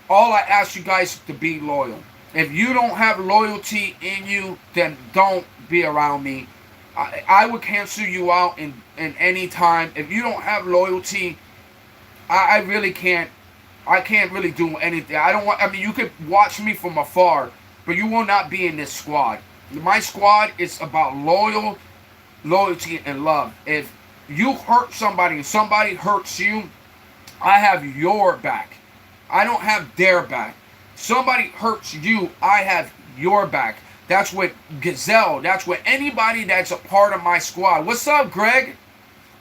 All I ask you guys is to be loyal. If you don't have loyalty in you, then don't be around me. I would cancel you out in any time. If you don't have loyalty, I really can't. I can't really do anything. I mean, you could watch me from afar, but you will not be in this squad. My squad is about loyalty and love. If you hurt somebody and somebody hurts you, I have your back. I don't have their back. Somebody hurts you, I have your back. That's what Gazelle, that's what anybody that's a part of my squad. What's up, Greg?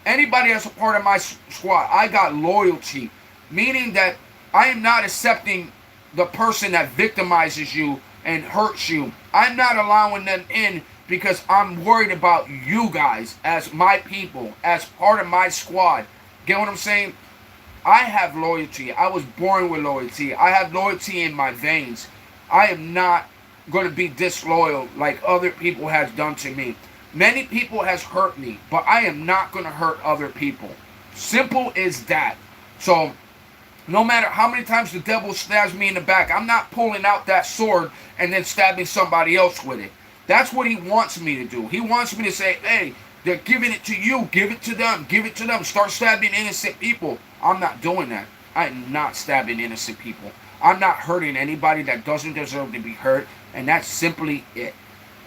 Anybody that's a part of my squad, I got loyalty. Meaning that I am not accepting the person that victimizes you and hurts you. I'm not allowing them in because I'm worried about you guys as my people, as part of my squad. Get what I'm saying? I have loyalty. I was born with loyalty. I have loyalty in my veins. I am not going to be disloyal like other people has done to me. Many people has hurt me, but I am not going to hurt other people. Simple as that. So no matter how many times the devil stabs me in the back, I'm not pulling out that sword and then stabbing somebody else with it. That's what he wants me to do. He wants me to say, hey, They're giving it to you. Give it to them. Give it to them. Start stabbing innocent people. I'm not doing that. I'm not stabbing innocent people. I'm not hurting anybody that doesn't deserve to be hurt. And that's simply it.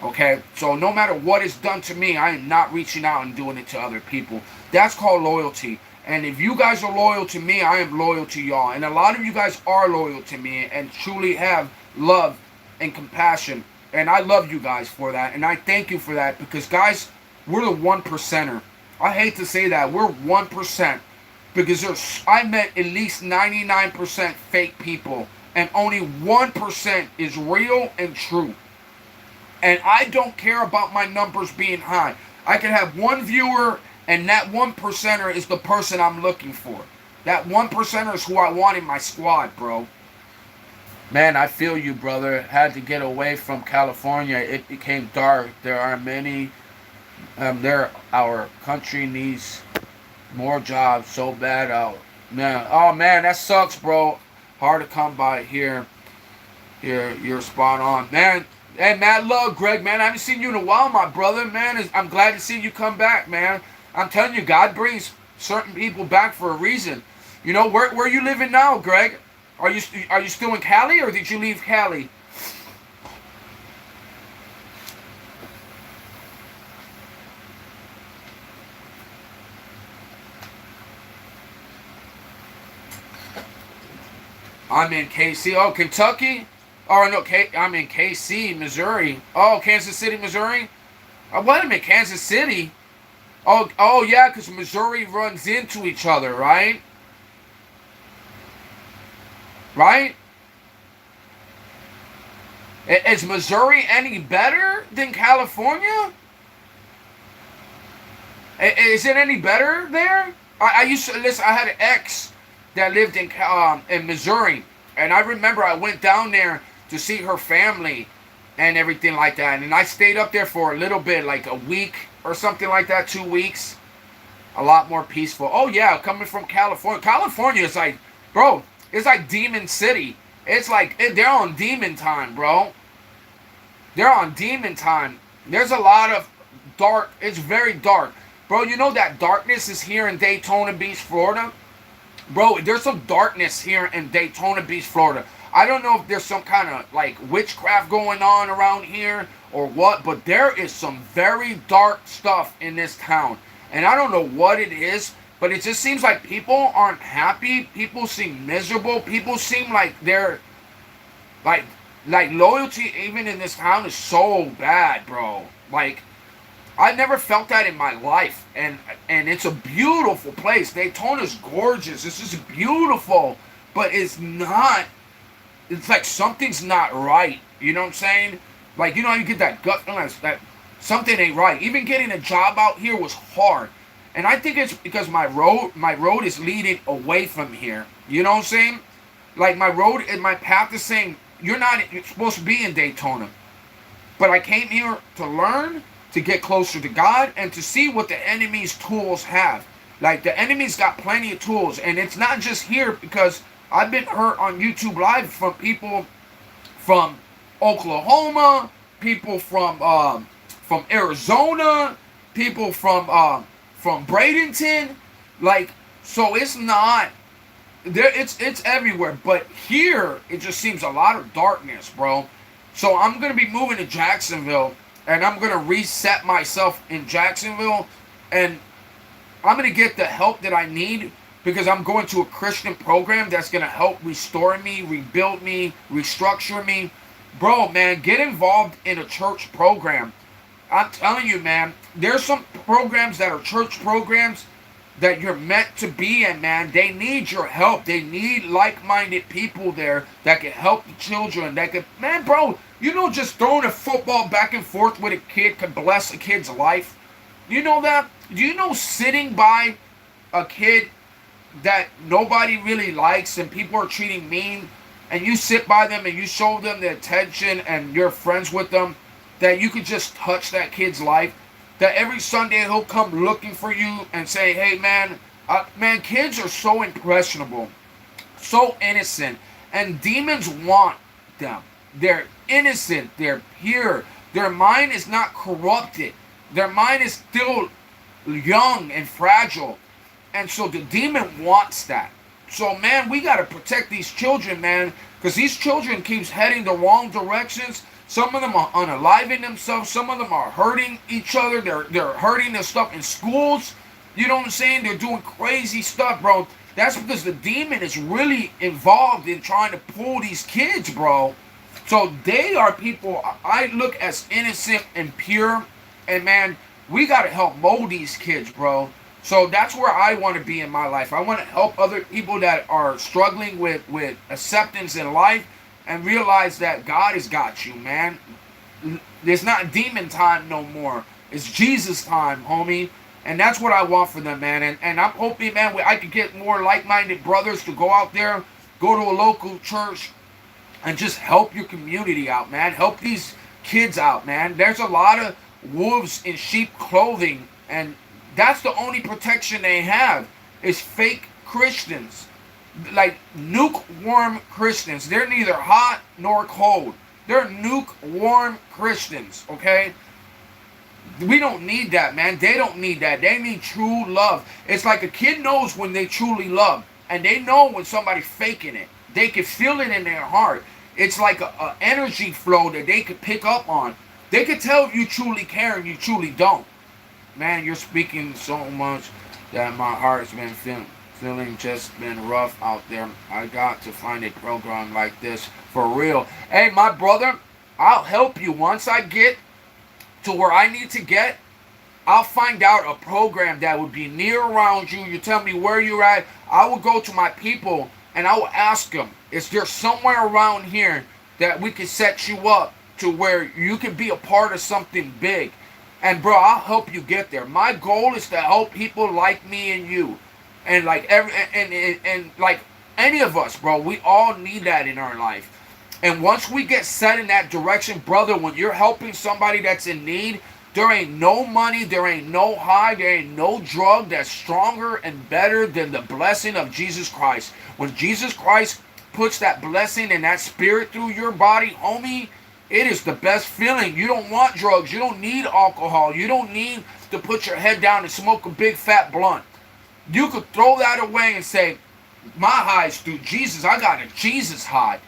Okay? So no matter what is done to me, I am not reaching out and doing it to other people. That's called loyalty. And if you guys are loyal to me, I am loyal to y'all. And a lot of you guys are loyal to me and truly have love and compassion. And I love you guys for that. And I thank you for that. Because, guys, we're the 1%er. I hate to say that. We're 1%. Because I met at least 99% fake people. And only 1% is real and true. And I don't care about my numbers being high. I can have one viewer, and that 1%er is the person I'm looking for. That 1%er is who I want in my squad, bro. Man, I feel you, brother. Had to get away from California. It became dark. There are many... our country needs more jobs so bad out. Man, oh man, that sucks, bro. Hard to come by here. You're spot on, man. And mad love, Greg, man. I haven't seen you in a while, my brother, man. I'm glad to see you come back, man. I'm telling you, God brings certain people back for a reason. You know, where are you living now, Greg? Are you still in Cali, or did you leave Cali? I'm in KC. Oh, Kentucky? Oh, no, I'm in KC, Missouri. Oh, Kansas City, Missouri? Wait a minute, Kansas City? Oh, yeah, because Missouri runs into each other, right? Right? Is Missouri any better than California? Is it any better there? I used to listen. I had an ex that lived in Missouri, and I remember I went down there to see her family and everything like that, and I stayed up there for a little bit, like a week or something like that, 2 weeks. A lot more peaceful. Oh yeah, coming from California. California is like, bro, it's like Demon City. It's like they're on demon time, bro. They're on demon time. There's a lot of dark. It's very dark, bro. You know that darkness is here in Daytona Beach, Florida. Bro, there's some darkness here in Daytona Beach, Florida. I don't know if there's some kind of like witchcraft going on around here or what, but there is some very dark stuff in this town. And I don't know what it is, but it just seems like people aren't happy. People seem miserable. People seem like they're like loyalty even in this town is so bad, bro. Like, I never felt that in my life, and it's a beautiful place. Daytona's gorgeous. It's just beautiful, but it's not. It's like something's not right. You know what I'm saying? Like, you know how you get that gut feeling that something ain't right. Even getting a job out here was hard, and I think it's because my road is leading away from here. You know what I'm saying? Like my road and my path is saying you're supposed to be in Daytona, but I came here to learn, to get closer to God, and to see what the enemy's tools have. Like, the enemy's got plenty of tools, and it's not just here, because I've been hurt on YouTube Live from people from Oklahoma, people from Arizona, people from Bradenton. Like, so it's not there. It's everywhere, but here it just seems a lot of darkness, bro. So I'm gonna be moving to Jacksonville, and I'm going to reset myself in Jacksonville, and I'm going to get the help that I need, because I'm going to a Christian program that's going to help restore me, rebuild me, restructure me. Bro, man, get involved in a church program. I'm telling you, man, there's some programs that are church programs that you're meant to be in, man. They need your help. They need like-minded people there that can help the children. That can, man, bro, you know, just throwing a football back and forth with a kid can bless a kid's life. You know that? Do you know sitting by a kid that nobody really likes and people are treating mean, and you sit by them and you show them the attention and you're friends with them, that you could just touch that kid's life? That every Sunday he'll come looking for you and say, hey, man, kids are so impressionable, so innocent, and demons want them. They're innocent, they're pure, their mind is not corrupted, their mind is still young and fragile. And so the demon wants that. So, man, we got to protect these children, man, because these children keeps heading the wrong directions. Some of them are unaliving themselves. Some of them are hurting each other. They're hurting their stuff in schools. You know what I'm saying? They're doing crazy stuff, bro. That's because the demon is really involved in trying to pull these kids, bro. So they are people I look as innocent and pure. And, man, we got to help mold these kids, bro. So that's where I want to be in my life. I want to help other people that are struggling with acceptance in life and realize that God has got you, man. There's not demon time no more. It's Jesus time, homie. And that's what I want for them, man. And I'm hoping, man, I could get more like-minded brothers to go out there, go to a local church, and just help your community out, man. Help these kids out, man. There's a lot of wolves in sheep clothing, and that's the only protection they have is fake Christians. Like lukewarm Christians. They're neither hot nor cold. They're lukewarm Christians, okay? We don't need that, man. They don't need that. They need true love. It's like a kid knows when they truly love. And they know when somebody's faking it. They can feel it in their heart. It's like a energy flow that they could pick up on. They could tell if you truly care and you truly don't. Man, you're speaking so much that my heart's been feeling just been rough out there. I got to find a program like this for real. Hey, my brother, I'll help you. Once I get to where I need to get, I'll find out a program that would be near around you. You tell me where you're at. I will go to my people and I will ask them, is there somewhere around here that we can set you up to where you can be a part of something big? And bro, I'll help you get there. My goal is to help people like me and you. And like and like any of us, bro, we all need that in our life. And once we get set in that direction, brother, when you're helping somebody that's in need, there ain't no money, there ain't no high, there ain't no drug that's stronger and better than the blessing of Jesus Christ. When Jesus Christ puts that blessing and that spirit through your body, homie, it is the best feeling. You don't want drugs. You don't need alcohol. You don't need to put your head down and smoke a big fat blunt. You could throw that away and say, my high is through Jesus. I got a Jesus high.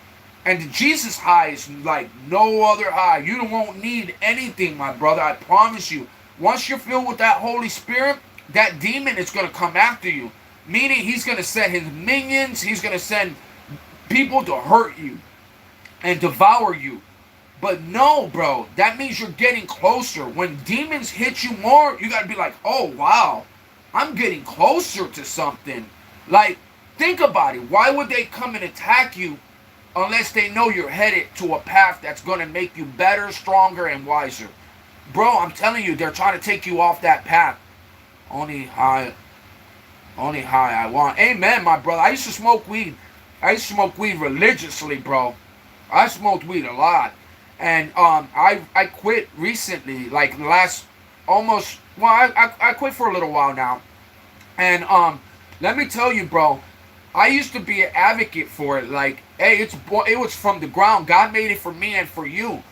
And the Jesus high is like no other high. You won't need anything, my brother. I promise you. Once you're filled with that Holy Spirit, that demon is going to come after you. Meaning he's going to send his minions. He's going to send people to hurt you and devour you. But no, bro, that means you're getting closer. When demons hit you more, you got to be like, oh, wow, I'm getting closer to something. Like, think about it. Why would they come and attack you unless they know you're headed to a path that's going to make you better, stronger, and wiser? Bro, I'm telling you, they're trying to take you off that path. Only high I want. Amen, my brother. I used to smoke weed. I used to smoke weed religiously, bro. I smoked weed a lot. And I quit recently, like last almost, well, I quit for a little while now. And let me tell you, bro, I used to be an advocate for it. Like, hey, it was from the ground. God made it for me and for you.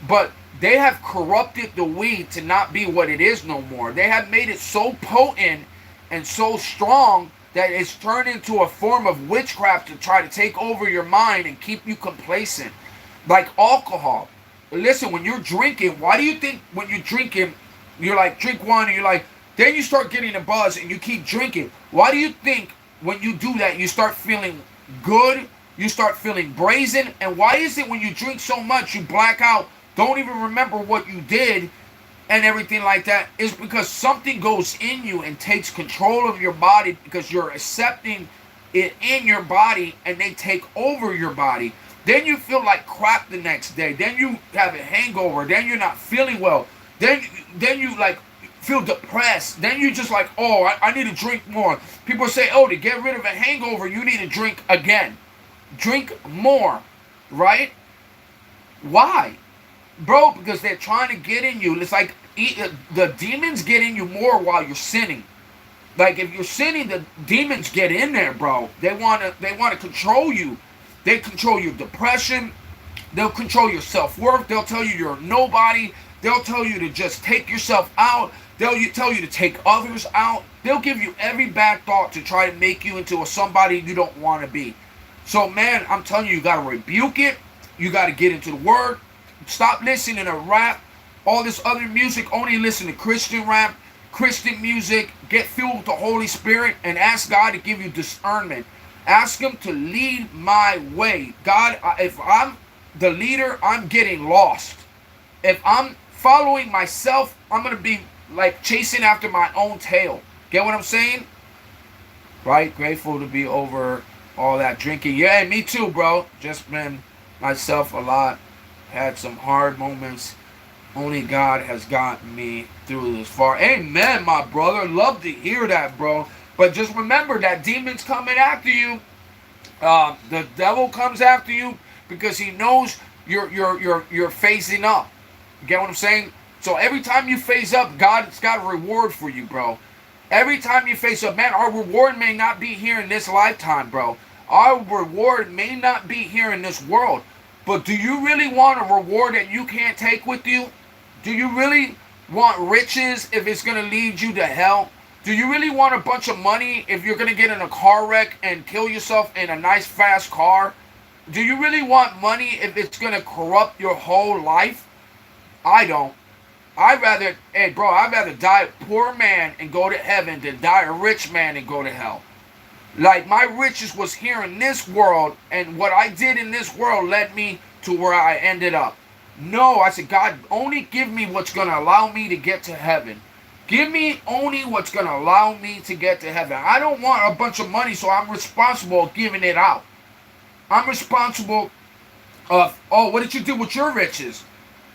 But they have corrupted the weed to not be what it is no more. They have made it so potent and so strong that it's turned into a form of witchcraft to try to take over your mind and keep you complacent. Like alcohol. Listen, when you're drinking, why do you think when you're drinking, you're like, drink one, and you're like, then you start getting a buzz and you keep drinking? Why do you think when you do that, you start feeling good, you start feeling brazen? And why is it when you drink so much, you black out, don't even remember what you did and everything like that? It's because something goes in you and takes control of your body because you're accepting it in your body and they take over your body. Then you feel like crap the next day. Then you have a hangover. Then you're not feeling well. Then you like feel depressed. Then you just like, oh, I need to drink more. People say, oh, to get rid of a hangover, you need to drink again. Drink more, right? Why? Bro, because they're trying to get in you. It's like the demons get in you more while you're sinning. Like if you're sinning, the demons get in there, bro. They want to control you. They control your depression. They'll control your self-worth. They'll tell you you're a nobody. They'll tell you to just take yourself out. They'll tell you to take others out. They'll give you every bad thought to try to make you into somebody you don't want to be. So, man, I'm telling you, you got to rebuke it. You got to get into the Word. Stop listening to rap, all this other music. Only listen to Christian rap, Christian music. Get filled with the Holy Spirit and ask God to give you discernment. Ask Him to lead my way. God, if I'm the leader, I'm getting lost. If I'm following myself, I'm going to be like chasing after my own tail. Get what I'm saying? Right? Grateful to be over all that drinking. Yeah, me too, bro. Just been myself a lot. Had some hard moments. Only God has gotten me through this far. Amen, my brother. Love to hear that, bro. But just remember that demon's coming after you. The devil comes after you because he knows you're phasing up. You get what I'm saying? So every time you phase up, God's got a reward for you, bro. Every time you face up, man, our reward may not be here in this lifetime, bro. Our reward may not be here in this world. But do you really want a reward that you can't take with you? Do you really want riches if it's going to lead you to hell? Do you really want a bunch of money if you're going to get in a car wreck and kill yourself in a nice fast car? Do you really want money if it's going to corrupt your whole life? I don't. I'd rather die a poor man and go to heaven than die a rich man and go to hell. Like, my riches was here in this world, and what I did in this world led me to where I ended up. No, I said, God, only give me what's going to allow me to get to heaven. Give me only what's going to allow me to get to heaven. I don't want a bunch of money, so I'm responsible for giving it out. I'm responsible of, oh, what did you do with your riches?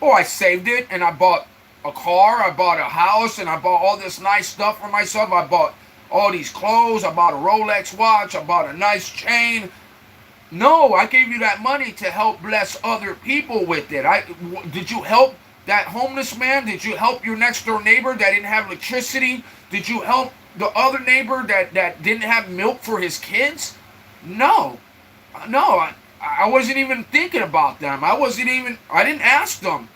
Oh, I saved it, and I bought a car, I bought a house, and I bought all this nice stuff for myself. I bought all these clothes, I bought a Rolex watch, I bought a nice chain. No, I gave you that money to help bless other people with it. Did you help that homeless man? Did you help your next door neighbor that didn't have electricity? Did you help the other neighbor that didn't have milk for his kids? No. I wasn't even thinking about them. I didn't ask them.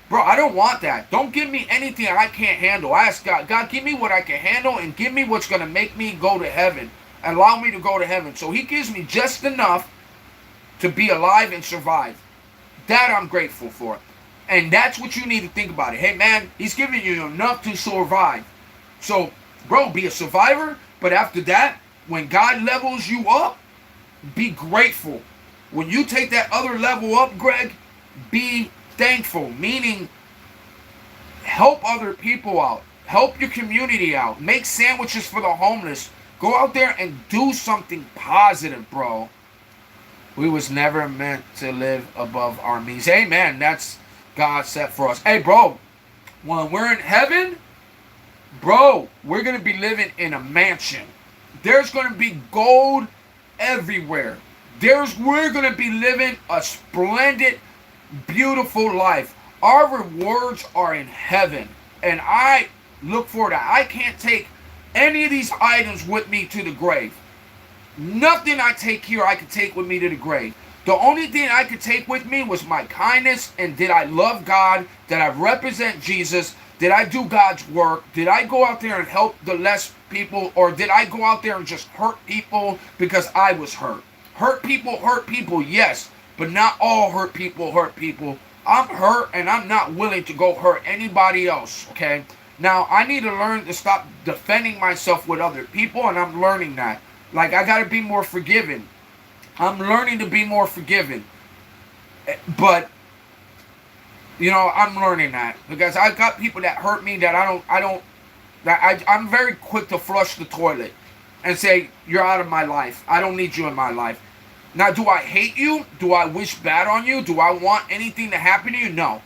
Bro, I don't want that. Don't give me anything I can't handle. I ask God, God, give me what I can handle and give me what's going to make me go to heaven. Allow me to go to heaven. So He gives me just enough to be alive and survive. That I'm grateful for. And that's what you need to think about it. Hey, man, He's giving you enough to survive. So, bro, be a survivor. But after that, when God levels you up, be grateful. When you take that other level up, Greg, be thankful, meaning help other people out, help your community out, make sandwiches for the homeless, go out there and do something positive, bro. We was never meant to live above our means. Amen. That's God set for us. Hey, bro, when we're in heaven, bro, we're going to be living in a mansion. There's going to be gold everywhere. We're going to be living a splendid, beautiful life. Our rewards are in heaven, and I look forward to that. I can't take any of these items with me to the grave. Nothing I take here I could take with me to the grave. The only thing I could take with me was my kindness, and did I love God? Did I represent Jesus? Did I do God's work? Did I go out there and help the less people, or did I go out there and just hurt people because I was hurt? Hurt people, yes. But not all hurt people. I'm hurt, and I'm not willing to go hurt anybody else, okay? Now, I need to learn to stop defending myself with other people, and I'm learning that. Like, I got to be more forgiving. I'm learning to be more forgiving. But, you know, I'm learning that. Because I've got people that hurt me that I'm very quick to flush the toilet and say, you're out of my life. I don't need you in my life. Now, do I hate you? Do I wish bad on you? Do I want anything to happen to you? No.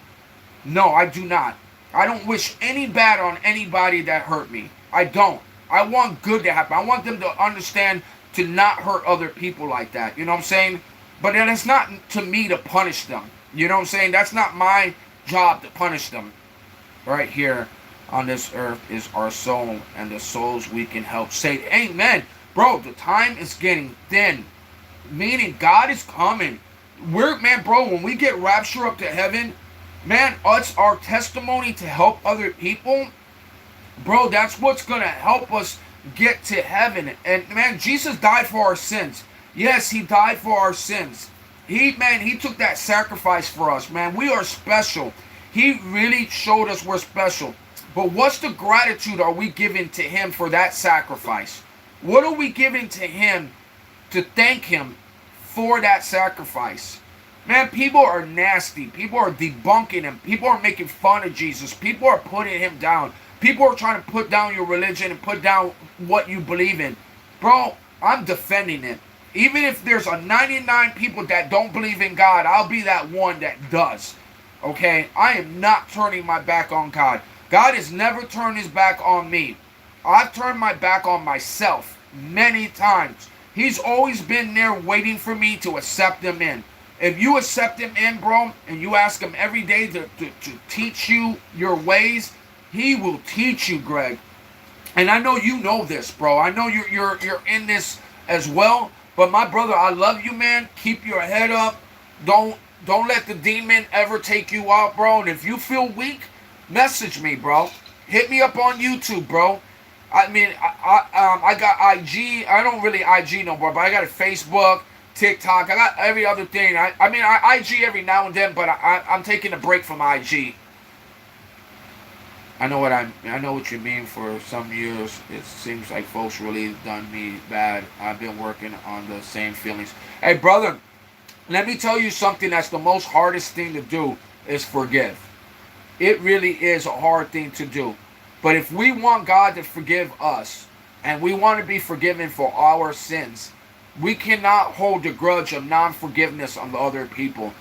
No, I do not. I don't wish any bad on anybody that hurt me. I don't. I want good to happen. I want them to understand to not hurt other people like that. You know what I'm saying? But then it's not to me to punish them. You know what I'm saying? That's not my job to punish them. Right here on this earth is our soul, and the souls we can help save. Amen. Bro, the time is getting thin. Meaning God is coming. Bro, when we get raptured up to heaven, Man, it's our testimony to help other people. Bro, that's what's going to help us get to heaven. And man, Jesus died for our sins. Yes, he died for our sins. He took that sacrifice for us, man. We are special. He really showed us we're special. But what's the gratitude are we giving to him for that sacrifice? What are we giving to him to thank him for that sacrifice? Man, people are nasty. People are debunking him. People are making fun of Jesus. People are putting him down. People are trying to put down your religion and put down what you believe in. Bro, I'm defending it. Even if there's a 99 people that don't believe in God, I'll be that one that does. Okay? I am not turning my back on God. God has never turned his back on me. I've turned my back on myself many times. He's always been there waiting for me to accept him in. If you accept him in, bro, and you ask him every day to teach you your ways, he will teach you, Greg. And I know you know this, bro. I know you're in this as well. But my brother, I love you, man. Keep your head up. Don't let the demon ever take you out, bro. And if you feel weak, message me, bro. Hit me up on YouTube, bro. I mean, I got IG. I don't really IG no more, but I got a Facebook, TikTok. I got every other thing. I IG every now and then, but I'm taking a break from IG. I know what you mean. For some years, it seems like folks really done me bad. I've been working on the same feelings. Hey, brother, let me tell you something that's the most hardest thing to do is forgive. It really is a hard thing to do. But if we want God to forgive us, and we want to be forgiven for our sins, we cannot hold the grudge of non-forgiveness on the other people.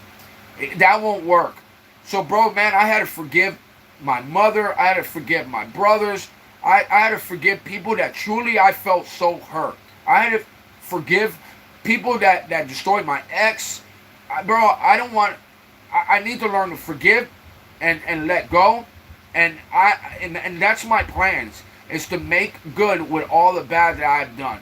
That won't work. So, bro, man, I had to forgive my mother. I had to forgive my brothers. I had to forgive people that truly I felt so hurt. I had to forgive people that destroyed my ex. Bro, I need to learn to forgive and let go. And that's my plans, is to make good with all the bad that I've done.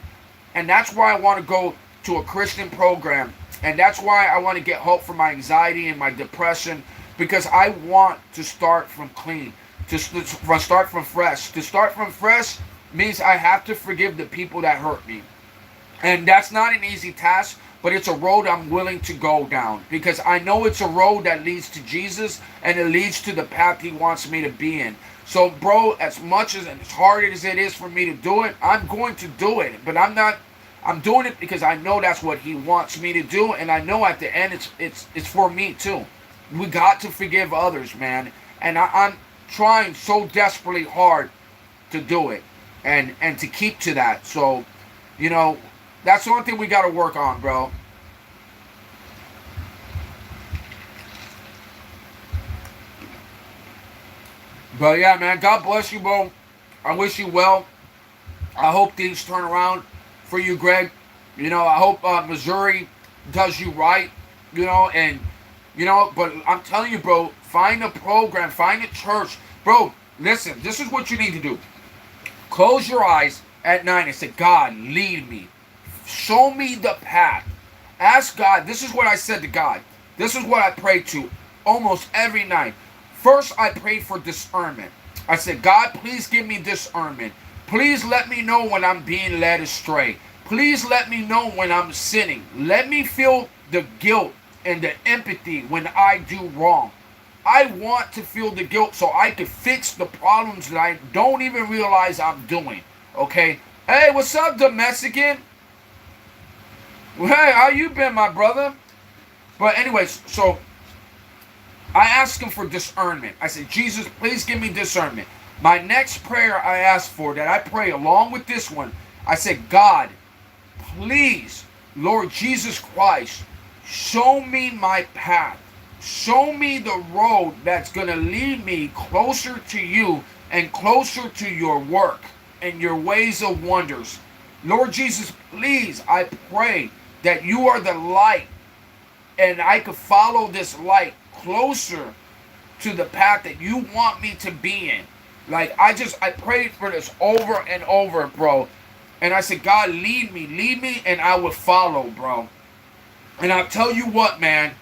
And that's why I want to go to a Christian program. And that's why I want to get help for my anxiety and my depression. Because I want to start from clean. To start from fresh. To start from fresh means I have to forgive the people that hurt me. And that's not an easy task, but it's a road I'm willing to go down. Because I know it's a road that leads to Jesus, and it leads to the path he wants me to be in. So, bro, as much as hard as it is for me to do it, I'm going to do it. But I'm doing it because I know that's what he wants me to do, and I know at the end it's for me too. We got to forgive others, man. And I'm trying so desperately hard to do it and to keep to that. So, that's the only thing we got to work on, bro. But yeah, man, God bless you, bro. I wish you well. I hope things turn around for you, Greg. I hope Missouri does you right, and but I'm telling you, bro, find a program, find a church. Bro, listen, this is what you need to do. Close your eyes at night and say, God, lead me. Show me the path. Ask God. This is what I said to God. This is what I pray to almost every night. First, I prayed for discernment. I said, God, please give me discernment. Please let me know when I'm being led astray. Please let me know when I'm sinning. Let me feel the guilt and the empathy when I do wrong. I want to feel the guilt so I can fix the problems that I don't even realize I'm doing. Okay? Hey, what's up, Domestican? Well, hey, how you been, my brother? But anyways, so I asked him for discernment. I said, Jesus, please give me discernment. My next prayer I asked for, that I pray along with this one, I said, God, please, Lord Jesus Christ, show me my path. Show me the road that's going to lead me closer to you and closer to your work and your ways of wonders. Lord Jesus, please, I pray that you are the light and I could follow this light closer to the path that you want me to be in. Like, I prayed for this over and over, bro. And I said, God, lead me, and I will follow, bro. And I'll tell you what, man,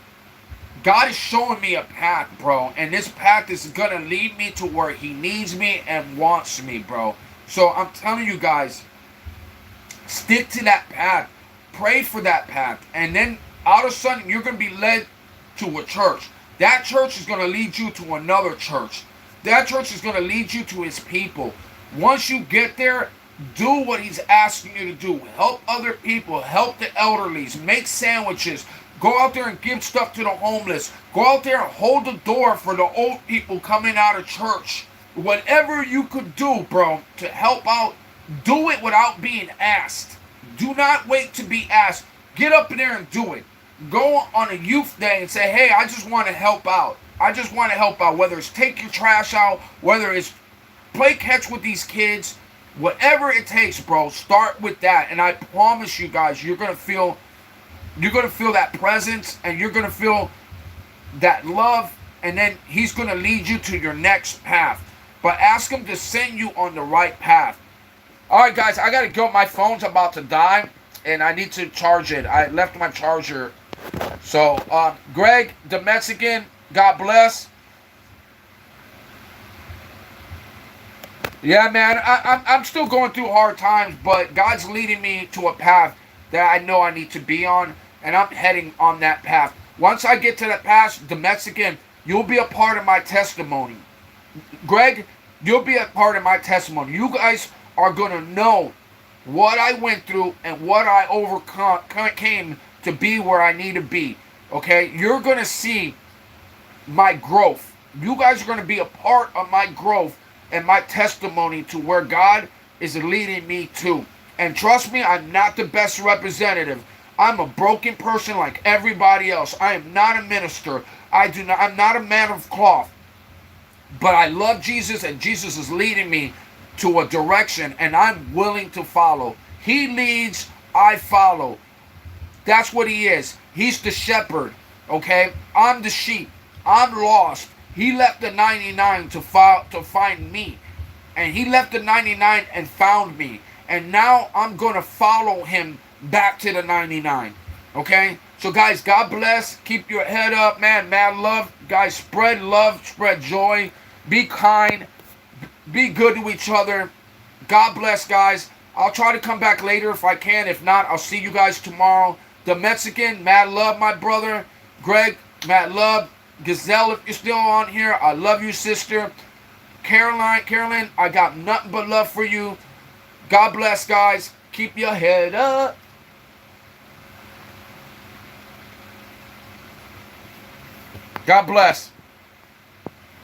God is showing me a path, bro. And this path is going to lead me to where he needs me and wants me, bro. So I'm telling you guys, stick to that path. Pray for that path. And then all of a sudden, you're going to be led to a church. That church is going to lead you to another church. That church is going to lead you to his people. Once you get there, do what he's asking you to do. Help other people. Help the elderlies. Make sandwiches. Go out there and give stuff to the homeless. Go out there and hold the door for the old people coming out of church. Whatever you could do, bro, to help out, do it without being asked. Do not wait to be asked. Get up in there and do it. Go on a youth day and say, hey, I just want to help out. I just want to help out. Whether it's take your trash out, whether it's play catch with these kids, whatever it takes, bro, start with that. And I promise you guys, you're going to feel that presence, and you're going to feel that love, and then he's going to lead you to your next path. But ask him to send you on the right path. All right, guys, I got to go. My phone's about to die, and I need to charge it. I left my charger. So, Greg, the Mexican, God bless. Yeah, man, I'm still going through hard times, but God's leading me to a path that I know I need to be on, and I'm heading on that path. Once I get to that path, the Mexican, you'll be a part of my testimony. Greg, you'll be a part of my testimony. You guys are going to know what I went through and what I overcame to be where I need to be. Okay? You're going to see my growth. You guys are going to be a part of my growth and my testimony to where God is leading me to. And trust me, I'm not the best representative. I'm a broken person like everybody else. I am not a minister. I'm not a man of cloth. But I love Jesus, and Jesus is leading me to a direction, and I'm willing to follow. He leads, I follow. That's what he is. He's the shepherd, okay? I'm the sheep. I'm lost. He left the 99 to find me. And he left the 99 and found me. And now I'm going to follow him back to the 99. Okay? So guys, God bless. Keep your head up, man. Mad love. Guys, spread love. Spread joy. Be kind. Be good to each other. God bless, guys. I'll try to come back later if I can. If not, I'll see you guys tomorrow. The Mexican, mad love, my brother. Greg, mad love. Gazelle, if you're still on here, I love you, sister. Caroline, I got nothing but love for you. God bless, guys. Keep your head up. God bless.